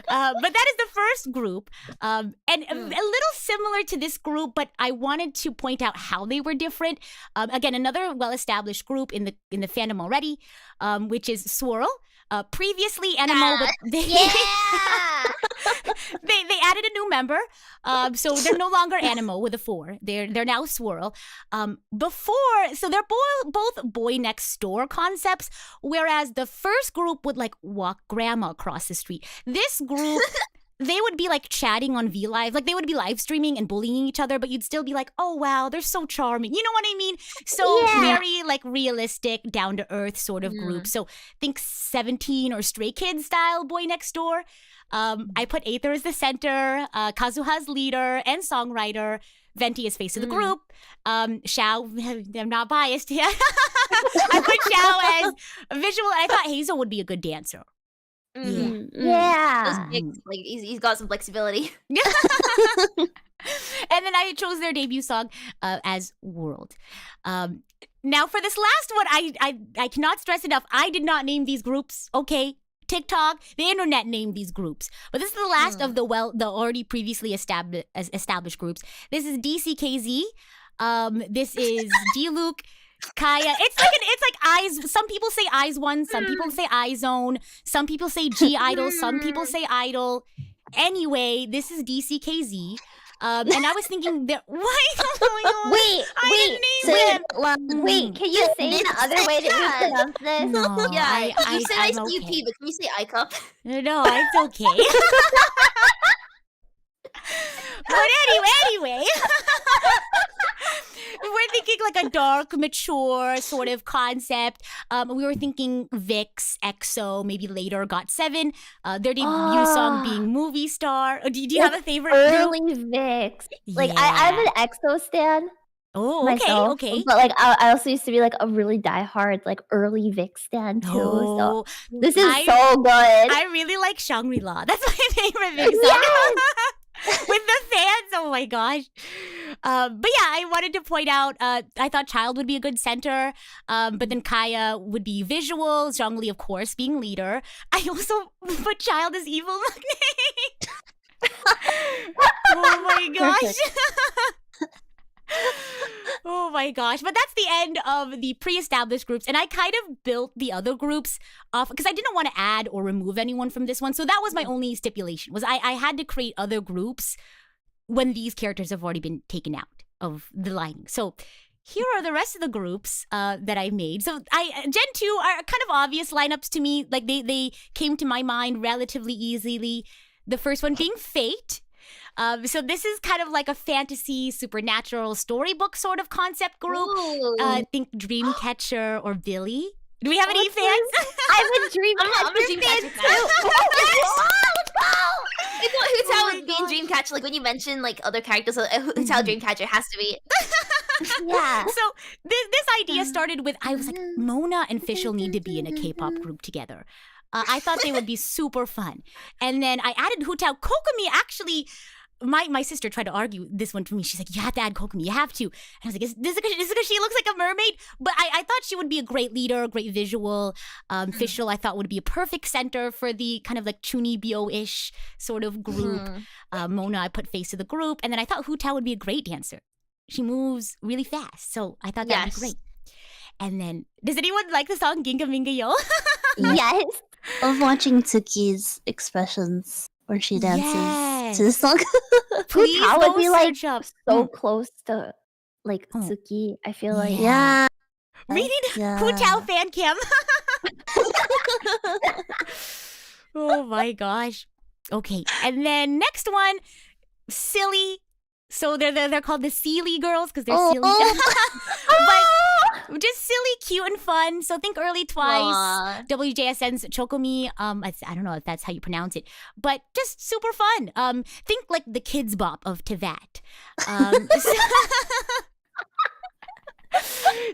But that is the first group, and a little similar to this group, but I wanted to point out how they were different. Again, another well-established group in the fandom already, which is Swirl. Previously Animo, but they they added a new member, so they're no longer Animo with a 4. They're now Swirl. Before, so they're both Boy Next Door concepts, whereas the first group would like walk grandma across the street. This group. They would be like chatting on VLive, like they would be live streaming and bullying each other, but you'd still be like, oh wow, they're so charming. You know what I mean? So very like realistic, down to earth sort of group. So think 17 or Stray Kids style Boy Next Door. I put Aether as the center, Kazuha's leader and songwriter, Venti is face of the group. Xiao, I'm not biased. Yeah. I put Xiao as visual, and I thought Hazel would be a good dancer. Yeah. Like he's got some flexibility. And then I chose their debut song as World. Now for this last one, I cannot stress enough, I did not name these groups, okay? TikTok, the internet named these groups. But this is the last of the already previously established groups. This is DCKZ. This is D-Luke. Kaya, it's like eyes. Some people say eyes one, some people say eye zone, some people say G idol, some people say idol. Anyway, this is DCKZ. And I was thinking that Wait, can you say the other way that you pronounce this? No, Yeah, you said I'm ICUP, okay. but can you say ICUP? No, it's okay. But anyway. We're thinking like a dark, mature sort of concept. We were thinking Vix, EXO, maybe later GOT7. Their debut song being Movie Star. Do you have a favorite Early group? Vix. Like I'm an EXO stan. Oh, myself, okay. But like I also used to be like a really diehard like early Vix stan too. Oh, So this is so good. I really like Shangri-La. That's my favorite Vix song. With the fans, oh my gosh. But yeah, I wanted to point out, I thought Child would be a good center, but then Kaya would be visual, Zhongli, of course, being leader. I also put Child as evil magnate. Oh my gosh. Oh my gosh. But that's the end of the pre-established groups. And I kind of built the other groups off because I didn't want to add or remove anyone from this one. So that was my only stipulation, was I had to create other groups when these characters have already been taken out of the line. So here are the rest of the groups that I made. So Gen 2 are kind of obvious lineups to me. Like they came to my mind relatively easily. The first one being Fate. So this is kind of like a fantasy, supernatural storybook sort of concept group. Think Dreamcatcher or Billy. Do we have any fans? I'm a Dreamcatcher fan too. It's how being Dreamcatcher, like when you mention like other characters, it's how Dreamcatcher has to be. Yeah. So this idea started with, I was like, Mona and Fischl need to be in a K-pop group together. I thought they would be super fun. And then I added Hutao. Kokomi actually, my sister tried to argue this one to me. She's like, you have to add Kokomi, you have to. And I was like, is this because she looks like a mermaid? But I thought she would be a great leader, great visual. Fischl I thought would be a perfect center for the kind of like Chunibyo-ish sort of group. Mona, I put face of the group. And then I thought Hutao would be a great dancer. She moves really fast. So I thought that would be great. And then, does anyone like the song Ginga Minga Yo? Yes. Of watching Tsuki's expressions when she dances. Yes. to the song. Please Putao go would be like search up. so close to like Oh. Tsuki. I feel like Yeah. Yeah. Reading Yeah. Putao fan cam. Oh my gosh. Okay, and then next one, silly. So they're called the Silly girls because they're silly. But just silly, cute, and fun. So think early Twice, Aw. WJSN's Chocomi. I don't know if that's how you pronounce it, but just super fun. Think like the Kids Bop of Tevat.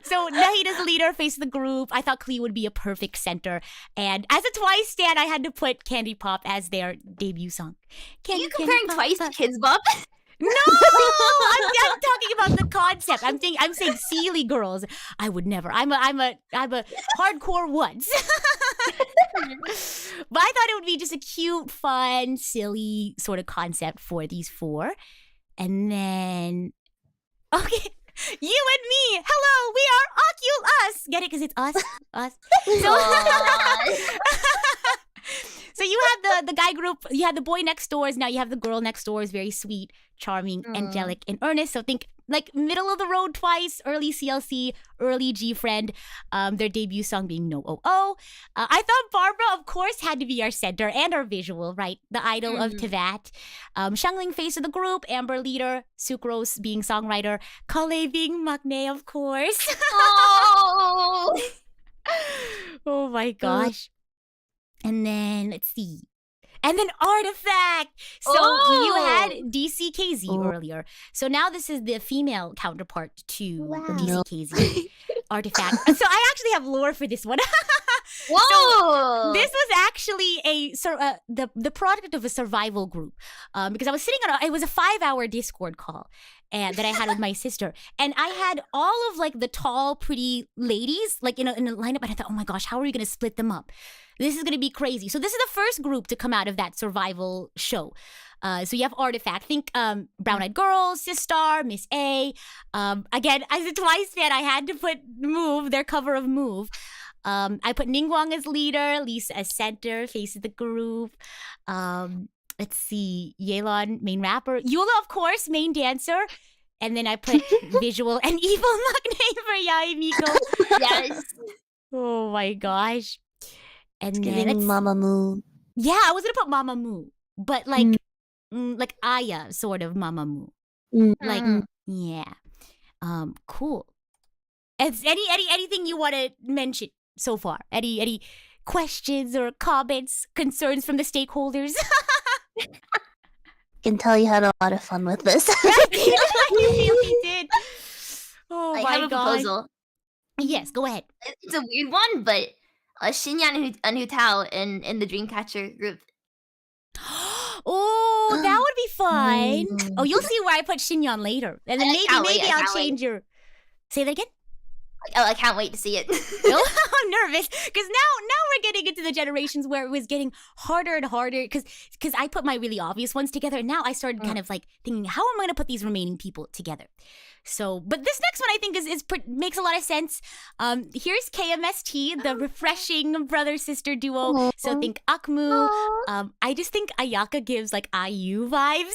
So Nahida's the leader, face of the group. I thought Klee would be a perfect center. And as a Twice stan, I had to put Candy Pop as their debut song. Are you Candy comparing Pop, Twice Pop. to Kids Bop? No, I'm talking about the concept. I'm saying silly girls. I would never. I'm a hardcore once. But I thought it would be just a cute, fun, silly sort of concept for these four. And then, okay, you and me. Hello, we are Ocul Us. Get it? Because it's us, us. So you have the guy group, you have the boy next doors, now you have the girl next door is very sweet, charming, angelic, and earnest. So think like middle of the road Twice, early CLC, early G-Friend, their debut song being No Oh Oh. I thought Barbara, of course, had to be our center and our visual, right? The idol of Tevat. Shangling face of the group, Amber leader, Sucrose being songwriter, Kale being maknae, of course. Oh. Oh my gosh. And then, let's see. And then Artifact. So you had DCKZ earlier. So now this is the female counterpart to Wow. DCKZ. Artifact. So I actually have lore for this one. Whoa. This was actually the product of a survival group, because I was sitting on it was a 5-hour Discord call and that I had with my sister, and I had all of like the tall, pretty ladies like in a lineup, and I thought, oh my gosh, how are we gonna split them up? This is gonna be crazy. So this is the first group to come out of that survival show. So you have Artifact. Think Brown Eyed Girl, Sistar, Miss A. Again, as a Twice fan, I had to put Move, their cover of Move. I put Ningguang as leader, Lisa as center, face of the group. Let's see, Yelan, main rapper. Yula, of course, main dancer. And then I put visual and evil maknae for Yai Miko. Yes. Oh my gosh. And then Giving Mamamoo. yeah, I was gonna put Mamamoo, but like Aya sort of Mamamoo. Like yeah, cool. Anything you want to mention so far? Any questions or comments, concerns from the stakeholders? Can tell you had a lot of fun with this. I really did. Oh I my have a gosh. proposal. Yes, go ahead. It's a weird one, but Shinyan and Hutao in the Dreamcatcher group. Oh, that would be fun. Oh, you'll see where I put Shinyon later, and then I maybe can't wait, I I'll can't wait. change your. Say that again. Oh, I can't wait to see it. No, I'm nervous because now we're getting into the generations where it was getting harder and harder because I put my really obvious ones together, and now I started kind of like thinking, how am I going to put these remaining people together? So, but this next one I think is makes a lot of sense. Here's KMST, the refreshing brother sister duo. So think Akmu. I just think Ayaka gives like IU vibes.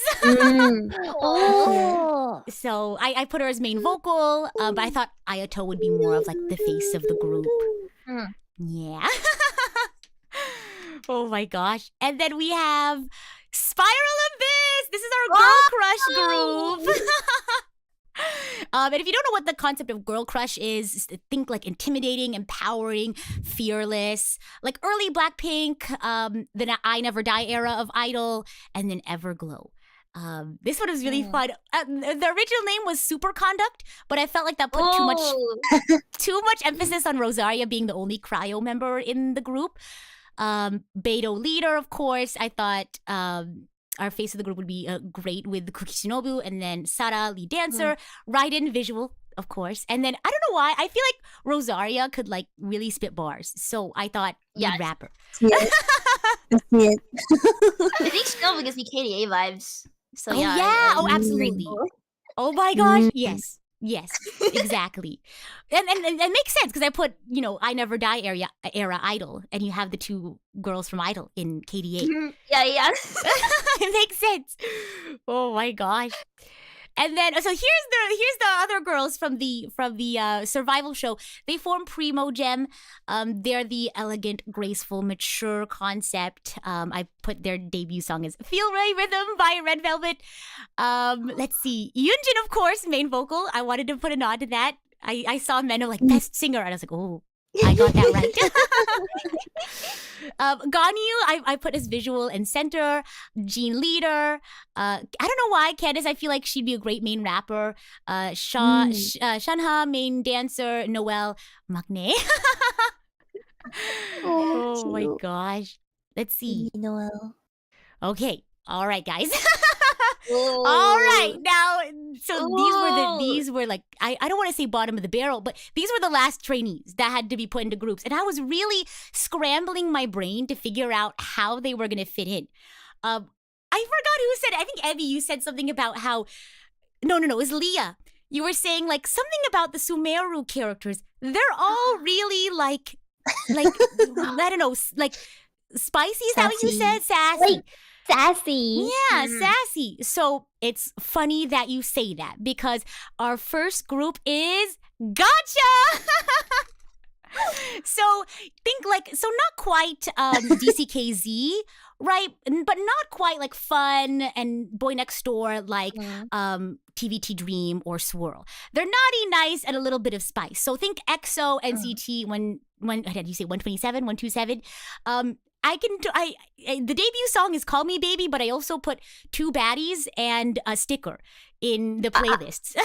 Oh. So I put her as main vocal, but I thought Ayato would be more of like the face of the group. Yeah. Oh my gosh. And then we have Spiral Abyss. This is our girl crush group. And if you don't know what the concept of girl crush is, think like intimidating, empowering, fearless, like early Blackpink, the I Never Die era of Idol, and then Everglow. This one was really fun. The original name was Superconduct, but I felt like that put too much emphasis on Rosaria being the only cryo member in the group. Beto leader, of course. I thought our face of the group would be great with Kuki Shinobu, and then Sara, lead dancer, Raiden, visual, of course. And then, I don't know why, I feel like Rosaria could like really spit bars. So I thought, lead rapper. Yeah. I think Shinobu gives me KDA vibes. So Oh yeah. yeah, oh absolutely. Oh my gosh, yes. Yes, exactly. And it makes sense because I put, I Never Die era Idol, and you have the two girls from Idol in KDA. Yeah. It makes sense. Oh my gosh. And then so here's the other girls from the survival show. They form Primo Gem. They're the elegant, graceful, mature concept. I put their debut song as "Feel Ray Rhythm" by Red Velvet. Let's see, Yoonjin, of course, main vocal. I wanted to put a nod to that. I saw Menno like best singer, and I was like, oh, I got that right. Ganyu, I put as visual and center. Jean leader. I don't know why. Candace, I feel like she'd be a great main rapper. Shanha, main dancer. Noelle, maknae. Oh my gosh. Let's see. Noel. Okay. All right, guys. All right, now, so these were like, I don't want to say bottom of the barrel, but these were the last trainees that had to be put into groups, and I was really scrambling my brain to figure out how they were going to fit in. I forgot who said it. I think Evie, you said something about how, no, it was Leah. You were saying like something about the Sumeru characters. They're all really like I don't know, like spicy. Is that what you said? Sassy. Like, sassy. Yeah, sassy. So it's funny that you say that because our first group is Gotcha! So think not quite DCKZ, right? But not quite like fun and Boy Next Door like TVT Dream or Swirl. They're naughty, nice, and a little bit of spice. So think EXO, NCT, how did you say 127, 127? The debut song is Call Me Baby, but I also put two baddies and a sticker in the playlists.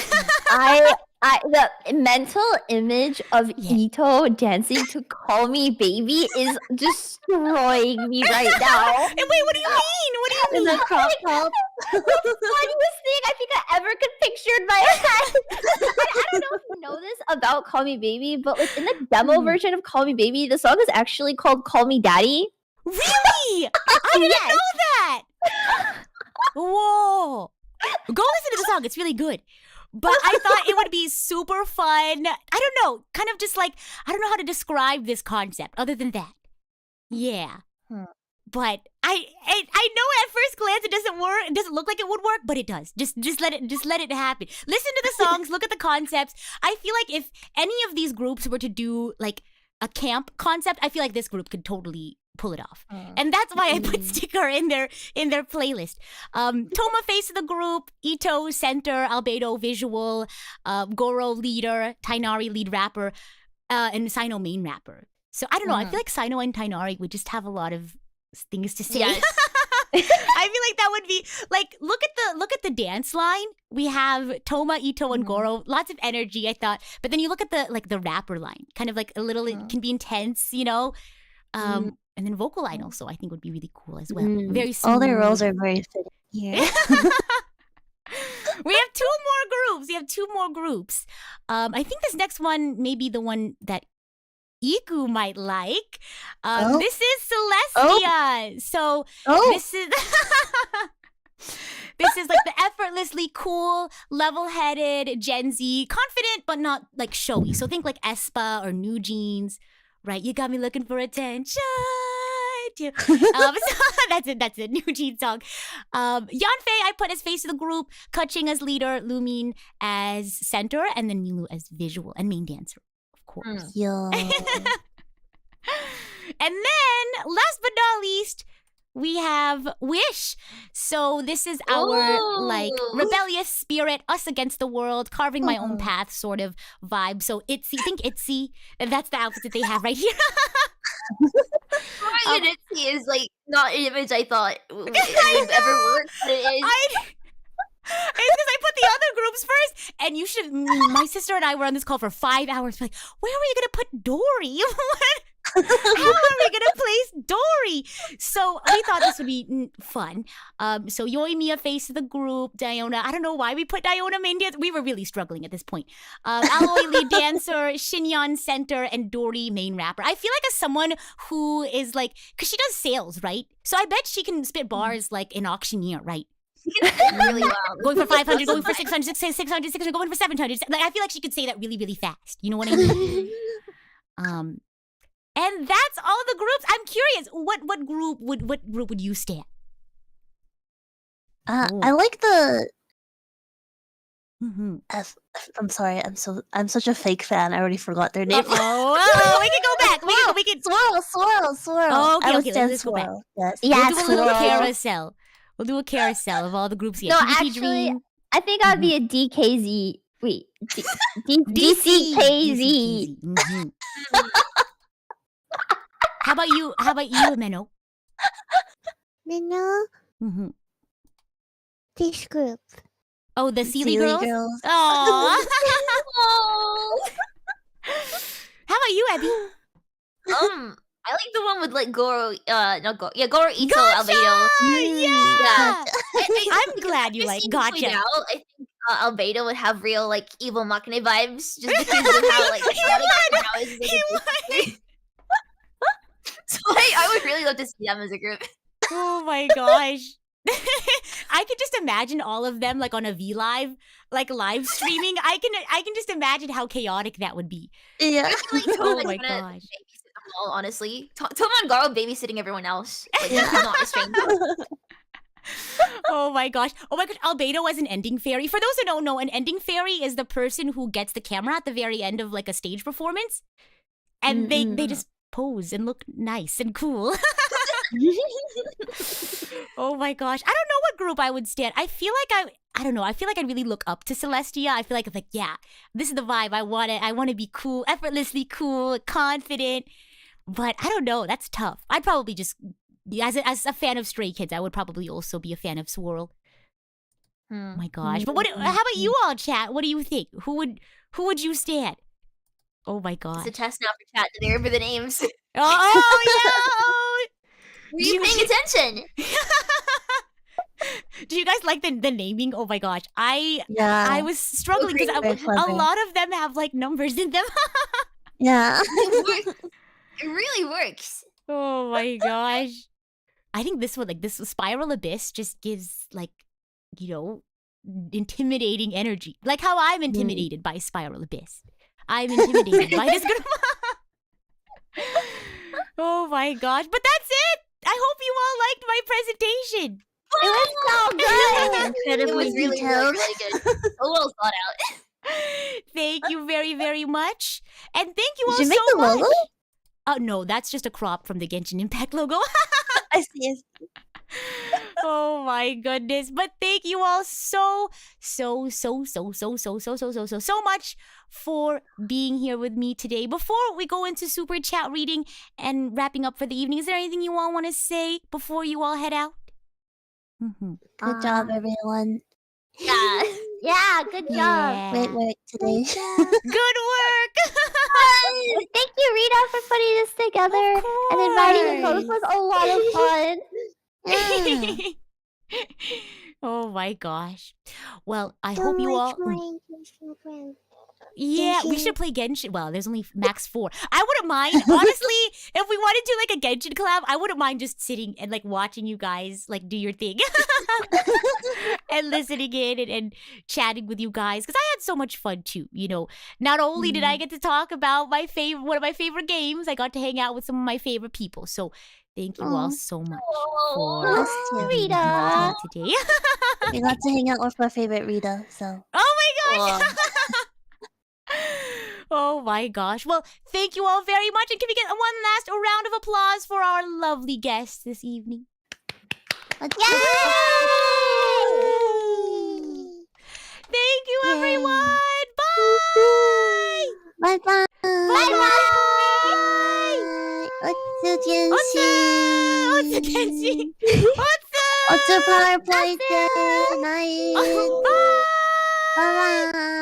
The mental image of Ito dancing to Call Me Baby is destroying me right now. And wait, what do you mean? What do you mean? In the crop top. The funniest thing I think I ever could picture in my head. I don't know if you know this about Call Me Baby, but like in the demo version of Call Me Baby, the song is actually called Call Me Daddy. Really? I didn't know that. Whoa. Go listen to the song. It's really good. But I thought it would be super fun. I don't know. Kind of just like, I don't know how to describe this concept other than that. Yeah. But I know at first glance it doesn't work. It doesn't look like it would work, but it does. Just let it happen. Listen to the songs, look at the concepts. I feel like if any of these groups were to do like a camp concept, I feel like this group could totally pull it off. And that's why I put sticker in their playlist. Toma, face of the group, Ito center, Albedo visual, Goro leader, Tainari lead rapper, and Sino main rapper. So I don't know, I feel like Sino and Tainari would just have a lot of things to say. Yes. I feel like that would be like, look at the dance line. We have Toma, Ito, and Goro. Lots of energy, I thought. But then you look at the rapper line, kind of like a little, it can be intense, and then vocal line also I think would be really cool as well. Very smooth. All their roles are very fitting here. We have two more groups. I think this next one may be the one that Iku might like. This is Celestia. So this is this is like the effortlessly cool, level-headed Gen Z, confident but not like showy. So think like aespa or New Jeans, right? You got me looking for attention. So that's it. New Jeans song. Yanfei I put as face of the group, Kaching as leader, Lumin as center, and then Milu as visual and main dancer, of course. Yo. And then, last but not least, we have Wish. So this is our like rebellious spirit, us against the world, carving my own path sort of vibe. So think Itzy, and that's the outfit that they have right here. Itzy is like not an image I thought would ever work, but it is. It's because I put the other groups first, and my sister and I were on this call for 5 hours. Like, where are you gonna put Dory? How are we gonna place Dory? So we thought this would be fun. So Yoimiya face of the group, Diona. I don't know why we put Diona main dancer. We were really struggling at this point. Alloy lead dancer, Shinyon center, and Dory main rapper. I feel like as someone who is like, because she does sales, right? So I bet she can spit bars like an auctioneer, right? really well. Going for 500, going for 600, 600, 600, going for 700. Like, I feel like she could say that really, really fast. You know what I mean? And that's all the groups. I'm curious, what group would you stand? I like the. Mm-hmm. I'm sorry. I'm such a fake fan. I already forgot their name. We can go back. We can. Swirl. Oh, okay, I would okay. stand Let's go back. Swirl. Yes. Yeah, We'll do a little Swirl. carousel. We'll do a carousel of all the groups here. No, PvP actually, Dream. I think I'd be a DKZ. Wait, DCKZ. Mhm. How about you, Menno? Minno, Mm-hmm. this group. Oh, the Sealy Sealy girls? Aww. How about you, Abby? I like the one with like Goro. Not Goro. Yeah, Goro, Ito, Gotcha! Albedo. Yeah! I'm Because glad you I've like seen this played gotcha. out, I think Albedo would have real like evil Makane vibes just because of how like how is it. So I would really love to see them as a group. Oh my gosh. I could just imagine all of them like on a V Live, like live streaming. I can just imagine how chaotic that would be. Yeah. I feel like Oh Toma's my gonna gosh. babysit them all, honestly. Toma and Garo babysitting everyone else. Like, Yeah. not restrained. Oh my gosh. Oh my gosh. Albedo as an ending fairy. For those who don't know, an ending fairy is the person who gets the camera at the very end of like a stage performance. And they just pose and look nice and cool. Oh my gosh. I don't know what group I would stand. I feel like I don't know. I feel like I really look up to Celestia. I feel like yeah, this is the vibe. I want to be cool, effortlessly cool, confident. But I don't know. That's tough. I'd probably just as a fan of Stray Kids, I would probably also be a fan of Swirl. Oh my gosh. But how about you all, chat? What do you think? Who would you stand? Oh my gosh. It's a test now for chat. Did they remember the names? Oh Were you paying attention? Do you guys like the naming? Oh my gosh. I was struggling because Very clever. a lot of them have like numbers in them. Yeah. It really works. Oh my gosh. I think this one, like this Spiral Abyss, just gives like, intimidating energy. Like how I'm intimidated by Spiral Abyss. I'm intimidated by this group. Oh my gosh. But that's it. I hope you all liked my presentation. It was so good. It was really, really good. A little thought out. Thank you very, very much. And thank you all Did you so make the much. logo? No, that's just a crop from the Genshin Impact logo. I see. Oh my goodness. But thank you all so much for being here with me today. Before we go into super chat reading and wrapping up for the evening, is there anything you all want to say before you all head out? Good job, everyone. Yeah. Yeah, good job. Yeah. Great work today. Good work. Thank you, Rita, for putting this together and inviting us. This was a lot of fun. Oh my gosh. Well, I hope you all. Yeah, we should play Genshin. Well, there's only max 4. I wouldn't mind, honestly, if we wanted to like a Genshin collab, I wouldn't mind just sitting and like watching you guys like do your thing and listening in and chatting with you guys because I had so much fun too. Not only did I get to talk about one of my favorite games, I got to hang out with some of my favorite people. So thank you all so much for Us too. Rita today. We got to hang out with our favorite Rita, so. Oh my gosh. Oh my gosh. Well, thank you all very much. And can we get one last round of applause for our lovely guests this evening? Yay! Thank you, everyone. Bye. Bye-bye. Bye-bye. Otsu Genshin. Otsu Genshin. Otsu PowerPoint. Night. Bye. Bye-bye.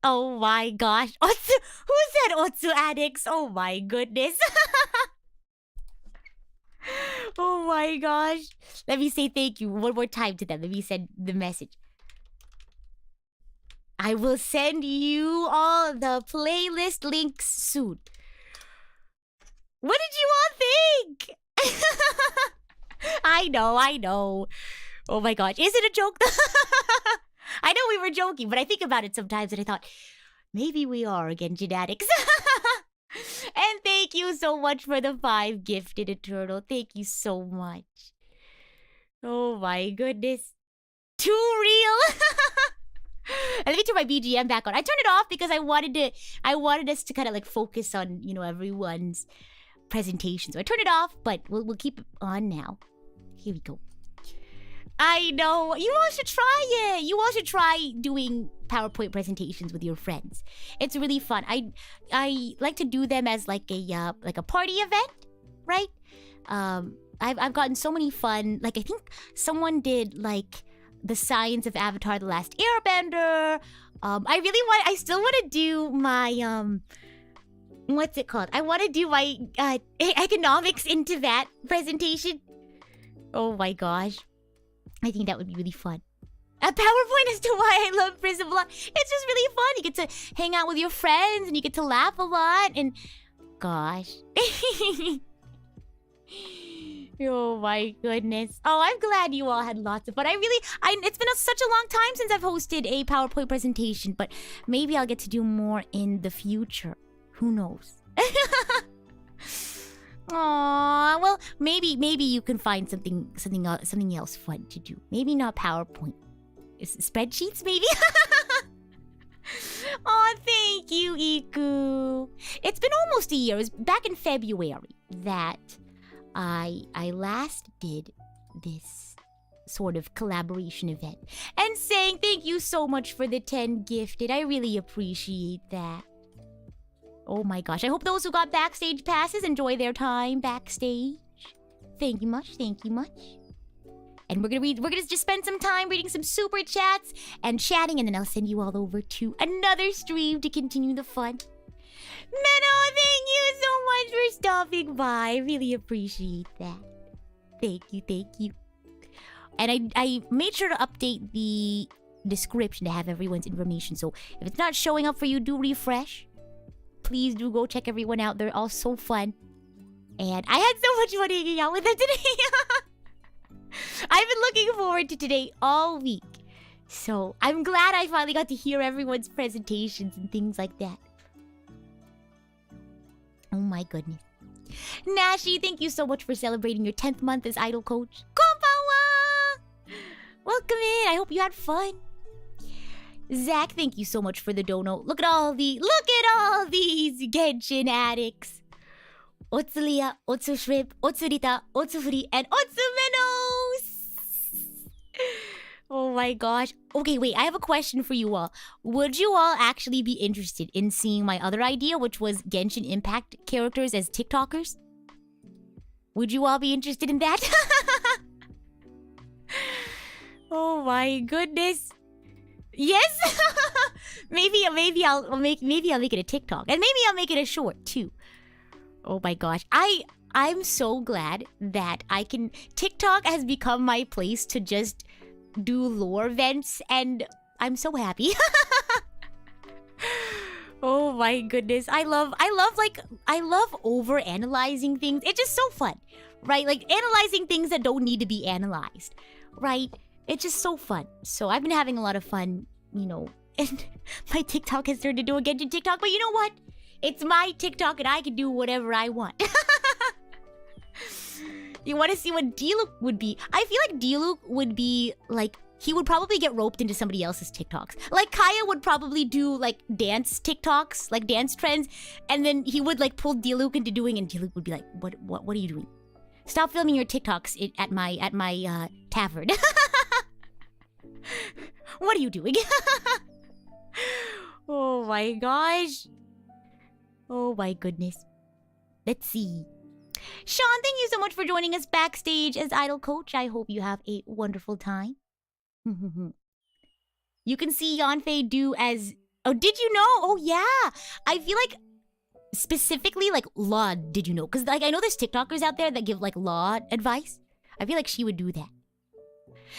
Oh my gosh. Otsu. Who said Otsu addicts? Oh my goodness. Oh my gosh. Let me say thank you one more time to them. Let me send the message. I will send you all the playlist links soon. What did you all think? I know. Oh my gosh. Is it a joke? I know we were joking, but I think about it sometimes and I thought, maybe we are Genshin addicts. And thank you so much for the 5 gifted Eternal. Thank you so much. Oh my goodness. Too real. And let me turn my BGM back on. I turned it off because I wanted us to kind of like focus on, everyone's presentation. So I turned it off, but we'll keep it on now. Here we go. I know. You all should try it. You all should try doing PowerPoint presentations with your friends. It's really fun. I like to do them as like a party event, right? I've gotten so many fun. Like I think someone did like the science of Avatar: The Last Airbender. I still want to do my what's it called? I want to do my economics into that presentation. Oh my gosh. I think that would be really fun. A PowerPoint as to why I love PRISM Block. It's just really fun. You get to hang out with your friends and you get to laugh a lot and gosh. Oh my goodness. Oh, I'm glad you all had lots of fun. It's been such a long time since I've hosted a PowerPoint presentation, but maybe I'll get to do more in the future. Who knows? Aw, well, maybe you can find something else fun to do. Maybe not PowerPoint. Spreadsheets, maybe? Aw, thank you, Iku. It's been almost a year. It was back in February that I last did this sort of collaboration event. And saying thank you so much for the 10 gifted. I really appreciate that. Oh my gosh, I hope those who got backstage passes enjoy their time backstage. Thank you much, thank you much. And we're gonna just spend some time reading some super chats and chatting, and then I'll send you all over to another stream to continue the fun. Menno, thank you so much for stopping by. I really appreciate that. Thank you. And I made sure to update the description to have everyone's information, so if it's not showing up for you, do refresh. Please do go check everyone out. They're all so fun. And I had so much fun hanging out with them today. I've been looking forward to today all week. So I'm glad I finally got to hear everyone's presentations and things like that. Oh my goodness. Nashi, thank you so much for celebrating your 10th month as Idol Coach. Konbanwa! Welcome in. I hope you had fun. Zach, thank you so much for the dono. Look at all these Genshin addicts. Otsulia, Otsushrimp, Otsurita, Otsufuri, and Otsumenos! Oh my gosh. Okay, wait, I have a question for you all. Would you all actually be interested in seeing my other idea, which was Genshin Impact characters as TikTokers? Would you all be interested in that? Oh my goodness. Yes. maybe I'll make it a TikTok, and maybe I'll make it a short too. Oh my gosh, I'm so glad that TikTok has become my place to just do lore events, and I'm so happy. Oh my goodness, I love over analyzing things. It's just so fun, right? Like analyzing things that don't need to be analyzed, right? It's just so fun. So I've been having a lot of fun, and my TikTok has turned into a Genshin TikTok, but you know what? It's my TikTok and I can do whatever I want. You want to see what Diluc would be? I feel like Diluc would be like, he would probably get roped into somebody else's TikToks. Like Kaya would probably do like dance TikToks, like dance trends, and then he would like pull Diluc into doing, and Diluc would be like, what are you doing? Stop filming your TikToks at my tavern. What are you doing? Oh my gosh. Oh my goodness. Let's see. Sean, thank you so much for joining us backstage as Idol Coach. I hope you have a wonderful time. You can see Yanfei do as... Oh, did you know? Oh, yeah. I feel like specifically like law, did you know? Because like I know there's TikTokers out there that give like law advice. I feel like she would do that.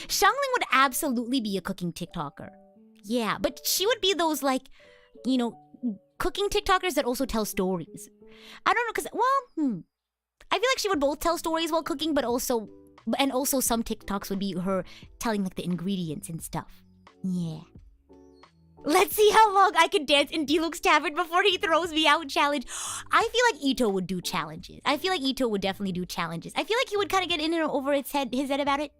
Xiangling would absolutely be a cooking TikToker. Yeah, but she would be those like, cooking TikTokers that also tell stories. I don't know, because, I feel like she would both tell stories while cooking, but also some TikToks would be her telling like the ingredients and stuff. Yeah. Let's see how long I can dance in D-Luke's tavern before he throws me out challenge. I feel like Ito would do challenges. I feel like Ito would definitely do challenges. I feel like he would kind of get in and over his head about it.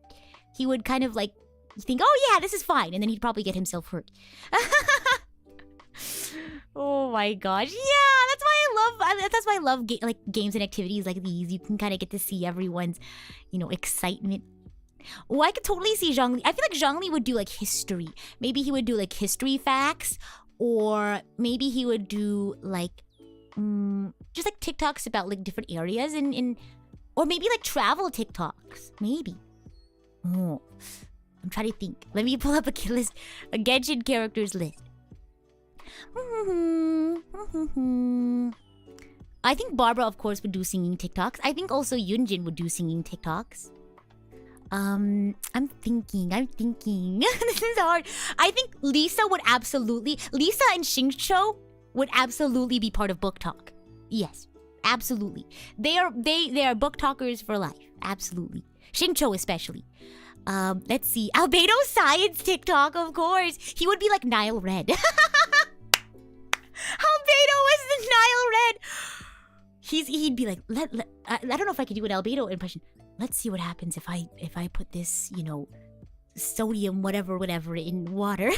He would kind of like think, oh yeah, this is fine. And then he'd probably get himself hurt. Oh my gosh. Yeah, that's why I love games and activities like these. You can kind of get to see everyone's, excitement. Oh, I could totally see Zhongli. I feel like Zhongli would do like history. Maybe he would do like history facts, or maybe he would do like just like TikToks about like different areas or maybe like travel TikToks. Maybe. Oh, I'm trying to think. Let me pull up a Genshin characters list. I think Barbara, of course, would do singing TikToks. I think also Yunjin would do singing TikToks. I'm thinking. This is hard. I think Lisa and Xingqiu would absolutely be part of Book Talk. Yes, absolutely. They are book talkers for life. Absolutely. Xingqiu especially. Let's see. Albedo Science TikTok, of course. He would be like Nile Red. Albedo is the Nile Red. He'd be like, I don't know if I could do an Albedo impression. Let's see what happens if I put this, sodium whatever in water.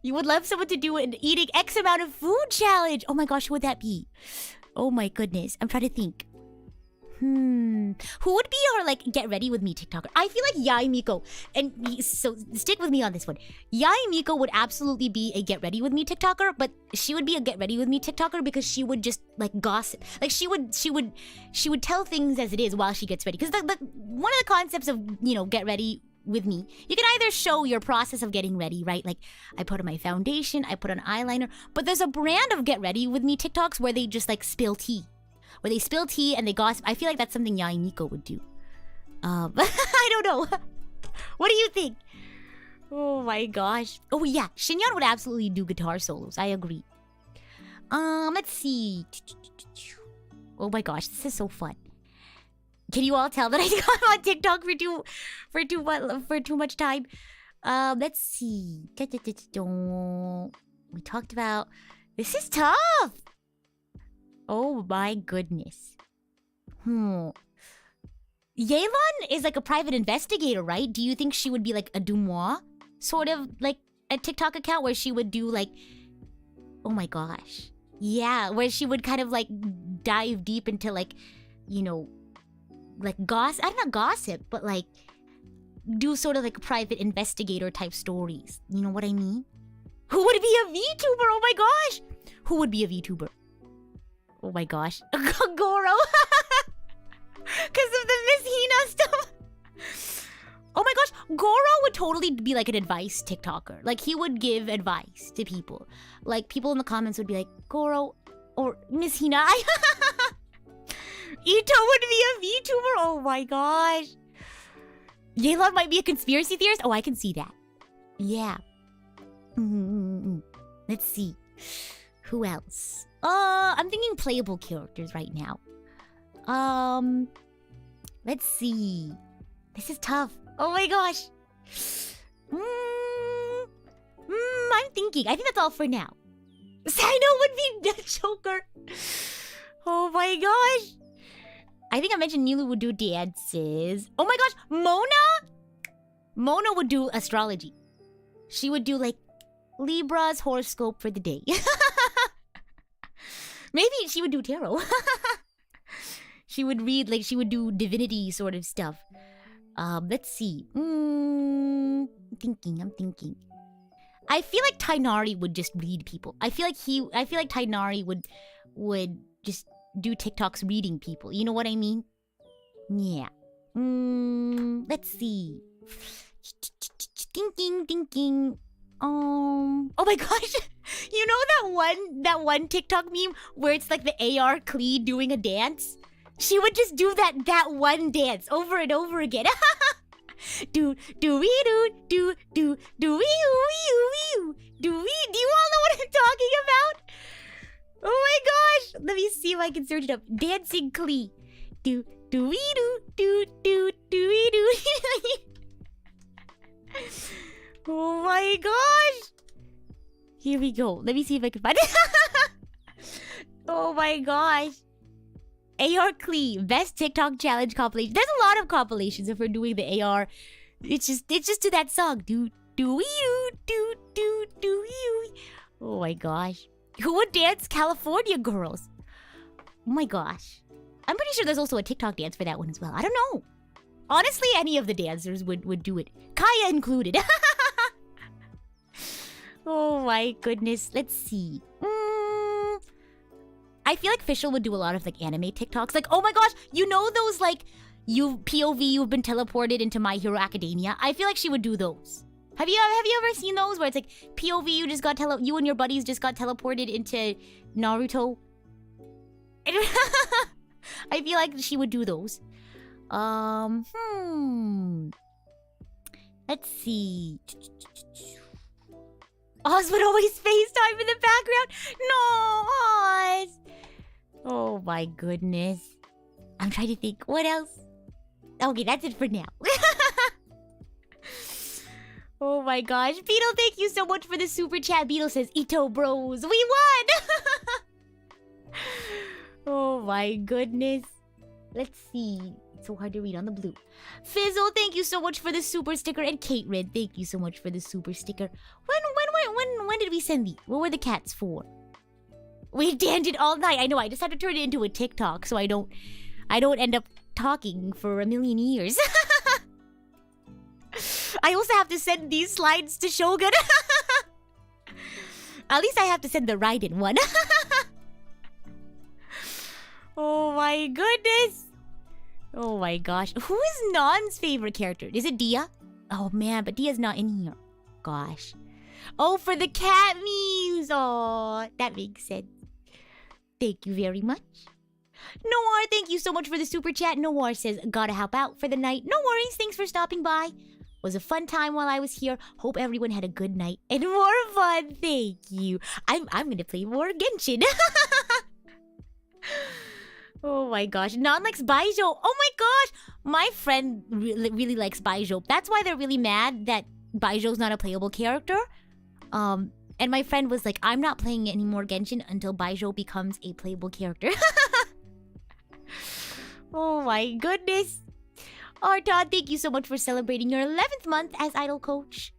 You would love someone to do an eating X amount of food challenge. Oh my gosh, who would that be? Oh my goodness. I'm trying to think. Who would be our like get ready with me TikToker? I feel like Yai Miko, and so stick with me on this one. Yai Miko would absolutely be a get ready with me TikToker, but she would be a get ready with me TikToker because she would just like gossip. Like she would tell things as it is while she gets ready. Because one of the concepts of get ready with me, you can either show your process of getting ready, right? Like I put on my foundation, I put on eyeliner, but there's a brand of get ready with me TikToks where they just like spill tea. Where they spill tea and they gossip. I feel like that's something Yai Miko would do. I don't know. What do you think? Oh my gosh. Oh yeah, Shinyeon would absolutely do guitar solos. I agree. Let's see. Oh my gosh, this is so fun. Can you all tell that I got on TikTok for too much time? Let's see. We talked about. This is tough. Oh my goodness. Yelan is like a private investigator, right? Do you think she would be like a Dumois? Sort of like a TikTok account where she would do like... Oh my gosh. Yeah, where she would kind of like dive deep into like, like gossip. I don't know, gossip, but like do sort of like private investigator type stories. You know what I mean? Who would be a VTuber? Oh my gosh. Who would be a VTuber? Oh my gosh. Goro! Because of the Miss Hina stuff. Oh my gosh. Goro would totally be like an advice TikToker. Like he would give advice to people. Like people in the comments would be like, Goro or Miss Hina. Ito would be a VTuber. Oh my gosh. Yelan might be a conspiracy theorist. Oh, I can see that. Yeah. Let's see. Who else? I'm thinking playable characters right now. Let's see. This is tough. Oh my gosh. I'm thinking. I think that's all for now. Sino would be the Joker. Oh my gosh. I think I mentioned Nilu would do dances. Oh my gosh. Mona would do astrology. She would do like Libra's horoscope for the day. Maybe she would do tarot. She would read, like, she would do divinity sort of stuff. Let's see. I'm thinking. I feel like Tainari would just read people. I feel like Tainari would just do TikToks reading people. You know what I mean? Yeah. Let's see. Thinking. Oh my gosh. You know that one TikTok meme where it's like the AR Klee doing a dance? She would just do that one dance over and over again. Do you all know what I'm talking about? search it up. Dancing Klee. Do do wee do do do do wee do. Oh my gosh. Here we go. Let me see if I can find it. Oh my gosh. AR Klee, best TikTok challenge compilation. There's a lot of compilations if we're doing the AR. It's just to that song. Do do wee do do do wee. Oh my gosh. Who would dance California Girls? Oh my gosh. I'm pretty sure there's also a TikTok dance for that one as well. I don't know. Honestly, any of the dancers would do it. Kaya included. Oh my goodness. Let's see. I feel like Fischl would do a lot of like anime TikToks. Like, oh my gosh, you know those like POV you've been teleported into My Hero Academia? I feel like she would do those. Have you ever seen those where it's like POV you and your buddies just got teleported into Naruto? I feel like she would do those. Let's see. Oz would always FaceTime in the background. No, Oz. Oh my goodness. I'm trying to think. What else? Okay, that's it for now. Oh my gosh. Beetle, thank you so much for the super chat. Beetle says, Ito bros, we won! Oh my goodness. Let's see. It's so hard to read on the blue. Fizzle, thank you so much for the super sticker. And Kate Red, thank you so much for the super sticker. When did we send these? What were the cats for? We danced all night. I know, I just have to turn it into a TikTok so I don't end up talking for a million years. I also have to send these slides to Shogun. At least I have to send the Raiden one. Oh my goodness. Oh my gosh. Who is Non's favorite character? Is it Dia? Oh man, but Dia's not in here. Gosh. Oh, for the cat memes. Oh, that makes sense. Thank you very much. Noir, thank you so much for the super chat. Noir says, gotta help out for the night. No worries, thanks for stopping by. Was a fun time while I was here. Hope everyone had a good night and more fun. Thank you. I'm gonna play more Genshin. Oh my gosh. Non likes Baijo. Oh my gosh. My friend really likes Baijo. That's why they're really mad that Baijo's not a playable character. And my friend was like, I'm not playing any more Genshin until Baijo becomes a playable character. Oh my goodness. Artod, thank you so much for celebrating your 11th month as Idol Coach.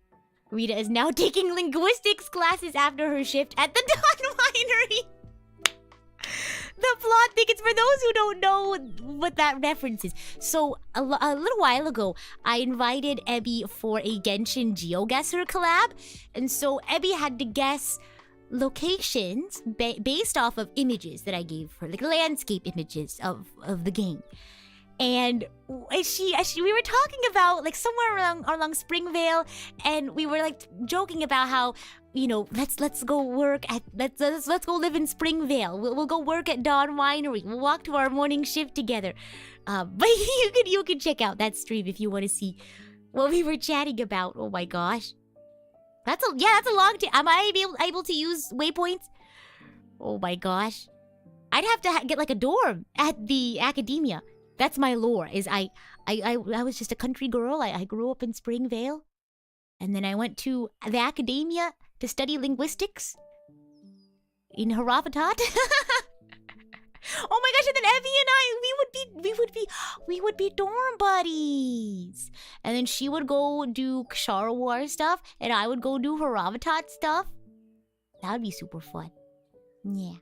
Rita is now taking linguistics classes after her shift at the Dawn Winery. The plot tickets, for those who don't know what that reference is. So, a little while ago, I invited Ebby for a Genshin GeoGuessr collab. And so, Ebby had to guess locations based off of images that I gave her. Like landscape images of the game. And we were talking about like somewhere along Springvale, and we were like joking about how, you know, let's go work at let's go live in Springvale. We'll go work at Dawn Winery. We'll walk to our morning shift together. But you can check out that stream if you want to see what we were chatting about. Oh my gosh, that's a long time. Am I able to use waypoints? Oh my gosh, I'd have to get like a dorm at the academia. That's my lore. Is I was just a country girl. I grew up in Springvale, and then I went to the academia to study linguistics in Haravatat. Oh my gosh! And then Evie and I, we would be dorm buddies. And then she would go do Kshara War stuff, and I would go do Haravatat stuff. That would be super fun. Yeah.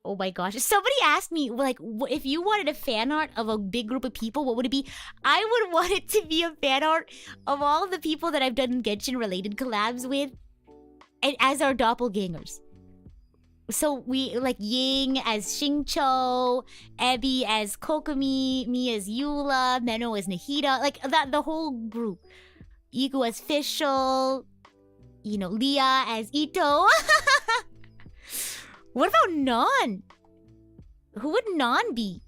Oh my gosh. Somebody asked me, like, if you wanted a fan art of a big group of people, what would it be? I would want it to be a fan art of all the people that I've done Genshin-related collabs with, and as our doppelgangers. So we, like, Ying as Xingqiu, Ebby as Kokomi, me as Eula, Menno as Nahida, like, the whole group. Igu as Fischl, you know, Leah as Ito. What about Non? Who would Non be?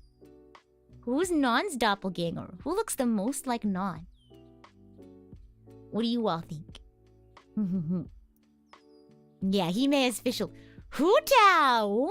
Who's Non's doppelganger? Who looks the most like Non? What do you all think? Yeah, Hime as Fischl. Hu Tao!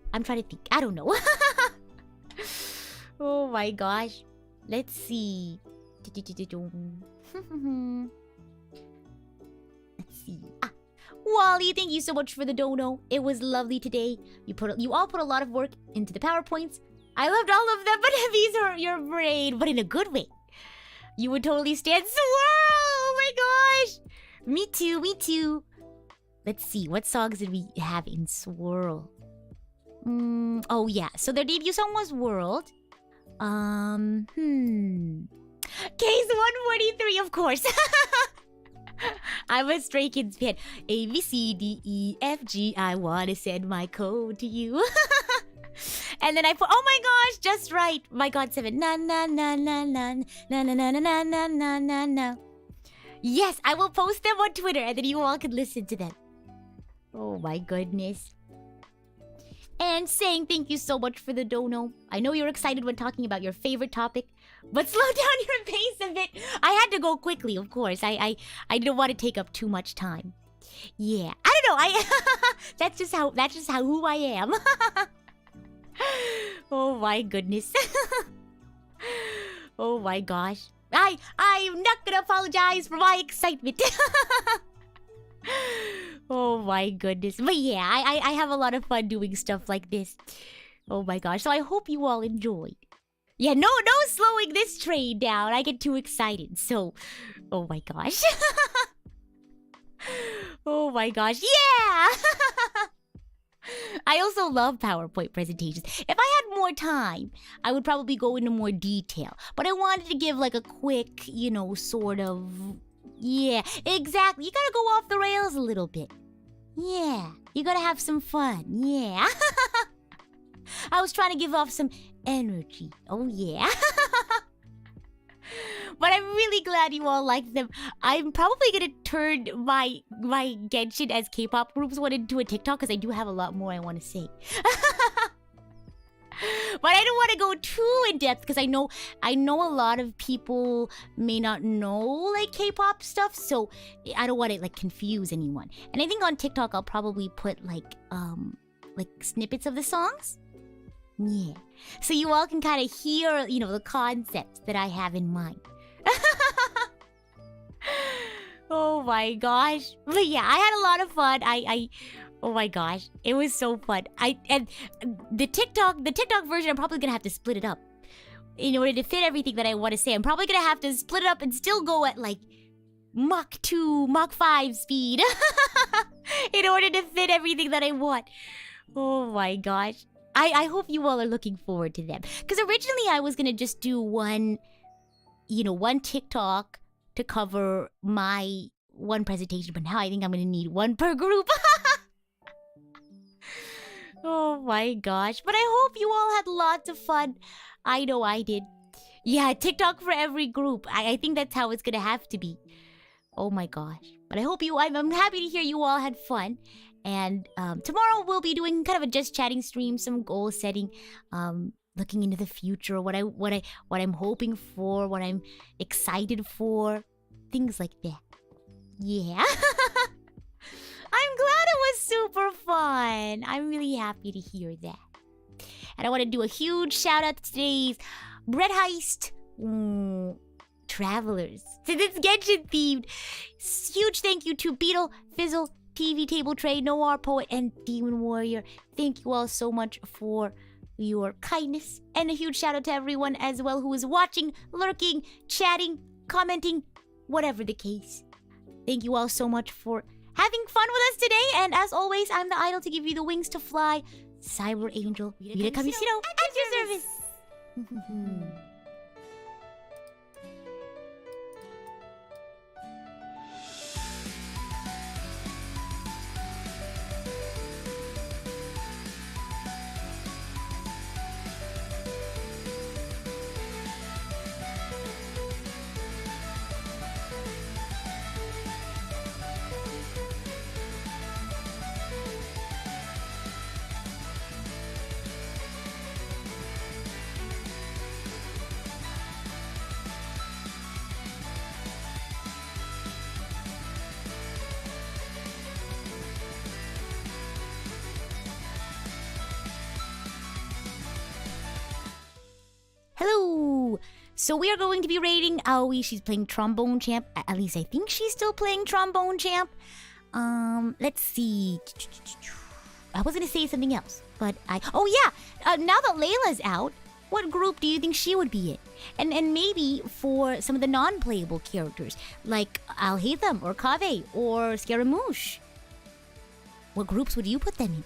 I'm trying to think. I don't know. Oh my gosh. Let's see. Let's see. Wally, thank you so much for the dono. It was lovely today. You all put a lot of work into the PowerPoints. I loved all of them, but these are your brain, but in a good way. You would totally stand Swirl! Oh my gosh! Me too, me too. Let's see, what songs did we have in Swirl? Oh yeah, so their debut song was World. Case 143, of course. I'm a Stray Kids fan. A, B, C, D, E, F, G, I wanna send my code to you. And then I put, oh my gosh, just right. My God 7. Na na na na na na na na na na na na na na. Yes, I will post them on Twitter and then you all can listen to them. Oh my goodness. And saying thank you so much for the dono. I know you're excited when talking about your favorite topic, but slow down your pace a bit. I had to go quickly, of course. I didn't want to take up too much time. Yeah, I don't know. That's just how who I am. Oh my goodness. Oh my gosh. I'm not gonna apologize for my excitement. Oh my goodness. But yeah, I have a lot of fun doing stuff like this. Oh my gosh. So I hope you all enjoyed. Yeah, no slowing this train down. I get too excited. So, oh my gosh. Oh my gosh. Yeah! I also love PowerPoint presentations. If I had more time, I would probably go into more detail. But I wanted to give like a quick, sort of... Yeah, exactly. You gotta go off the rails a little bit. Yeah, you gotta have some fun. Yeah. I was trying to give off some energy. Oh, yeah. But I'm really glad you all liked them. I'm probably gonna turn my Genshin as K-pop groups one into a TikTok because I do have a lot more I want to say. But I don't want to go too in depth because I know a lot of people may not know like K-pop stuff, so I don't want to like confuse anyone. And I think on TikTok I'll probably put like snippets of the songs. Yeah. So you all can kind of hear, the concepts that I have in mind. Oh my gosh. But yeah, I had a lot of fun. Oh my gosh, it was so fun. And the TikTok version, I'm probably gonna have to split it up in order to fit everything that I want to say. I'm probably gonna have to split it up and still go at like Mach 2, Mach 5 speed in order to fit everything that I want. Oh my gosh. I hope you all are looking forward to them. Because originally I was gonna just do one TikTok to cover my one presentation, but now I think I'm gonna need one per group. Oh my gosh. But I hope you all had lots of fun. I know I did. Yeah, TikTok for every group. I think that's how it's gonna have to be. Oh my gosh. But I'm happy to hear you all had fun. And tomorrow we'll be doing kind of a just chatting stream, some goal setting, looking into the future, what I'm hoping for, what I'm excited for, things like that. Yeah. I'm glad it was super fun. I'm really happy to hear that. And I want to do a huge shout out to today's Bread Heist travelers. Since it's Genshin themed, huge thank you to Beetle, Fizzle, TV Table Tray, Noir Poet, and Demon Warrior. Thank you all so much for your kindness. And a huge shout out to everyone as well who is watching, lurking, chatting, commenting, whatever the case. Thank you all so much for having fun with us today. And as always, I'm the idol to give you the wings to fly. Cyber Angel, Rita Kamishiro, at your service. So we are going to be rating Aoi. She's playing Trombone Champ. At least I think she's still playing Trombone Champ. Let's see. I was gonna say something else, but oh yeah. Now that Layla's out, what group do you think she would be in? And maybe for some of the non-playable characters, like Al-Haytham or Kaveh or Scaramouche, what groups would you put them in?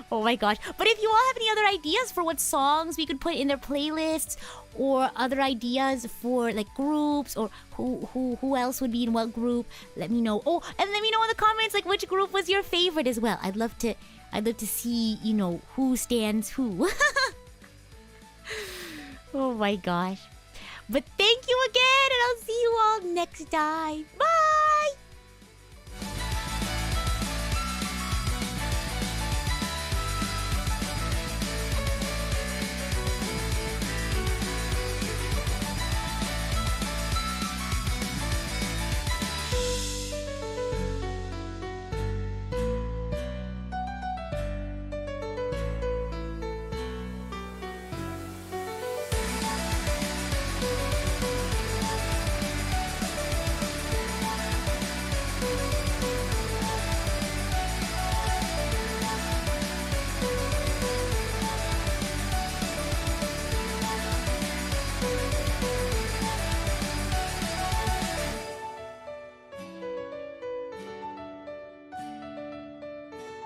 Oh my gosh. But if you all have any other ideas for what songs we could put in their playlists, or other ideas for like groups, or who else would be in what group, let me know. Oh, and let me know in the comments like which group was your favorite as well. I'd love to see, you know, who stands who. Oh my gosh. But thank you again, and I'll see you all next time. Bye!